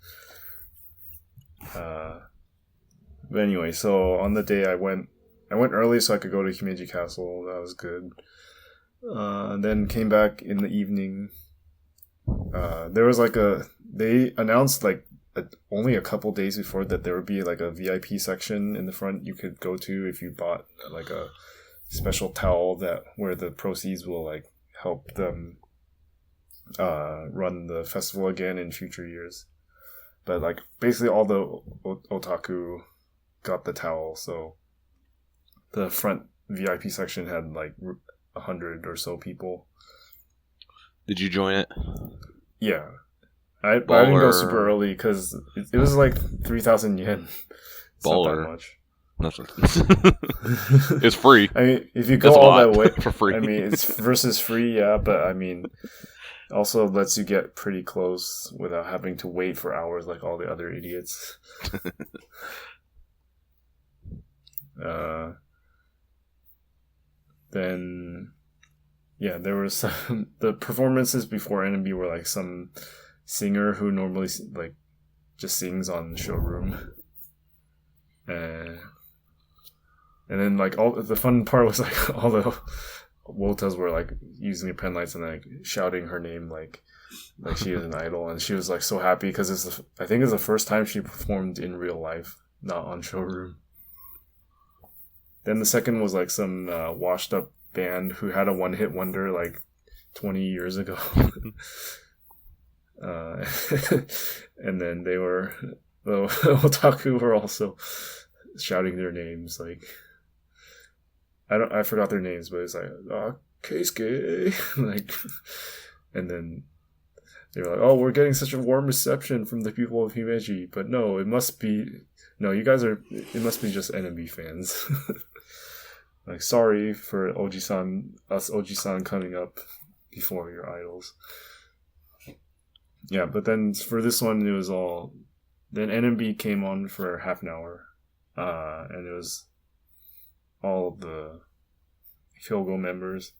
But anyway, so on the day I went early so I could go to Himeji Castle. That was good. And then came back in the evening. There was like they announced like only a couple days before that there would be like a VIP section in the front you could go to if you bought like a special towel where the proceeds will like help them run the festival again in future years. But like basically all the otaku got the towel, so the front VIP section had like 100 or so people. Did you join it? Yeah. I didn't go super early because it was like 3,000 yen. It's Baller. not that much. It's free. I mean, if you go all that way for free. I mean, it's versus free, yeah, but I mean, also lets you get pretty close without having to wait for hours like all the other idiots. Then, yeah, there was some the performances before NMB were like some singer who normally like just sings on the showroom, and then like all the fun part was like all the wotas were like using the pen lights and like shouting her name like she is an idol, and she was like so happy because I think it's the first time she performed in real life, not on showroom. Then the second was like some washed up band who had a one-hit wonder like 20 years ago. And then the otaku were also shouting their names. Like I forgot their names, but it's like Keisuke, like, and then they were like, "Oh, we're getting such a warm reception from the people of Himeji," but no, it must be just NMB fans. Like, sorry for us Oji-san coming up before your idols. Yeah, but then for this one, it was then NMB came on for half an hour, and it was all of the Hyogo members.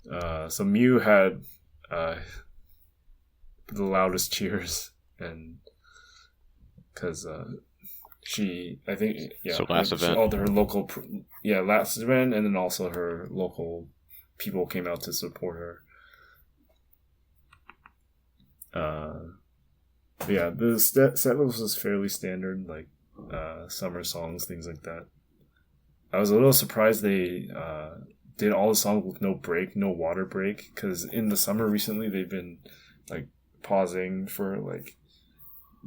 So Miyu had the loudest cheers, and because I think, yeah. So last event. All her local, last event, and then also her local people came out to support her. Yeah, the set list was fairly standard, like summer songs, things like that. I was a little surprised they did all the songs with no break, no water break, because in the summer recently they've been like pausing for like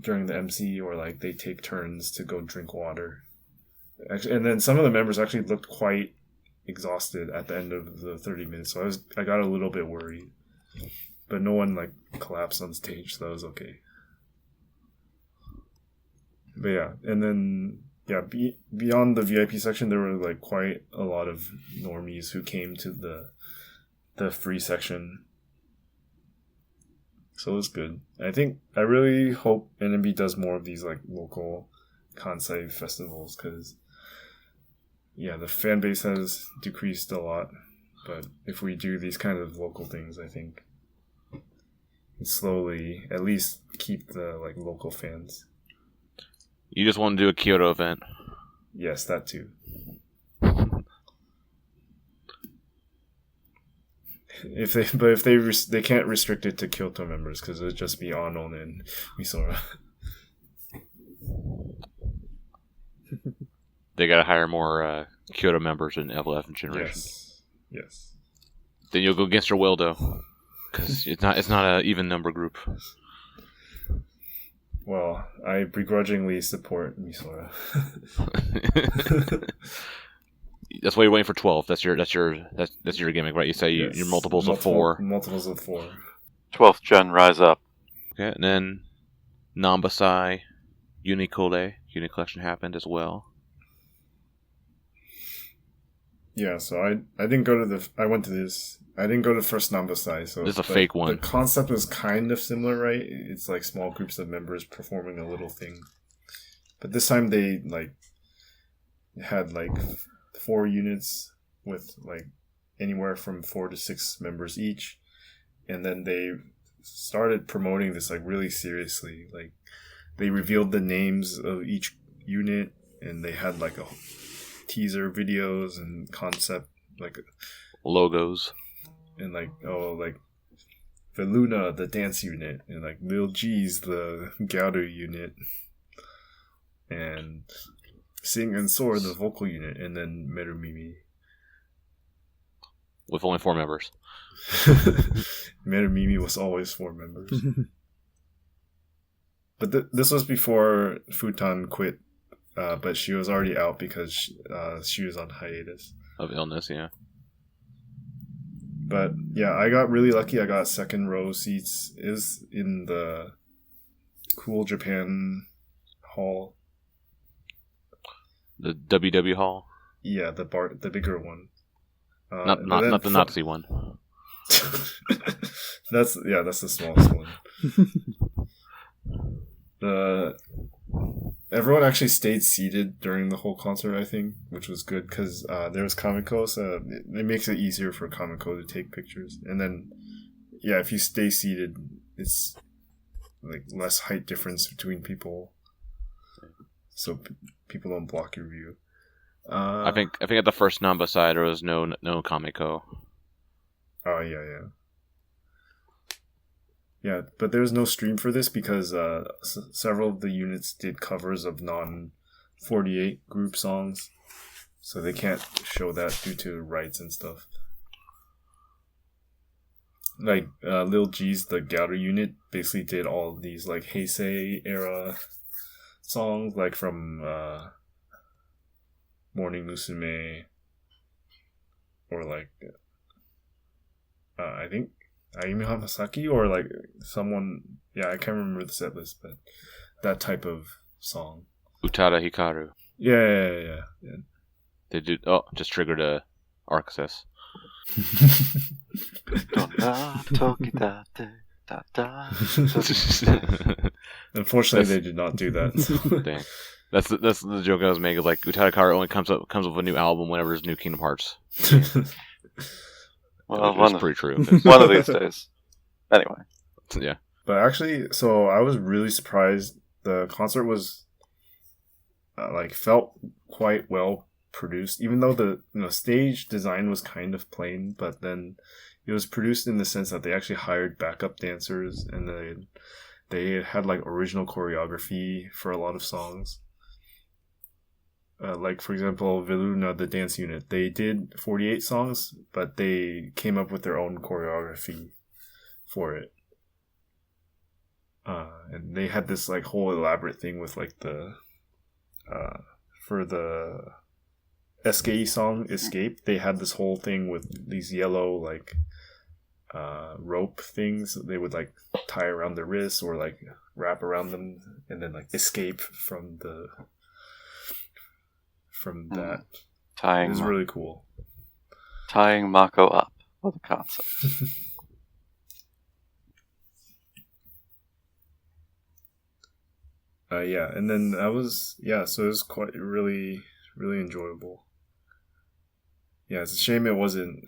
during the MC, or like they take turns to go drink water. Actually, and then some of the members actually looked quite exhausted at the end of the 30 minutes, so I got a little bit worried. But no one like collapsed on stage, so that was okay. But yeah, and then beyond the VIP section, there were like quite a lot of normies who came to the free section. So it was good. I really hope NMB does more of these like local Kansai festivals because the fan base has decreased a lot. But if we do these kind of local things, I think slowly at least keep the like local fans. You just want to do a Kyoto event. Yes, that too. If they can't restrict it to Kyoto members because it would just be Anon and Misora. They gotta hire more Kyoto members in F11 generation. Yes. Then you'll go against your will though, because it's not an even number group. Well, I begrudgingly support Misora. That's why you're waiting for 12. That's your gimmick, right? You say your multiples of 4. Multiples of 4. 12th gen, rise up. Okay, and then Namba Sai Unit Collection happened as well. Yeah, so I didn't go to I went to this. I didn't go to the first Namba Sai. So this is a fake one. The concept was kind of similar, right? It's like small groups of members performing a little thing. But this time they like had like 4 units with like anywhere from 4 to 6 members each, and then they started promoting this like really seriously. Like they revealed the names of each unit, and they had like a teaser videos and concept like logos, and like Veluna the dance unit, and like Lil G's the Gyaru unit, and Sing and Soar the vocal unit, and then Merumimi with only 4 members. Merumimi was always 4 members. But this was before Futan quit, but she was already out because she was on hiatus of illness. Yeah. But yeah, I got really lucky. I got second row seats. Is in the Cool Japan Hall. The WW Hall? Yeah, the bigger one. Not the Nazi one. That's the smallest one. Everyone actually stayed seated during the whole concert, I think, which was good because there was Kamiko, so it makes it easier for Kamiko to take pictures. And then, if you stay seated, it's like less height difference between people, so people don't block your view. I think at the first Namba Sai there was no Kamiko. Oh yeah. Yeah, but there was no stream for this because several of the units did covers of non-48 group songs, so they can't show that due to rights and stuff. Like Lil G's the Gyaru unit basically did all these like Heisei era songs, like from Morning Musume, or like I think Ayumi Hamasaki, or like someone, I can't remember the set list, but that type of song. Utada Hikaru. Yeah. They did. Just triggered a Arxis. Unfortunately, they did not do that. So. Dang. That's the joke I was making. Like Utada Hikaru only comes up with a new album whenever there's new Kingdom Hearts. Well, it's pretty true. One of these days. Anyway. Yeah. But actually, so I was really surprised. The concert was felt quite well produced, even though the stage design was kind of plain. But then it was produced in the sense that they actually hired backup dancers, and they had like original choreography for a lot of songs. Like, for example, Veluna, the dance unit, they did 48 songs, but they came up with their own choreography for it. And they had this, like, whole elaborate thing with, like, for the SKE song, Escape, they had this whole thing with these yellow, like, rope things they would, like, tie around their wrists or, like, wrap around them and then like escape from that. Tying It was really cool. Tying Mako up. What a concept. Yeah, and then so it was quite really enjoyable. Yeah, it's a shame it wasn't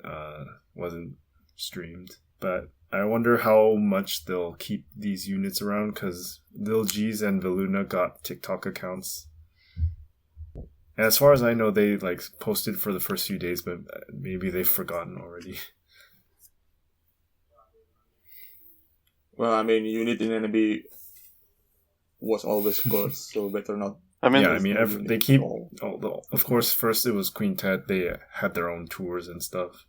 streamed, but I wonder how much they'll keep these units around, because Lil G's and Veluna got TikTok accounts. And as far as I know, they like posted for the first few days, but maybe they've forgotten already. Well, I mean, unit in NMB was always good, so better not. They keep. Of course, first it was Quintet. They had their own tours and stuff.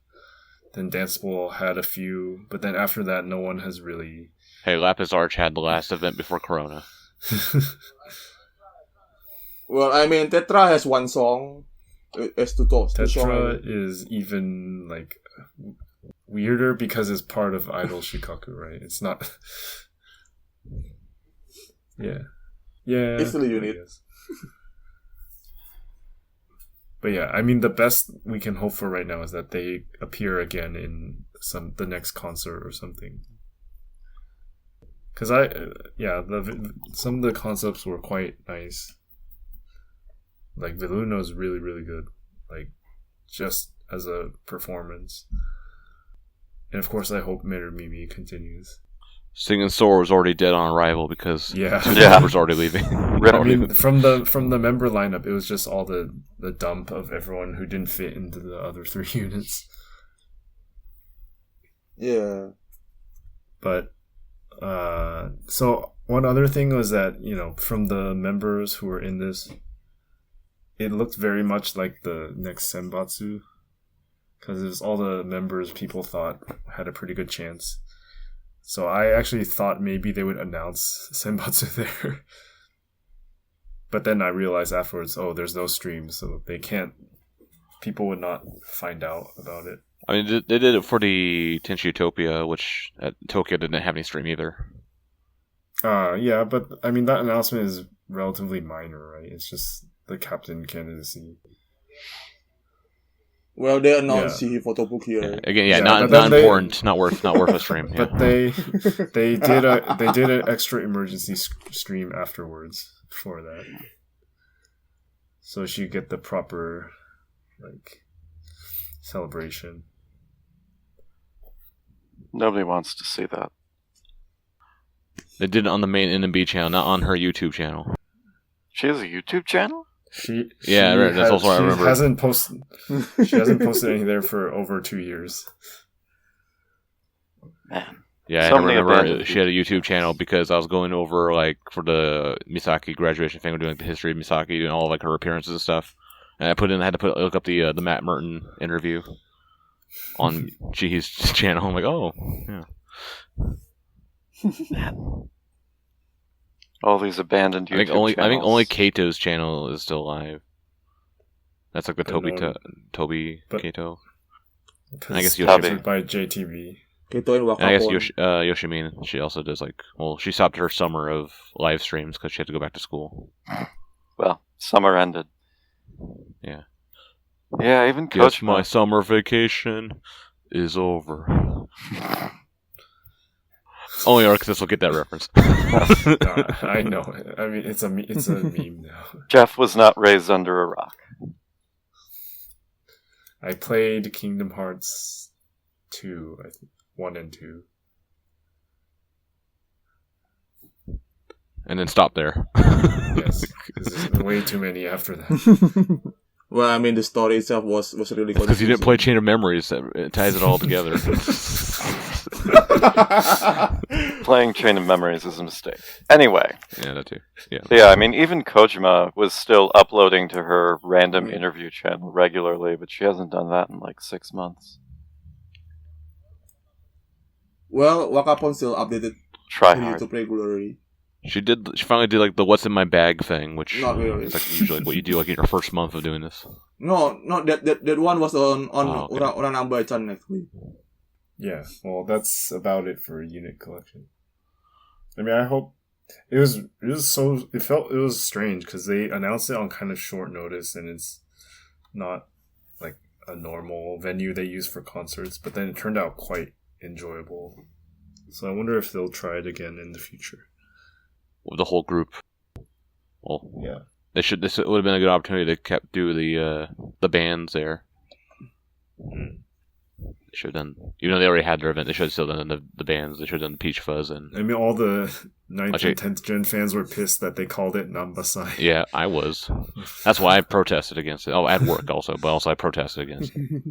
Then Dance Ball had a few, but then after that, no one has really. Hey, Lapis Arch had the last event before Corona. Well, I mean, Tetra has one song. Tetra is even like weirder because it's part of Idol Shikaku, right? It's not. Yeah. It's still a unit. But yeah, I mean, the best we can hope for right now is that they appear again in the next concert or something. Because some of the concepts were quite nice. Like Veluna is really, really good. Like, just as a performance. And of course, I hope Mimi continues. Singing Soar was already dead on arrival because two Yeah. members already leaving. I mean, from the member lineup, it was just all the dump of everyone who didn't fit into the other 3 units. Yeah. But so one other thing was that, from the members who were in this, it looked very much like the next Senbatsu, because it was all the members people thought had a pretty good chance. So I actually thought maybe they would announce Senbatsu there. But then I realized afterwards, there's no stream, so people would not find out about it. I mean, they did it for the Tenchi Utopia, which at Tokyo didn't have any stream either. Yeah, but I mean, that announcement is relatively minor, right? It's just the captain candidacy. Well, they announced Chihhi photobook here. Yeah. Again, not important, not worth a stream. Yeah. But they did an extra emergency stream afterwards for that, so she get the proper celebration. Nobody wants to see that. They did it on the main NMB channel, not on her YouTube channel. She has a YouTube channel? That's also what I remember. She hasn't posted anything there for over 2 years. Man. Yeah, I remember she had a YouTube channel because I was going over for the Misaki graduation thing. We're doing the history of Misaki, doing all of her appearances and stuff. And I had to look up the Matt Merton interview on Chihhi's channel. I'm like, oh, yeah. All these abandoned YouTube channels. I think only Kato's channel is still live. That's like the Toby Kato. I guess Yoshimine by JTB. Kato and Wakapon. And I guess Yoshimine, she also does she stopped her summer of live streams because she had to go back to school. Well, summer ended. Yeah. Yeah, even Coach. My summer vacation is over. Only Arctis will get that reference. I know. I mean, it's a meme now. Geoff was not raised under a rock. I played Kingdom Hearts 2, 1 and 2. And then stop there. Yes, there's way too many after that. Well, I mean, the story itself was really good. Because you didn't play Chain of Memories, it ties it all together. Playing Chain of Memories is a mistake. Anyway. Yeah, that too. Yeah. Yeah, I mean, even Kojima was still uploading to her random interview channel regularly, but she hasn't done that in 6 months. Well, Wakapon still updated YouTube regularly. She finally did the "What's in my bag" thing, which not really. Is usually what you do in your first month of doing this. No, that one was on Namba actually. Yeah, well, that's about it for Unit Collection. I mean, I hope It was strange because they announced it on kind of short notice, and it's not like a normal venue they use for concerts, but then it turned out quite enjoyable. So I wonder if they'll try it again in the future. With the whole group. Well, yeah. This would have been a good opportunity to do the bands there. Mm. They should have done, even though they already had their event, they should have still done the bands. They should have done the Peach Fuzz and. I mean, all the 9th and 10th gen fans were pissed that they called it Namba Sai. Yeah, I was. That's why I protested against it. Oh, at work also, but also I protested against it.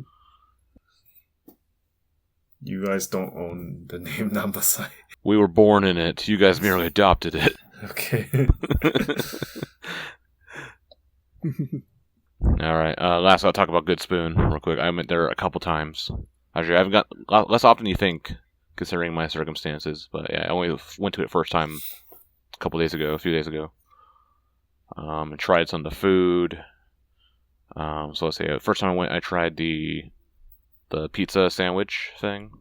You guys don't own the name Namba Sai. We were born in it. You guys merely adopted it. Okay. All right. Last, I'll talk about Good Spoon real quick. I went there a couple times. Actually, I've got less often than you think, considering my circumstances. But yeah, I only went to it first time a few days ago. And tried some of the food. So let's see. First time I went, I tried the pizza sandwich thing,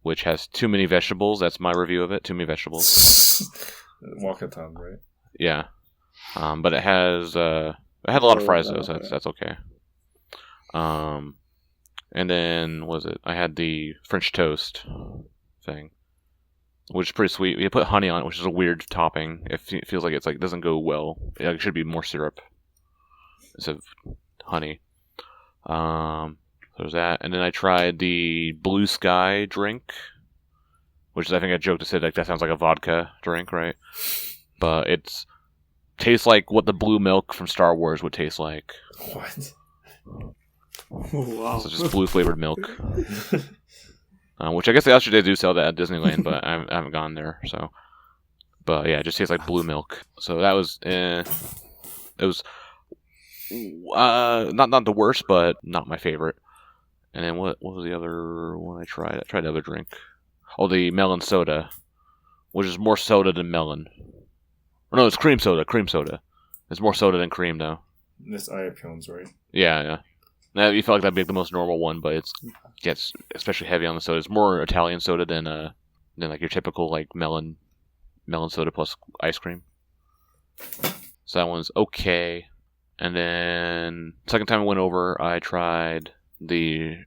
which has too many vegetables. That's my review of it. Too many vegetables. Walkathon, right? Yeah. But it has it had a lot of fries though, so that's okay. And then what was it? I had the French toast thing, which is pretty sweet. You put honey on it, which is a weird topping. It feels like it doesn't go well. It should be more syrup instead of honey. There's that, and then I tried the Blue Sky drink, which is, I think I joked to say like that sounds like a vodka drink, right? But it tastes like what the blue milk from Star Wars would taste like. What? Wow. So just blue flavored milk. Which I guess they actually do sell that at Disneyland, but I haven't gone there. So, but yeah, it just tastes like blue milk. So that was, it was not the worst, but not my favorite. And then what was the other one I tried? I tried the other drink. Oh, the melon soda, which is more soda than melon. Or no, it's cream soda. Cream soda. It's more soda than cream, though. This Ayapyon's, right? Yeah. Now you feel like that'd be the most normal one, but it gets especially heavy on the soda. It's more Italian soda than like your typical like melon soda plus ice cream. So that one's okay. And then second time I went over, I tried the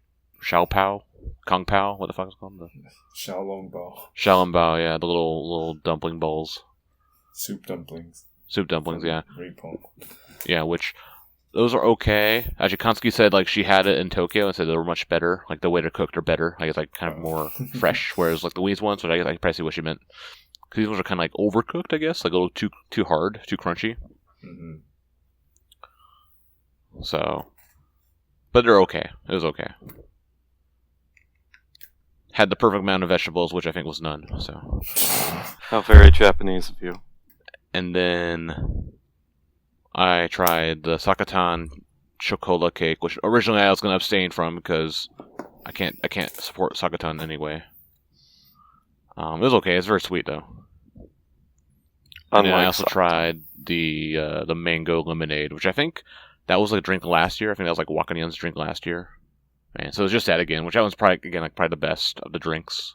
Kung Pao, what the fuck is it called? The Xiaolongbao, yeah, the little dumpling bowls. Soup dumplings, yeah. Repon. Yeah, which those are okay. Actually, Kansuki said like she had it in Tokyo and said they were much better. Like the way they're cooked are better. I guess like kind of more fresh. Whereas like the Wheeze ones, which I guess I can probably see what she meant. Because these ones are kind of like overcooked, I guess, like a little too hard, too crunchy. Mm-hmm. So, but they're okay. It was okay. Had the perfect amount of vegetables, which I think was none. So, how very Japanese of you. And then I tried the Sakatan Chocola cake, which originally I was going to abstain from because I can't support Sakatan anyway. It was okay. It's very sweet though. And then I also tried the mango lemonade, which I think that was a drink last year. I think that was like Wakanyan's drink last year. And so it was just that again, which that one's probably the best of the drinks.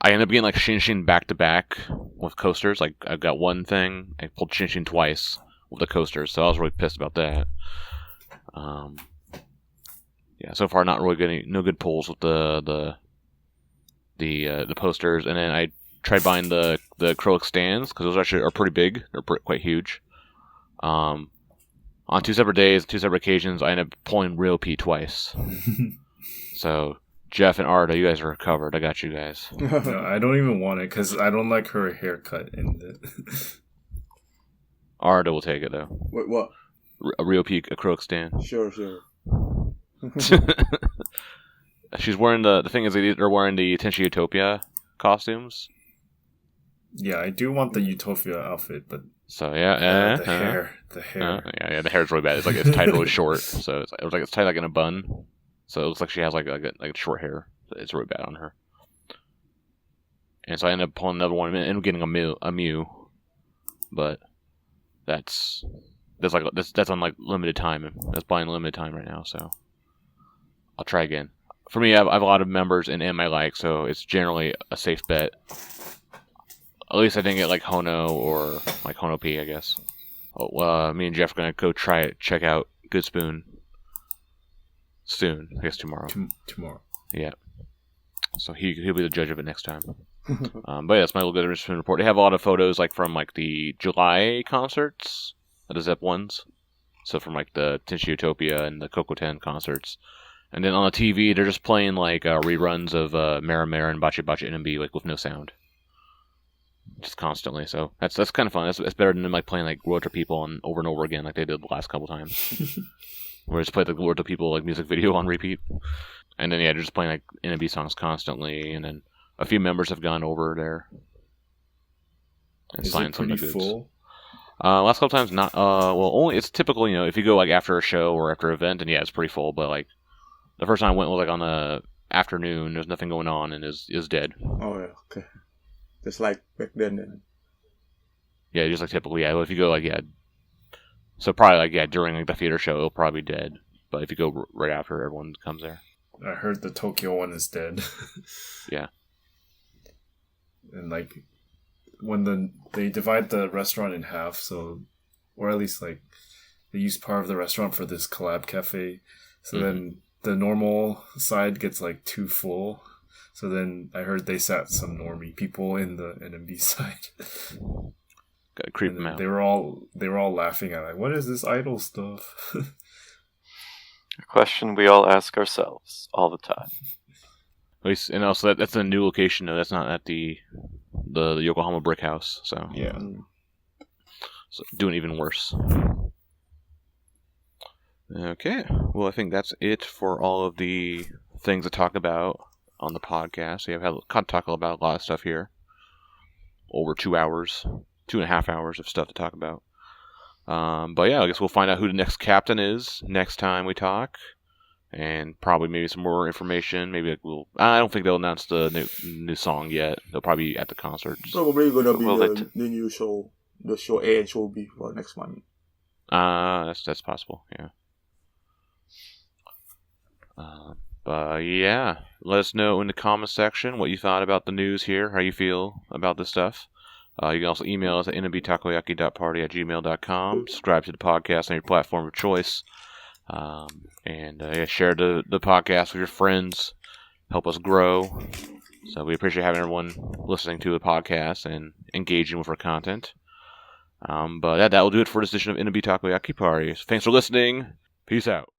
I ended up getting like Shinshin back to back with coasters. Like I've got one thing, I pulled Shinshin twice with the coasters, so I was really pissed about that. Yeah, so far not really getting no good pulls with the posters, and then I tried buying the acrylic stands because those actually are pretty big. They're quite huge. On 2 separate days, 2 separate occasions, I ended up pulling Real P twice. So Geoff and Arda, you guys are covered. I got you guys. No, I don't even want it because I don't like her haircut in it. Arda will take it though. Wait, what? A Real P acrylic stand. Sure. She's wearing the thing is they're wearing the Tenshi Utopia costumes. Yeah, I do want the Utopia outfit, but so yeah, the hair, yeah, the hair's really bad. It's tied really short, so it's tied like in a bun. So it looks like she has like short hair. It's really bad on her. And so I ended up pulling another one and getting a Miyu, but that's on like limited time. That's buying limited time right now, so I'll try again. For me, I have a lot of members in M I like, so it's generally a safe bet. At least I didn't get like Hono or like Hono P, I guess. Oh, me and Geoff are gonna go check out Good Spoon soon. I guess tomorrow. Tomorrow. Yeah. So he'll be the judge of it next time. But yeah, that's my little Good Spoon report. They have a lot of photos like from like the July concerts, the Zep ones. So from like the Tenshi Utopia and the Kokoten concerts. And then on the TV, they're just playing like reruns of Mera Mera and Bachi Bachi NMB like with no sound, just constantly. So that's kind of fun. That's better than like playing like World to People over and over again like they did the last couple times. Where just played the World to People like music video on repeat. And then yeah, they're just playing like NMB songs constantly. And then a few members have gone over there and signed some of the goods. Full? Last couple times not. Well, only it's typical. If you go like after a show or after an event, and yeah, it's pretty full. But like. The first time I went was like on the afternoon. There's nothing going on, and is dead. Oh yeah, okay. Just like back then. Yeah, just like typically. Yeah, well, if you go like so probably like during like the theater show, it'll probably be dead. But if you go right after, everyone comes there. I heard the Tokyo one is dead. Yeah. And like when they divide the restaurant in half, so or at least like they use part of the restaurant for this collab cafe. So then. The normal side gets like too full, so then I heard they sat some normie people in the NMB side. Gotta creep them out. They were all laughing at like, what is this idol stuff? A question we all ask ourselves all the time. At least, and also that's a new location though. That's not at the Yokohama Brick House. So yeah, so doing even worse. Okay, well, I think that's it for all of the things to talk about on the podcast. We have talked about a lot of stuff here. Over 2 hours, 2.5 hours of stuff to talk about. But yeah, I guess we'll find out who the next captain is next time we talk. And probably maybe some more information. Maybe I don't think they'll announce the new song yet. They'll probably be at the concerts. Probably gonna be the new show, the show A and show B for next month. That's possible, yeah. But yeah, let us know in the comment section what you thought about the news here, how you feel about this stuff. You can also email us at nmbtakoyaki.party@gmail.com. Subscribe to the podcast on your platform of choice. And share the podcast with your friends. Help us grow. So we appreciate having everyone listening to the podcast and engaging with our content. But that will do it for this edition of NMB Takoyaki Party. Thanks for listening. Peace out.